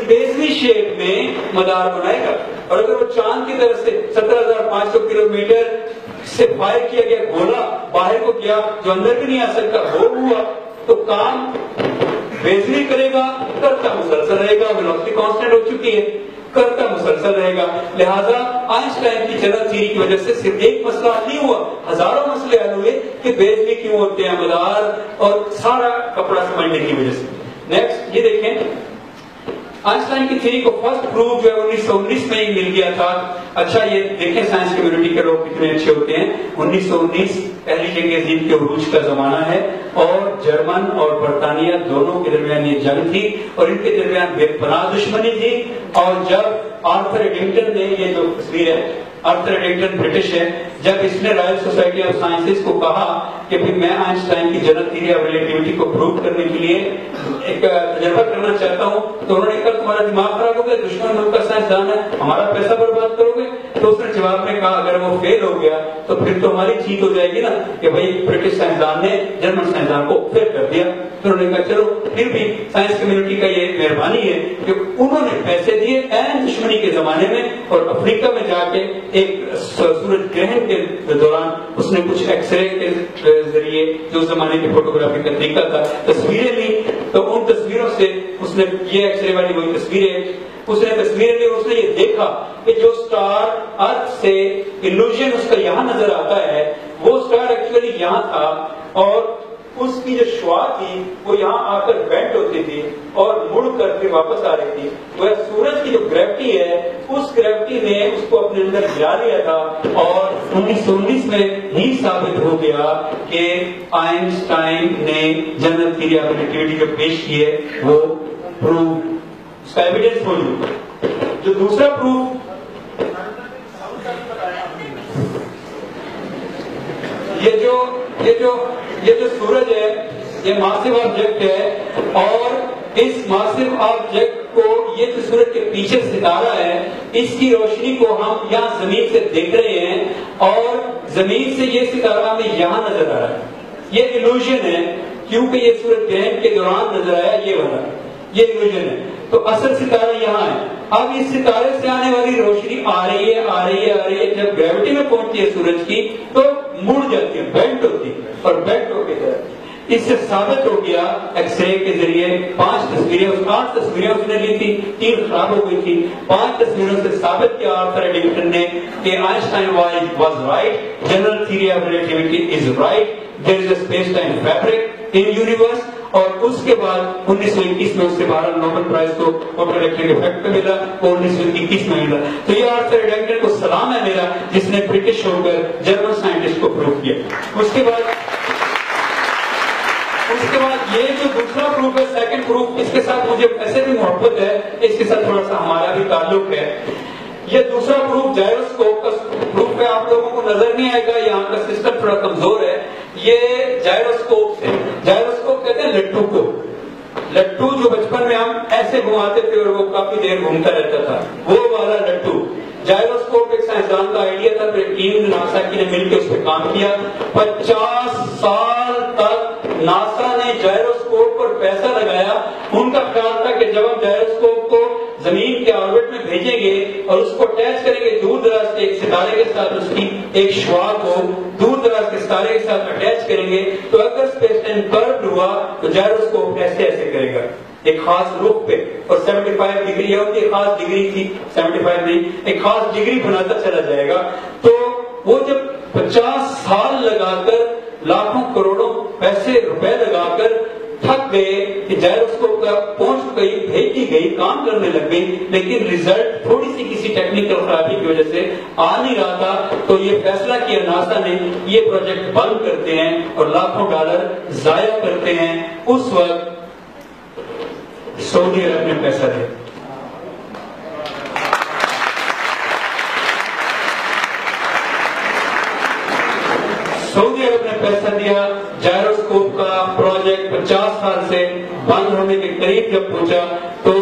بیزوی شیپ میں مدار بنائے گا. اور اگر وہ چاند کی طرف سے 17,500 کلومیٹر سے فائر کیا گیا گولا باہر کو کیا جو اندر بھی نہیں آ سکتا، وہ ہوا، تو کام بیزوی کرے گا، کرتا مسلسل رہے گا. ویلوسٹی کانسٹنٹ ہو چکی ہے، کرتا مسلسل رہے گا. لہذا آئنسٹائن کی جنرل تھیوری کی وجہ سے صرف ایک مسئلہ حل نہیں ہوا، ہزاروں مسئلے حل ہوئے کہ بیزوی کیوں ہوتے ہیں، مدار اور سارا کپڑا سمجھنے کی وجہ سے. نیکسٹ یہ دیکھیں، آئنسٹائن کی تھیوری کو فرسٹ پروف جو ہے 1919 میں ہی مل گیا تھا. اچھا یہ دیکھیں سائنس کمیونٹی کے لوگ کتنے اچھے ہوتے ہیں. 1919 پہلی جنگ عظیم کے عروج کا زمانہ ہے، اور جرمن اور برطانیہ دونوں کے درمیان یہ جنگ تھی، اور ان کے درمیان بے پناہ دشمنی تھی. اور جب آرتھر ایڈنگٹن نے، یہ جو تصویر ہے، آرتھر ایڈنگٹن برٹش ہے، جب اس نے رائل سوسائٹی آف سائنسز کو کہا کہ میں آئنسٹائن کی جنرل تھیوری آف ریلیٹیوٹی کو پروو کرنے کے لیے ایک تجربہ کرنا چاہتا ہوں، تو انہوں نے کہا تمہارا دماغ خراب ہو گیا، دشمن ملک کا سائنسدان ہے، ہمارا پیسہ برباد کرو گے. تو اس نے جواب میں کہا اگر وہ فیل ہو گیا تو پھر تو ہماری جیت ہو جائے گی نا، کہ بھائی برٹش سائنسدان نے جرمن سائنسدان کو فیل کر دیا. تو انہوں نے کہا چلو پھر بھی سائنس کمیونٹی کا یہ مہربانی ہے کہ انہوں نے پیسے دیے این دشمنی کے زمانے میں، اور افریقہ میں جا کے ایک سورج گرہن کے دوران اس نے کچھ ایکس رے کے ذریعے، جو اس زمانے کی فوٹوگرافی کا طریقہ تھا، تصویریں لی. تو ان تصویروں سے اس نے، یہ ایکس رے والی وہی تصویریں، اس نے تصویریں لی، اس نے یہ دیکھا کہ جو سٹار ارتھ سے ایلوژن اس کا یہاں نظر آتا ہے، وہ سٹار ایکچولی یہاں تھا، اور اس کی جو شعاع تھی وہ یہاں آ کر بینڈ ہوتی تھی اور مڑ کر پھر واپس آ رہی تھی. وہ سورج کی جو گریوٹی ہے، اس گریوٹی نے اس کو اپنے اندر گرا لیا تھا. اور 1919 میں ہی ثابت ہو گیا کہ آئنسٹائن نے جنرل تھیوری آف ریلیٹیوٹی جو پیش کی ہے وہ پروف، اس کا ایویڈنس موجود. جو دوسرا پروف، یہ جو سورج ہے یہ ماسیو آبجیکٹ ہے، اور اس ماسیو آبجیکٹ کو، یہ جو سورج کے پیچھے ستارہ ہے، اس کی روشنی کو ہم یہاں زمین سے دیکھ رہے ہیں، اور زمین سے یہ ستارہ ہمیں یہاں نظر آ رہا ہے. یہ ایلوژن ہے کیونکہ یہ سورج گرہن کے دوران نظر آیا، یہ والا یہ ایلوژن ہے. تو اصل ستارہ یہاں ہے. اب اس ستارے سے آنے والی روشنی آ رہی ہے، جب گریوٹی میں پہنچتی ہے سورج کی تو مڑ جاتی ہے، بینڈ ہوتی ہے، اور بینڈ ہو کے جاتی ہے. اس سے ثابت ہو گیا ایکس رے کے ذریعے. 8 تصویریں اس نے لی تھی، 3 خراب ہو گئی تھی. 5 تصویروں سے ثابت کیا آرتھر ایڈنگٹن نے کہ Einstein was right, general theory of relativity is right, there is a space time fabric in universe. اور اس کے بعد 1921 میں اس سے بہرحال نوبل پرائز کو فوٹو الیکٹرک افیکٹ پہ ملا، اور 1921 میں ملا. تو یہ آرتھر ایڈنگٹن کو سلام ہے میرا، جس نے برٹش ہو کر جرمن سائنٹسٹ کو پروف کیا. اس کے بعد یہ جو دوسرا پروف ہے، سیکنڈ پروف، اس کے ساتھ مجھے ایسے بھی محبت ہے، اس کے ساتھ تھوڑا سا ہمارا بھی تعلق ہے. یہ دوسرا پروف جائروسکوپ کا پروف ہے. آپ لوگوں کو نظر نہیں آئے گا، یہاں کا سسٹم تھوڑا کمزور ہے. یہ جائروسکوپ سے، جائروسکوپ کہتے ہیں لٹو کو، لٹو جو بچپن میں ہم ایسے گھماتے تھے اور وہ کافی دیر گھومتا رہتا تھا، وہ والا لٹو. جائروسکوپ ایک سائنسدان کا آئیڈیا تھا، پھر ٹیم ناسا کی نے مل کے اس پہ کام کیا. 50 سال تک ناسا نے جائروسکوپ پر پیسہ لگایا. ان کا خیال تھا کہ جب ہم جائروسکوپ کو زمین کے آربٹ میں بھیجیں گے اور اس کو اٹیچ کریں گے دور دراز کے ایک ستارے کے ساتھ، اس کی ایک شعاع کو دور دراز کے ستارے کے ساتھ اٹیچ کریں گے، تو اگر اسپیس ٹائم کروڈ ہوا تو جائروسکوپ ایسے ایسے کرے گا ایک خاص رخ پہ. اور 75 ڈگری ہے، ان کی خاص ڈگری تھی، 75 نہیں، ایک خاص ڈگری بناتا چلا جائے گا. تو وہ جب 50 سال لگا کر، لاکھوں کروڑوں پیسے روپے لگا کر تھک گئے کہ جائروسکوپ کا پہنچ گئی، بھیجی گئی، کام کرنے لگ گئی، لیکن ریزلٹ تھوڑی سی کسی ٹیکنیکل خرابی کی وجہ سے آ نہیں رہا تھا، تو یہ فیصلہ کیا ناسا نے یہ پروجیکٹ بند کرتے ہیں اور لاکھوں ڈالر ضائع کرتے ہیں۔ اس وقت سعودی عرب نے پیسہ دیا۔ سعودی عرب نے پیسہ دیا، جائروسکوپ کا پروجیکٹ 50 سال سے بند ہونے کے قریب جب پہنچا تو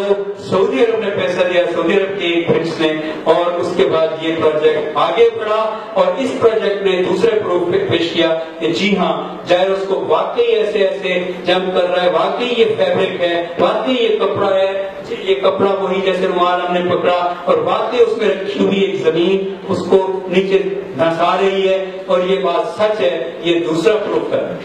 سعودی عرب نے پیسہ دیا، سعودی عرب کی پرنس نے، اور اس کے بعد یہ پروجیکٹ آگے بڑھا اور اس پروجیکٹ نے دوسرے پروف پیش کیا کہ جی ہاں جائروسکوپ واقعی ایسے ایسے جمپ کر رہا ہے، واقعی یہ فیبرک ہے، واقعی یہ کپڑا ہے، یہ کپڑا وہی جیسے رومال ہم نے پکڑا، اور واقعی اس میں رکھی ہوئی ایک زمین اس کو نیچے دھنسا رہی ہے، اور یہ بات سچ ہے، یہ دوسرا پروف کر رہا ہے۔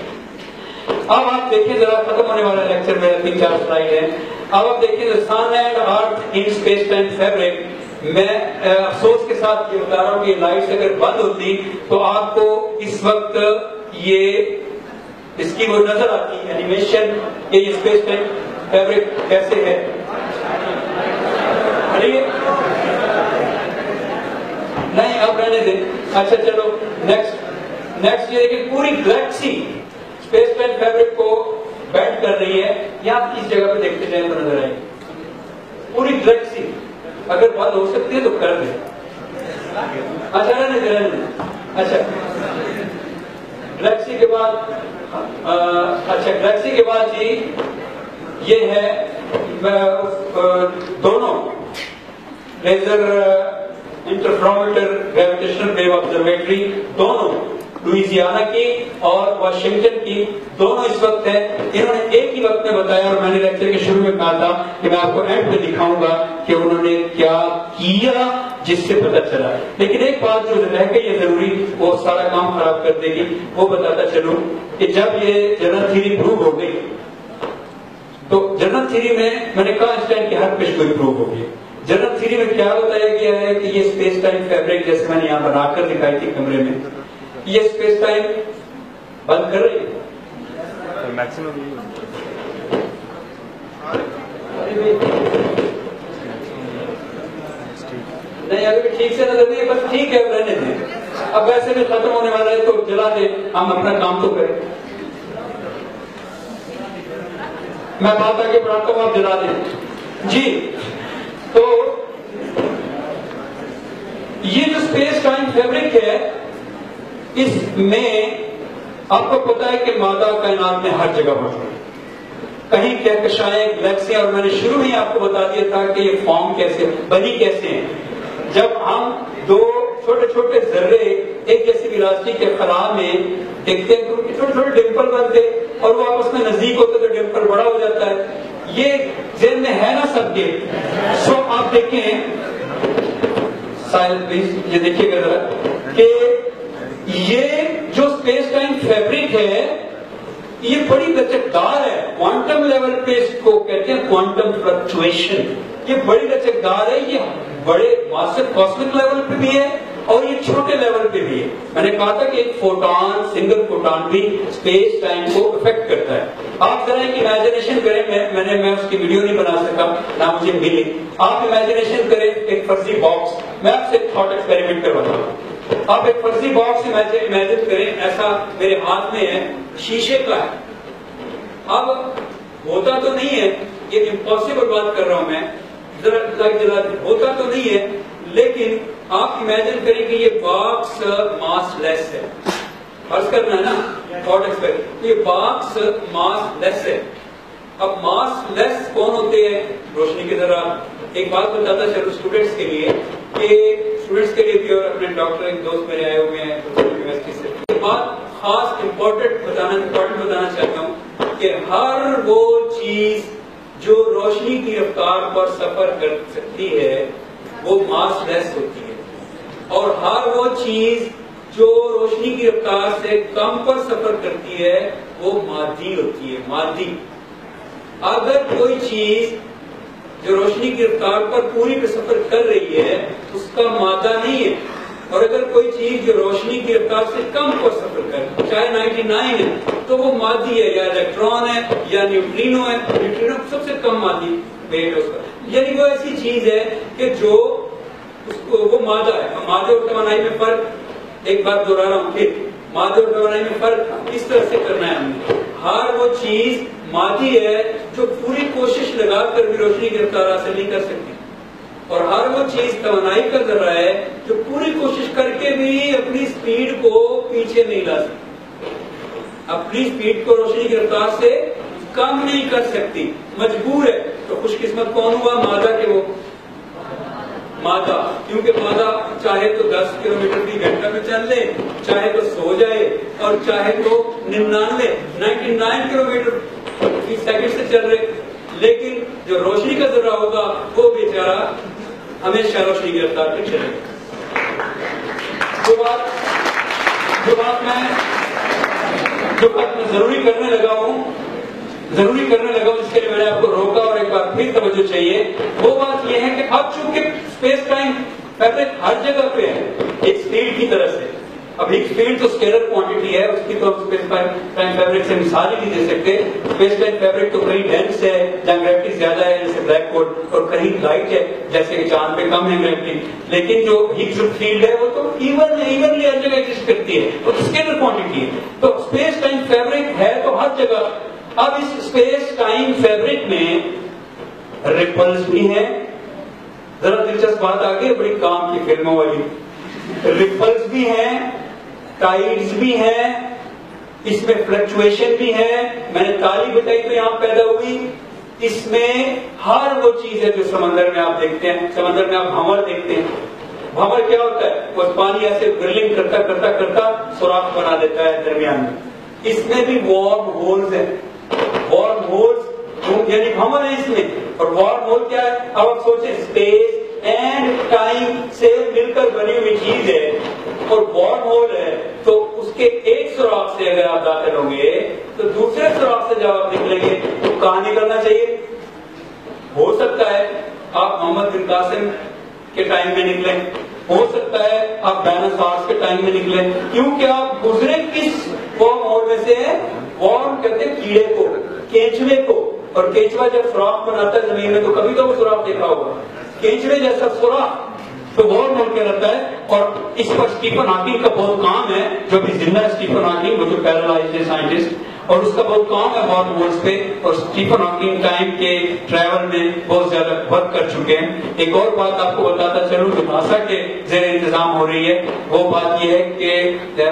اب آپ دیکھیں ذرا، ختم ہونے والا لیکچر میرا 3-4 سلائیڈ ہے۔ اب آپ دیکھیں sun and earth in space time fabric. میں افسوس کے ساتھ یہ بتا رہا ہوں کہ لائٹس اگر بند ہوتی تو آپ کو اس وقت یہ اس کی وہ نظر آتی اینیمیشن کہ یہ اسپیس ٹائم فیبرک کیسے ہے۔ نہیں اب رہنے دیں، اچھا چلو نیکسٹ یہ کہ پوری گلیکسی اسپیس ٹائم فیبرک کو بینڈ کر رہی ہے۔ یہاں اس جگہ پہ دیکھتے جائیں تو نظر آئے پوری گلیکسی اگر بات ہو سکتی ہے تو کر دیں۔ اچھا رہنے دیں، اچھا گلیکسی کے بعد، اچھا گلیکسی کے بعد جی یہ ہے دونوں laser interferometer gravitational wave observatory, دونوں لوئزیانا کی اور واشنگٹن کی، دونوں اس وقت ہیں۔ انہوں نے ایک ہی وقت میں بتایا، اور میں نے لیکچر کے شروع میں کہا تھا کہ میں آپ کو اینڈ پہ دکھاؤں گا کہ انہوں نے کیا کیا جس سے پتہ چلا۔ لیکن ایک بات جو رہ گئی ہے ضروری، وہ سارا کام خراب کر دے گی، وہ بتاتا چلوں کہ جب یہ جنرل تھیوری پروو ہو گئی تو جنرل تھیوری میں نے کہا آئنسٹائن کی ہر پیش کوئی پروو ہو گئی۔ جنرل تھیوری میں کیا بتایا گیا ہے کہ یہ اسپیس ٹائم فیبرک جیسے میں نے یہاں بنا کر دکھائی تھی کمرے میں، یہ اسپیس ٹائم بند کر رہی ہے۔ نہیں اگر ٹھیک سے نظر نہیں، بس ٹھیک ہے رہنے دیں، اب ویسے بھی ختم ہونے والا ہے تو جلا دیں، ہم اپنا کام تو کریں۔ میں بات آگے بڑھاتا ہوں، آپ جلا دیں جی۔ تو یہ جو اسپیس ٹائم فیبرک ہے، اس میں آپ کو پتا ہے کہ مادہ کائنات میں ہر جگہ موجود ہے، کہیں کہکشائیں، گلیکسیاں، اور میں نے شروع میں آپ کو بتا دیا تھا کہ یہ فارم کیسے بنی کیسے ہیں۔ جب ہم دو چھوٹے چھوٹے ذرے ایک جیسی ویلاسٹی کے خلا میں دیکھتے ہیں تو چھوٹے چھوٹے ڈمپل بنتے اور وہ آپس میں نزدیک ہوتے تو ڈمپل بڑا ہو جاتا ہے۔ یہ ذہن میں ہے نا سب کے؟ سو آپ دیکھیں سائل پلیز، یہ دیکھیے گا ذرا کہ یہ جو اسپیس ٹائم فیبرک ہے یہ بڑی لچکدار ہے، کوانٹم لیول پہ اس کو کہتے ہیں کوانٹم فلکچویشن، یہ بڑی لچکدار ہے، یہ بڑے ماسف کاسمک لیول پہ بھی ہے اور یہ چھوٹے لیول پہ بھی ہے۔ میں نے کہا تھا کہ ایک فوٹان، سنگل فوٹان بھی اسپیس ٹائم کو افیکٹ کرتا ہے۔ آپ ذرا ایک امیجنیشن کریں، میں اس کی ویڈیو نہیں بنا سکا، نہ مجھے ملی، آپ امیجنیشن کریں ایک فرضی باکس، میں آپ سے ایک تھاٹ ایکسپیریمنٹ کرواتا ہوں۔ آپ ایک فرضی باکس امیجن کریں، ایسا میرے ہاتھ میں ہے، شیشے کا ہے، اب ہوتا تو نہیں ہے، یہ امپاسبل بات کر رہا ہوں میں، ذرا جلا ہوتا تو نہیں ہے، لیکن آپ امیجن کریں کہ یہ باکس ماس لیس ہے، فرض کرنا ہے نا تھاٹ ایکسپیریمنٹ، یہ باکس ماس لیس ہے۔ اب ماس لیس کون ہوتے ہیں؟ روشنی کی طرح۔ ایک بات بتاتا چلو اسٹوڈنٹس کے لیے کہ اسٹوڈنٹس کے لیے بھی، اور اپنے ڈاکٹر ایک دوست میرے آئے ہوئے ہیں یونیورسٹی سے، ایک بات خاص امپورٹنٹ بتانا چاہتا ہوں کہ ہر وہ چیز جو روشنی کی رفتار پر سفر کر سکتی ہے وہ ماس لیس ہوتی ہے، اور ہر وہ چیز جو روشنی کی رفتار سے کم پر سفر کرتی ہے وہ مادی ہوتی ہے، مادی۔ اگر کوئی چیز جو روشنی کی رفتار پر پوری پہ سفر کر رہی ہے اس کا مادہ نہیں ہے، اور اگر کوئی چیز جو روشنی کی رفتار سے کم کو سفر کرے، چاہے 99 ہے، تو وہ مادی ہے، یا الیکٹران ہے یا نیوٹرینو ہے. نیوٹرینو سب سے کم مادی ویٹ ہے اس کا، یعنی وہ ایسی چیز ہے کہ جو وہ مادہ ہے. مادے اور توانائی میں فرق، ایک بات دوہرا رہا ہوں کہ مادے اور توانائی میں فرق اس طرح سے کرنا ہے ہم نے. ہر وہ چیز مادی ہے جو پوری کوشش لگا کر بھی روشنی کی رفتار حاصل نہیں کر سکتی، اور ہر وہ چیز توانائی کا ذرہ ہے جو پوری کوشش کر کے بھی اپنی سپیڈ کو پیچھے نہیں لا سکتی، اپنی سپیڈ کو روشنی کی رفتار سے کم نہیں کر سکتی، مجبور ہے. تو خوش قسمت کون ہوا؟ مادہ کے وہ مادہ، کیونکہ مادہ چاہے تو 10 کلومیٹر فی گھنٹہ میں چل لے، چاہے تو سو جائے، اور چاہے تو 99 کلومیٹر فی سیکنڈ سے چل رہے، لیکن جو روشنی کا ذرہ ہوگا وہ بیچارہ ہمیشہ روشنی کی رفتار پہ چلے گا. جو بات میں ضروری کرنے لگا ہوں، جس کے لیے میں نے آپ کو روکا اور ایک بار پھر توجہ چاہیے، وہ بات یہ ہے کہ اب چونکہ اسپیس ٹائم فیبرک ہر جگہ پہ ہے ایک اسپیڈ کی طرح سے. اب ایک اسپیڈ تو اسکیلر کوانٹٹی ہے، اس کی تو اسپیس ٹائم فیبرک سے مثال ہی نہیں دے سکتے. اسپیس ٹائم فیبرک تو کہیں ڈینس ہے جہاں گریوٹی زیادہ ہے جیسے بلیک ہول، اور کہیں لائٹ ہے جیسے کہ چاند پہ کم ہے گریوٹی. لیکن جو ہگز فیلڈ ہے وہ تو ایونلی ہر جگہ ایگزسٹ کرتی ہے، وہ اسکیلر کوانٹٹی ہے. تو اسپیس ٹائم فیبرک ہے تو ہر جگہ. اب اس اسپیس ٹائم فیبرک میں ریپلز بھی ہیں. ذرا دلچسپ بات آ گئی بڑی کام کی فلموں والی. ریپلز بھی ہیں، ٹائیڈز بھی ہیں، اس میں فلکچویشن بھی ہے. میں نے تالی بتائی تو یہاں پیدا ہوئی. اس میں ہر وہ چیز ہے جو سمندر میں آپ دیکھتے ہیں. سمندر میں آپ بھنور دیکھتے ہیں. بھنور کیا ہوتا ہے؟ وہ پانی ایسے ڈرلنگ کرتا سوراخ بنا دیتا ہے درمیان میں. اس میں بھی وارم ہولز ہیں. وارم ہولز یعنی بھنور ہے اس میں. اور وارم ہول کیا ہے؟ اب آپ سوچیں اسپیس اینڈ ٹائم سے مل کر بنی ہوئی چیز ہے، اور وارم ہول ہے تو اس کے ایک سوراخ سے اگر آپ داخل ہوں گے تو دوسرے سوراخ سے جب آپ نکلیں گے تو کہاں نکلنا چاہیے؟ ہو سکتا ہے آپ محمد بن قاسم کے ٹائم میں نکلیں، ہو سکتا ہے آپ ڈائناسورس کے ٹائم میں نکلیں. کیونکہ آپ گزرے کس وارم ہول میں سے؟ وارم کہتے ہیں کیڑے کو، کیچوے کو. اور کیچوا جب سوراخ بناتا ہے زمین میں تو کبھی تو وہ سوراخ دیکھا ہوگا، کیچوے جیسا سوراخ، تو وارم ہول کیا رہتا ہے. اور اس پر اسٹیفن ہاکنگ کا بہت کام ہے، جو بھی زندہ ہے اسٹیفن ہاکنگ، وہ جو پیرالائزڈ ہے سائنٹسٹ، اور اس کا بہت کام ہے وارم ہولز پہ. اور اسٹیفن ہاکنگ ٹائم کے ٹریول میں بہت زیادہ ورک کر چکے ہیں. ایک اور بات آپ کو بتاتا چلوں جو ناسا کے زیر انتظام ہو رہی ہے، وہ بات یہ ہے کہ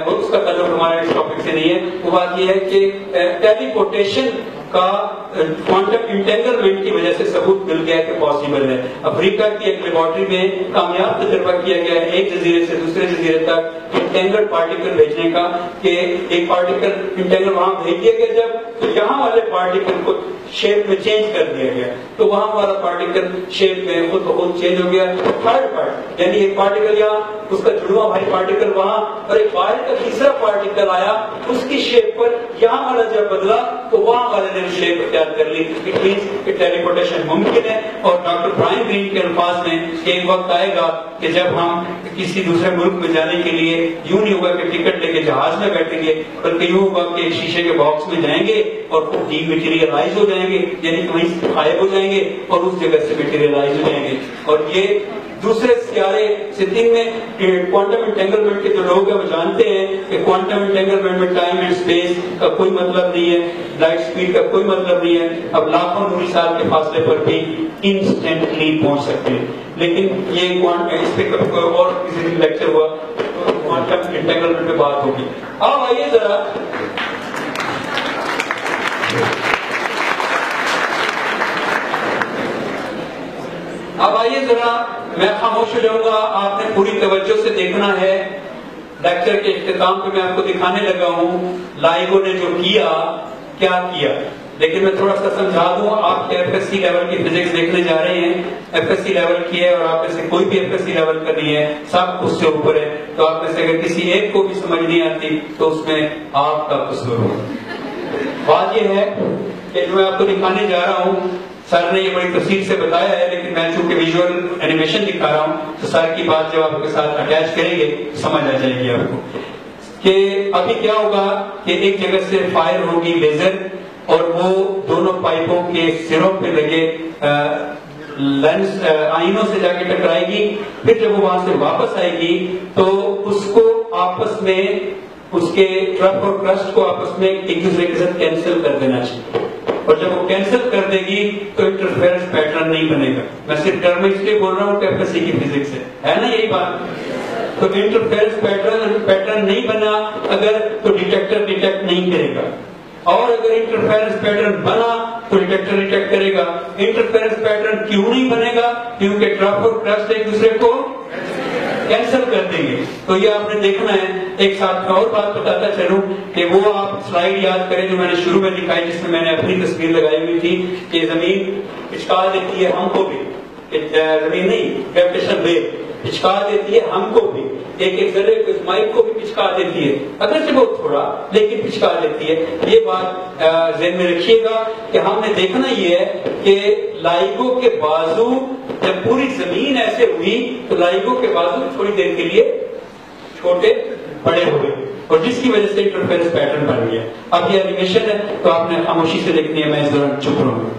اس کا تعلق ہمارے اس ٹاپک سے نہیں ہے. وہ بات یہ ہے کہ ٹیلی پورٹیشن کا کوانٹم انٹینگلمنٹ کی وجہ سے ثبوت مل گیا کہ پاسبل ہے. افریقہ کی ایک لیبارٹری میں کامیاب تجربہ کیا گیا ہے ایک جزیرے سے دوسرے جزیرے تک انٹینگلڈ پارٹیکل بھیجنے کا، کہ ایک پارٹیکل انٹینگل وہاں بھیج دیا گیا جب تو یہاں والے پارٹیکل کو شیپ میں چینج کر دیا گیا تو وہاں والا پارٹیکل شیپ میں خود بخود چینج ہو گیا. تھرڈ پارٹ یعنی ایک پارٹیکل یہاں، اس کا جڑواں بھائی پارٹیکل وہاں، اور ایک باہر کا تیسرا پارٹیکل آیا اس کی شیپ پر یہاں والا جب بدلا تو وہاں والے نے شیپ اختیار کر لی. اٹ مینس کہ ٹیلی پورٹیشن ممکن ہے. اور ڈاکٹر برائن گرین کے الفاظ میں کہ ایک وقت آئے گا کہ جب ہم کسی دوسرے ملک میں جانے کے لیے یوں نہیں ہوگا کہ ٹکٹ لے کے جہاز میں بیٹھیں گے، بلکہ یوں ہوگا کہ شیشے کے باکس میں جائیں گے اور وہ ڈی میٹیریلائز ہو جائیں گے، یعنی کہیں سے غائب ہو جائیں گے اور اس جگہ سے میٹیریلائز ہو جائیں گے. اور یہ دوسرے سیارے ستنگ میں کوانٹم انٹینگلمنٹ کے جو لوگ ہیں وہ جانتے ہیں کہ کوانٹم انٹینگلمنٹ میں ٹائم اینڈ اسپیس کا کوئی مطلب نہیں ہے، لائٹ سپیڈ کا کوئی مطلب نہیں ہے. اب لاکھوں نوری سال کے فاصلے پر بھی انسٹنٹلی پہنچ سکتے ہیں. لیکن یہ اس پہ اور کسی بھی لیکچر ہوا کوانٹم انٹینگلمنٹ پہ بات ہوگی. اب آئیے ذرا میں خاموش ہو جاؤں گا، آپ نے پوری توجہ سے دیکھنا ہے. لیکچر کے اختتام پہ میں آپ کو دکھانے لگا ہوں لائگو نے جو کیا کیا. لیکن میں تھوڑا سا سمجھا دوں، آپ کے ایف ایس سی لیول کی فزکس دیکھنے جا رہے ہیں. ایف ایس سی لیول کی ہے اور آپ میں سے کوئی بھی ایف ایس سی لیول کرنی ہے، سب اس سے اوپر ہے. تو آپ میں سے اگر کسی ایک کو بھی سمجھ نہیں آتی تو اس میں آپ کا قصور ہو. بات یہ ہے کہ جو میں آپ کو دکھانے جا رہا ہوں سر نے یہ بڑی تفصیل سے بتایا ہے، لیکن میں چونکہ ویژول اینیمیشن دکھا رہا ہوں تو سر کی بات جب آپ کے ساتھ اٹیچ کریں گے سمجھ آ جائے گی آپ کو کہ ابھی کیا ہوگا کہ ایک جگہ سے فائر ہوگی لیزر اور وہ دونوں پائپوں کے سروں پہ لگے لینس آئینوں سے جا کے ٹکرائے گی، پھر جب وہ وہاں سے واپس آئے گی تو اس کو آپس میں اس کے ٹرف اور کرسٹ کو آپس میں ایک دوسرے کے ساتھ کینسل کر دینا چاہیے، اور جب وہ کینسل کر دے گی تو انٹرفیئرنس پیٹرن نہیں بنے گا. میں صرف ٹرم اس لیے بول رہا ہوں کہ FSC کی فزکس ہے نا یہی بات. تو انٹرفیئرنس پیٹرن نہیں بنا اگر تو ڈیٹیکٹر ڈیٹیکٹ نہیں کرے گا، اور اگر انٹرفیئرنس پیٹرن بنا تو ڈیٹیکٹر ڈیٹیکٹ کرے گا. انٹرفیئرنس پیٹرن کیوں نہیں بنے گا؟ کیونکہ ٹرف اور کرسٹ ایک دوسرے کو کینسل کر دیں گے. تو یہ آپ نے دیکھنا ہے. ایک ساتھ میں اور بات بتاتا چلوں کہ وہ آپ سلائیڈ یاد کریں جو میں نے شروع میں دکھائی، جس میں میں نے اپنی تصویر لگائی ہوئی تھی کہ زمین پچکا دیتی ہے ہم کو بھی، زمین نہیں گریویٹیشنل ویو پچکا دیتی ہے ہم کو بھی، ایک ذرے کو اس مائک کو بھی پچکا دیتی ہے، اگرچہ بہت تھوڑا لیکن پچکا دیتی ہے. یہ بات ذہن میں رکھیے گا کہ ہم نے دیکھنا یہ ہے کہ لائگو کے بازو جب پوری زمین ایسے ہوئی تو لائگو کے بازو تھوڑی دیر کے لیے چھوٹے بڑے ہوئے اور جس کی وجہ سے انٹرفیئرنس پیٹرن بن گیا. اب یہ اینیمیشن ہے تو آپ نے خاموشی سے دیکھنی ہے، میں اس دوران چپ رہوں گا.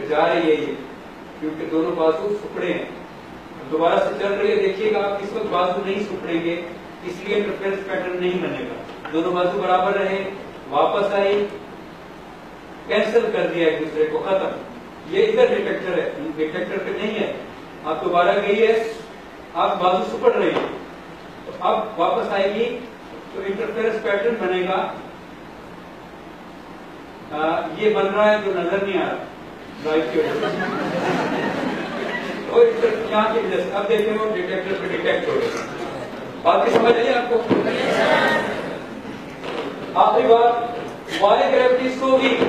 جا رہی ہے یہ کیونکہ دونوں بازو سکڑے ہیں. دوبارہ سے چل رہی ہے، دیکھیے گا آپ اس وقت بازو نہیں سکڑیں گے اس لیے انٹرفیئرنس پیٹرن نہیں بنے گا. دونوں بازو برابر رہے، واپس آئی، کینسل کر دیا ایک دوسرے کو، ختم. یہ ادھر ڈیٹیکٹر ہے، ڈیٹیکٹر پہ نہیں ہے. آپ دوبارہ گئی ہے، آپ بازو سکڑ رہی ہے، تو اب واپس آئے گی تو انٹرفیئرنس پیٹرن بنے گا. یہ بن رہا ہے جو نظر نہیں آ رہا لائٹ کی وجہ سے، اور یہاں کی وجہ سے. اب دیکھیں وہ ڈیٹیکٹر پہ ڈیٹیکٹ ہو گئے. بات کی سمجھ آئی آپ کو؟ آخری بات، وائی گریوٹی سو ویک.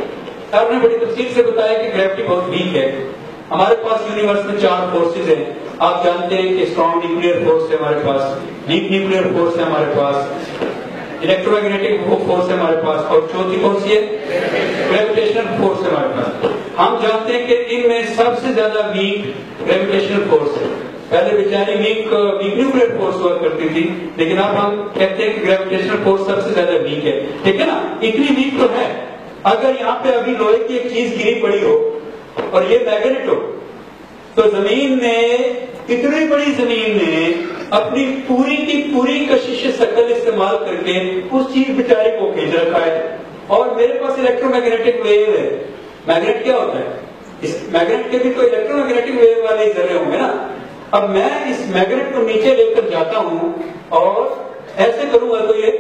سر نے بڑی تفصیل سے بتایا کہ گریوٹی بہت ویک ہے. ہمارے پاس یونیورس میں 4 فورسز ہیں. آپ جانتے ہیں کہ اسٹرانگ نیوکلیئر فورس ہے ہمارے پاس، ویک نیوکلیئر فورس ہے ہمارے پاس، الیکٹرو میگنیٹک فورس ہے ہمارے پاس، اور چوتھی کون سی ہے؟ گریویٹیشنل فورس ہے ہمارے پاس. ہم جانتے ہیں کہ ان میں سب سے زیادہ ویک گریویٹیشنل فورس ہے. پہلے بیچاری ویک نیوکلیئر فورس ہوا کرتی تھی، لیکن اب ہم کہتے ہیں کہ گریویٹیشنل فورس سب سے زیادہ ویک ہے. ٹھیک ہے نا؟ اتنی ویک تو ہے. اگر یہاں پہ ابھی لوہے کی ایک چیز گری پڑی ہو اور یہ میگنیٹ ہو تو زمین نے، اتنی بڑی زمین نے اپنی پوری کی پوری کشش ثقل استعمال کر کے اس چیز بیچارے کو کھینچ رکھا ہے. اور میرے پاس الیکٹرو میگنیٹک ویو ہے. میگنیٹ کیا ہوتا ہے؟ اس میگنیٹ کے بھی تو الیکٹرو میگنیٹک ویو والے ذرے ہوں گے نا. اب میں اس میگنیٹ کو نیچے لے کر جاتا ہوں اور ایسے کروں گا تو یہ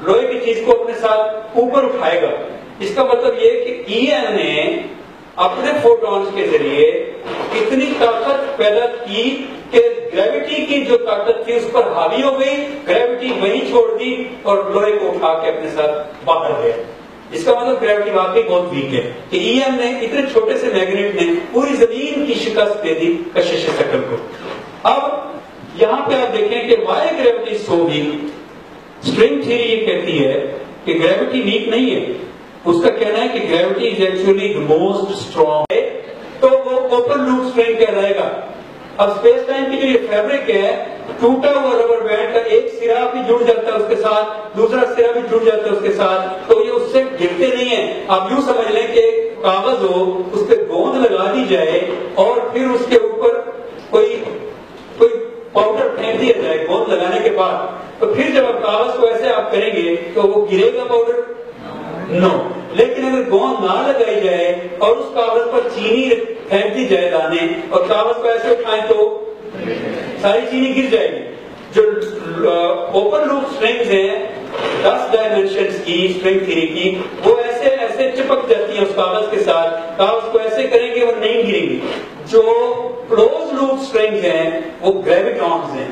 لوہے کی چیز کو اپنے ساتھ اوپر اٹھائے گا. اس کا مطلب یہ کہ ای ایم نے اپنے فوٹونز کے ذریعے اتنی طاقت پیدا کی کہ گریوٹی کی جو طاقت تھی اس پر حاوی ہو گئی، گریوٹی وہیں چھوڑ دی اور لوہے کو اٹھا کے اپنے ساتھ باہر گیا. اس کا مطلب گریوٹی واقعی بہت ویک ہے کہ ای ایم نے اتنے چھوٹے سے میگنیٹ نے پوری زمین کی شکست دے دی کشش ثقل کو. اب یہاں پہ آپ دیکھیں کہ why gravity so weak. String theory یہ کہتی ہے کہ گریوٹی ویک نہیں ہے. اس کا کہنا ہے کہ gravity is actually the most strong ہے، تو وہ اوپن لوپ اسٹرنگ کہلائے گا. اب اسپیس ٹائم کی جو یہ فیبرک ہے، ٹوٹا ہوا ربر بینڈ کا ایک سرا بھی جڑ جاتا ہے اس کے ساتھ، دوسرا سرا بھی جڑ جاتا ہے اس کے ساتھ، تو یہ اس سے گرتے نہیں ہیں. آپ یوں سمجھ لیں کہ کاغذ ہو، اس پہ گوند لگا دی جائے اور پھر اس کے اوپر کوئی پاؤڈر پھینک دیا جائے گوند لگانے کے بعد، تو پھر جب آپ کاغذ کو ایسے آپ کریں گے تو وہ گرے گا پاؤڈر؟ نو. لیکن اگر گوند نہ لگائی جائے اور اس کاغذ پر چینی پھینک دی جائے دانے اور کاغذ کو ایسے اٹھائیں تو ساری چینی گر جائے گی. جو اوپن لوپ اسٹرنگز ہیں 10 ڈائمینشنز کی اسٹرنگ تھیوری کی، وہ ایسے ایسے چپک جاتی ہیں اس کاغذ کے ساتھ، کاغذ کو ایسے کریں گے وہ نہیں گریں گی. جو کلوز لوپ اسٹرنگز ہیں وہ گریویٹرونز ہیں.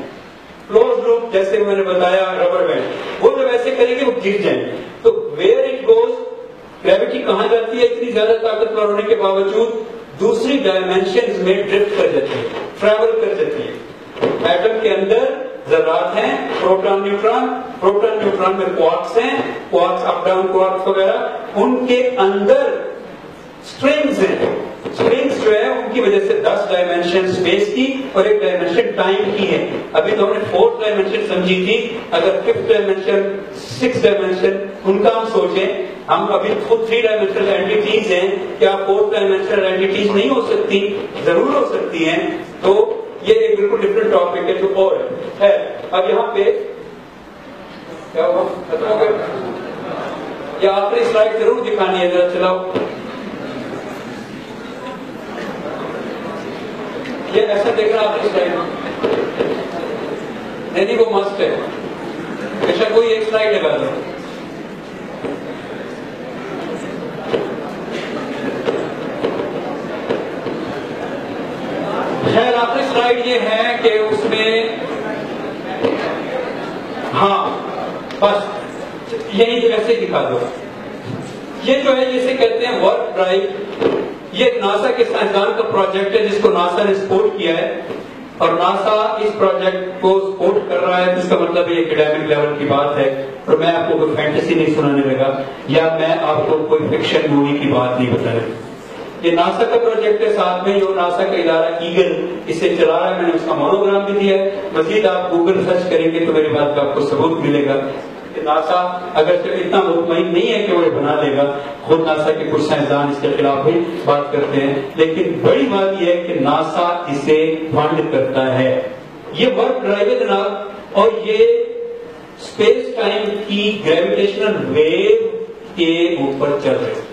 کلوز لوپ جیسے میں نے بتایا ربر بینڈ، وہ جب ایسے کریں گے وہ گر جائیں گے. تو ویئر اٹ گوز، گریوٹی کہاں جاتی ہے اتنی زیادہ طاقتور ہونے کے باوجود دوسری ڈائمینشنز میں ڈرفٹ کر جاتی ہے، ٹریول کر جاتی ہے. ایٹم کے اندر ذرات ہیں، پروٹون نیوٹران، پروٹون نیوٹران میں کوارکس ہیں، کوارکس اپ ڈاؤن کوارکس وغیرہ، ان کے اندر اسٹرنگز ہیں. اسٹرنگز جو ہے ان کی وجہ سے 10 ڈائمینشن اسپیس کی اور 1 ڈائمینشن ٹائم کی ہے. ابھی تو ہم نے 4 ڈائمینشن سمجھی تھی، اگر 5th ڈائمینشن 6 ڈائمینشن ان کا ہم سوچیں، ہم ابھی خود 3 ڈائمینشنل اینٹیٹیز ہیں، کیا 4 ڈائمینشنل اینٹیٹیز نہیں ہو سکتی؟ ضرور ہو سکتی ہیں. تو یہ ایک بالکل ڈفرنٹ ٹاپک ہے جو اور ہے. اب یہاں پہ کیا ہوا، ختم ہو گیا؟ یہ آخری سلائڈ ضرور دکھانی ہے، ذرا چلاؤ. یہ ایسا دیکھنا آخری سلائڈ نہیں، وہ مست ہے، بے شک کوئی ایک سلائڈ ہے بات. خیر آخری سلائڈ یہ ہے کہ اس میں ہاں بس یہی ویسے دکھا دو. یہ جو ہے جسے کہتے ہیں ورک ڈرائیو، یہ ناسا کے سائنسدان کا پروجیکٹ ہے جس کو ناسا نے سپورٹ کیا ہے، اور ناسا اس پروجیکٹ کو سپورٹ کر رہا ہے، جس کا مطلب یہ اکیڈیمک لیول کی بات ہے. اور میں آپ کو کوئی فینٹیسی نہیں سنانے لگا، یا میں آپ کو کوئی فکشن مووی کی بات نہیں بتا رہا. یہ ناسا کا پروجیکٹ ہے، ساتھ میں جو ناسا کا ادارہ ایگل اسے چلا رہا ہے. میں نے اس کا مونوگرام بھی دیا ہے. مزید آپ گوگل سرچ کریں گے تو میری بات کا آپ کو ثبوت ملے گا کہ ناسا اگر صرف اتنا مطمئن نہیں ہے کہ وہ بنا لے گا، خود ناسا کے کچھ سائنسدان اس کے خلاف بھی بات کرتے ہیں، لیکن بڑی بات یہ ہے کہ ناسا اسے فنڈ کرتا ہے. یہ ورک ڈرائیو ہے جناب، اور یہ اسپیس ٹائم کی گریویٹیشنل ویو کے اوپر چل رہے ہیں.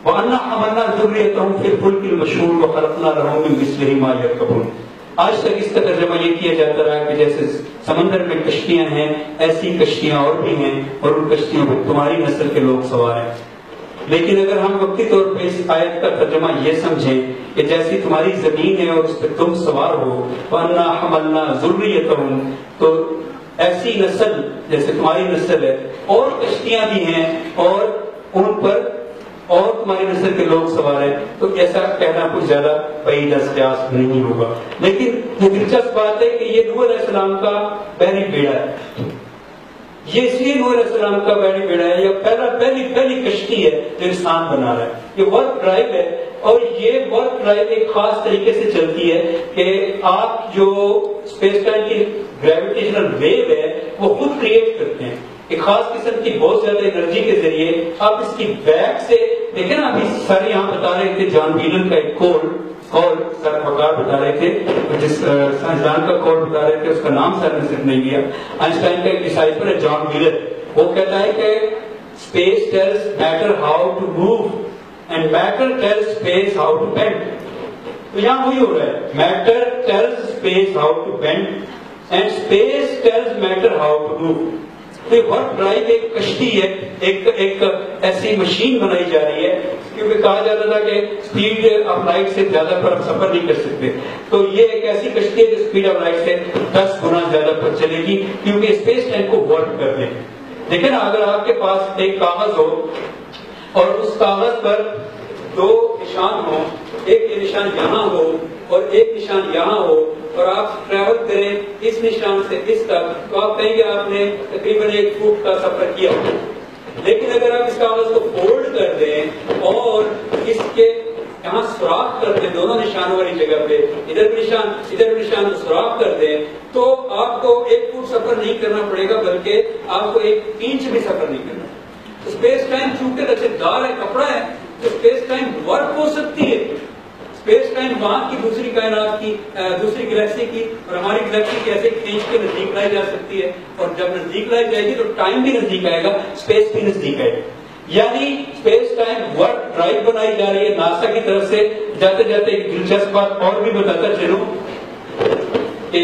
وَأَنَّا حَمَلْنَا ذُرِّيَّتَهُمْ فِي الْفُلْكِ الْمَشْحُونِ وَخَلَقْنَا لَهُم مِّن مِّثْلِهِ مَا يَرْكَبُونَ. آج تک اس کا ترجمہ یہ کیا جاتا رہا کہ جیسے سمندر میں کشتیاں ہیں ایسی کشتیاں اور بھی ہیں، اور ان کشتیوں پہ تمہاری نسل کے لوگ سوار ہیں. لیکن اگر ہم وقتی طور پہ اس آیت کا ترجمہ یہ سمجھیں کہ جیسی تمہاری زمین ہے اور اس پہ تم سوار ہو، وَأَنَّا حَمَلْنَا ذُرِّيَّتَهُمْ، تو ایسی نسل جیسے تمہاری نسل ہے اور کشتیاں بھی ہیں اور ان پر اور تمہاری نسل کے لوگ سوار ہیں، تو ایسا کہنا کچھ زیادہ بعید از قیاس نہیں ہوگا. لیکن یہ دلچسپ بات ہے کہ یہ نوح علیہ السلام کا بحری بیڑا ہے. یہ اس لیے نوح علیہ السلام کا بحری بیڑا ہے، یہ پہلی کشتی ہے جو انسان بنا رہا ہے. یہ ورک ڈرائیو ہے، اور یہ ورک ڈرائیو ایک خاص طریقے سے چلتی ہے کہ آپ جو اسپیس ٹائم کی گریویٹیشنل ویو ہے وہ خود کریٹ کرتے ہیں ایک خاص قسم کی بہت زیادہ انرجی کے ذریعے. آپ اس کی بیک سے دیکھیں نا، ابھی سر یہاں بتا رہے تھے جان ویلن کا ایک کال سر وقار بتا رہے تھے، جس سائنسدان کا کال بتا رہے تھے، اس کا نام سر نے صرف نہیں لیا. آئنسٹائن کا ایک ڈسائپل ہے جان ویلن، وہ کہتا ہے کہ space tells matter how to move and matter tells space how to bend. تو یہاں وہی ہو رہا ہے، matter tells space how to bend and space tells matter how to move. Warp drive ایک کشتی ہے، ایک ایسی مشین بنائی جا رہی ہے، کیونکہ کہا جاتا تھا کہ اسپیڈ آف لائٹ سے زیادہ پر ہم سفر نہیں کر سکتے. تو یہ ایک ایسی کشتی ہے جو اسپیڈ آف لائٹ سے 10 گنا زیادہ پر چلے گی، کیونکہ اسپیس ٹائم کو ورک کر دیں. دیکھیں نا، اگر آپ کے پاس ایک کاغذ ہو اور اس کاغذ پر 2 نشان ہو، ایک نشان یہاں ہو اور ایک نشان یہاں ہو، اور آپ ٹریول کریں اس نشان سے اس تک، تو آپ کہیں گے آپ نے تقریباً 1 فٹ کا سفر کیا. لیکن اگر آپ اس کاغذ کو فولڈ کر دیں اور اس کے یہاں سوراخ کر دیں دونوں نشانوں والی جگہ پہ، ادھر بھی نشان کو سوراخ کر دیں، تو آپ کو 1 فٹ سفر نہیں کرنا پڑے گا، بلکہ آپ کو 1 انچ بھی سفر نہیں کرنا. اسپیس ٹائم چونکہ لچکدار ہے، کپڑا ہے، تو اسپیس ٹائم ورک ہو سکتی ہے. اسپیس ٹائم وہاں کی دوسری کائنات کی، دوسری گلیکسی کی اور ہماری گلیکسی کی ایسے کھینچ کے نزدیک لائی جا سکتی ہے، اور جب نزدیک لائی جائے گی تو ٹائم بھی نزدیک آئے گا، اسپیس بھی نزدیک آئے گا. یعنی اسپیس ٹائم ورک ڈرائیو بنائی جا رہی ہے ناسا کی طرف سے. جاتے جاتے ایک دلچسپ بات اور بھی بتاتا چلوں کہ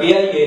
PIA,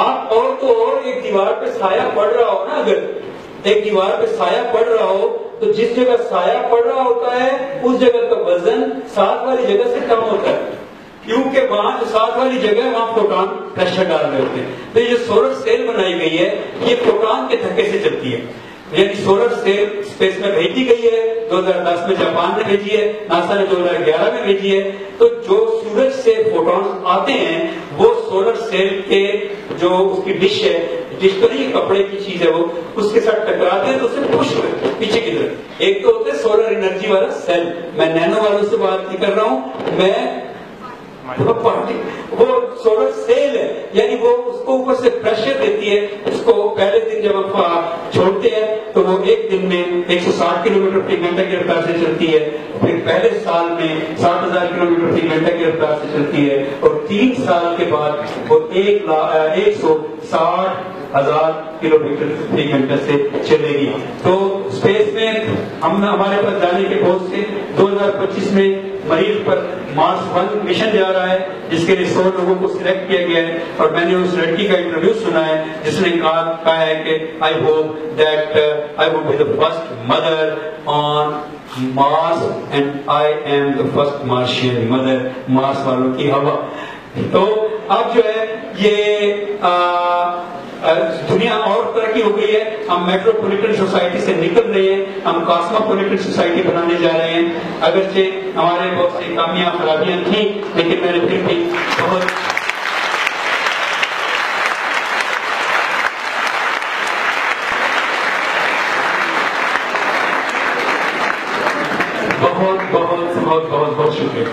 آپ اور تو اور ایک دیوار پہ سایہ پڑ رہا ہو نا، اگر ایک دیوار پہ سایہ پڑ رہا ہو تو جس جگہ سایہ پڑ رہا ہوتا ہے اس جگہ کا وزن ساتھ والی جگہ سے کم ہوتا ہے، کیونکہ وہاں جو ساتھ والی جگہ ہے وہاں پروٹون پریشر ڈال رہے ہوتے ہیں. تو یہ جو سولر سیل بنائی گئی ہے یہ پروٹون کے دھکے سے چلتی ہے. یعنی سولر سیل اسپیس میں بھیجی گئی ہے، 2010 میں جاپان نے بھیجی ہے، ناسا نے 2011 میں بھیجی ہے. تو جو سورج سے فوٹونز آتے ہیں وہ سولر سیل کے جو اس کی ڈش ہے، ڈش تو نہیں کپڑے کی چیز ہے، وہ اس کے ساتھ ٹکراتے ہیں تو اسے پش ہوئے پیچھے کی طرف. ایک تو ہوتا ہے سولر انرجی والا سیل، میں نینو والوں سے بات نہیں کر رہا ہوں، میں وہ سولر سیل ہے، یعنی وہ اس کو اوپر سے پریشر دیتی ہے. اس کو پہلے دن جب ہم چھوڑتے ہیں تو وہ ایک دن میں 160 کلومیٹر فی گھنٹہ کی رفتار سے چلتی ہے، پھر پہلے سال میں 60,000 کلومیٹر فی گھنٹہ کی رفتار سے چلتی ہے، اور 3 سال کے بعد وہ 160,000 کلومیٹر فی گھنٹہ سے چلے گی. تو اسپیس میں ہمارے پاس جانے کے بہت سے 2025 میں مریخ پر مارس 1 مشن جا رہا ہے جس کے لیے 100 لوگوں کو سلیکٹ کیا گیا ہے. اور میں نے اس لڑکی کا انٹرویو سنا ہے جس نے کہا ہے کہ I hope that I would be the first mother on Mars and I am the first Martian mother. مارس والوں کی ہوا. تو اب جو ہے یہ دنیا اور ترقی ہو گئی ہے، ہم میٹروپولیٹن سوسائٹی سے نکل رہے ہیں، ہم کاسموپولیٹن سوسائٹی بنانے جا رہے ہیں. اگرچہ ہمارے بہت سی کامیاں خرابیاں تھیں لیکن میں نے پھر بھی بہت شکریہ.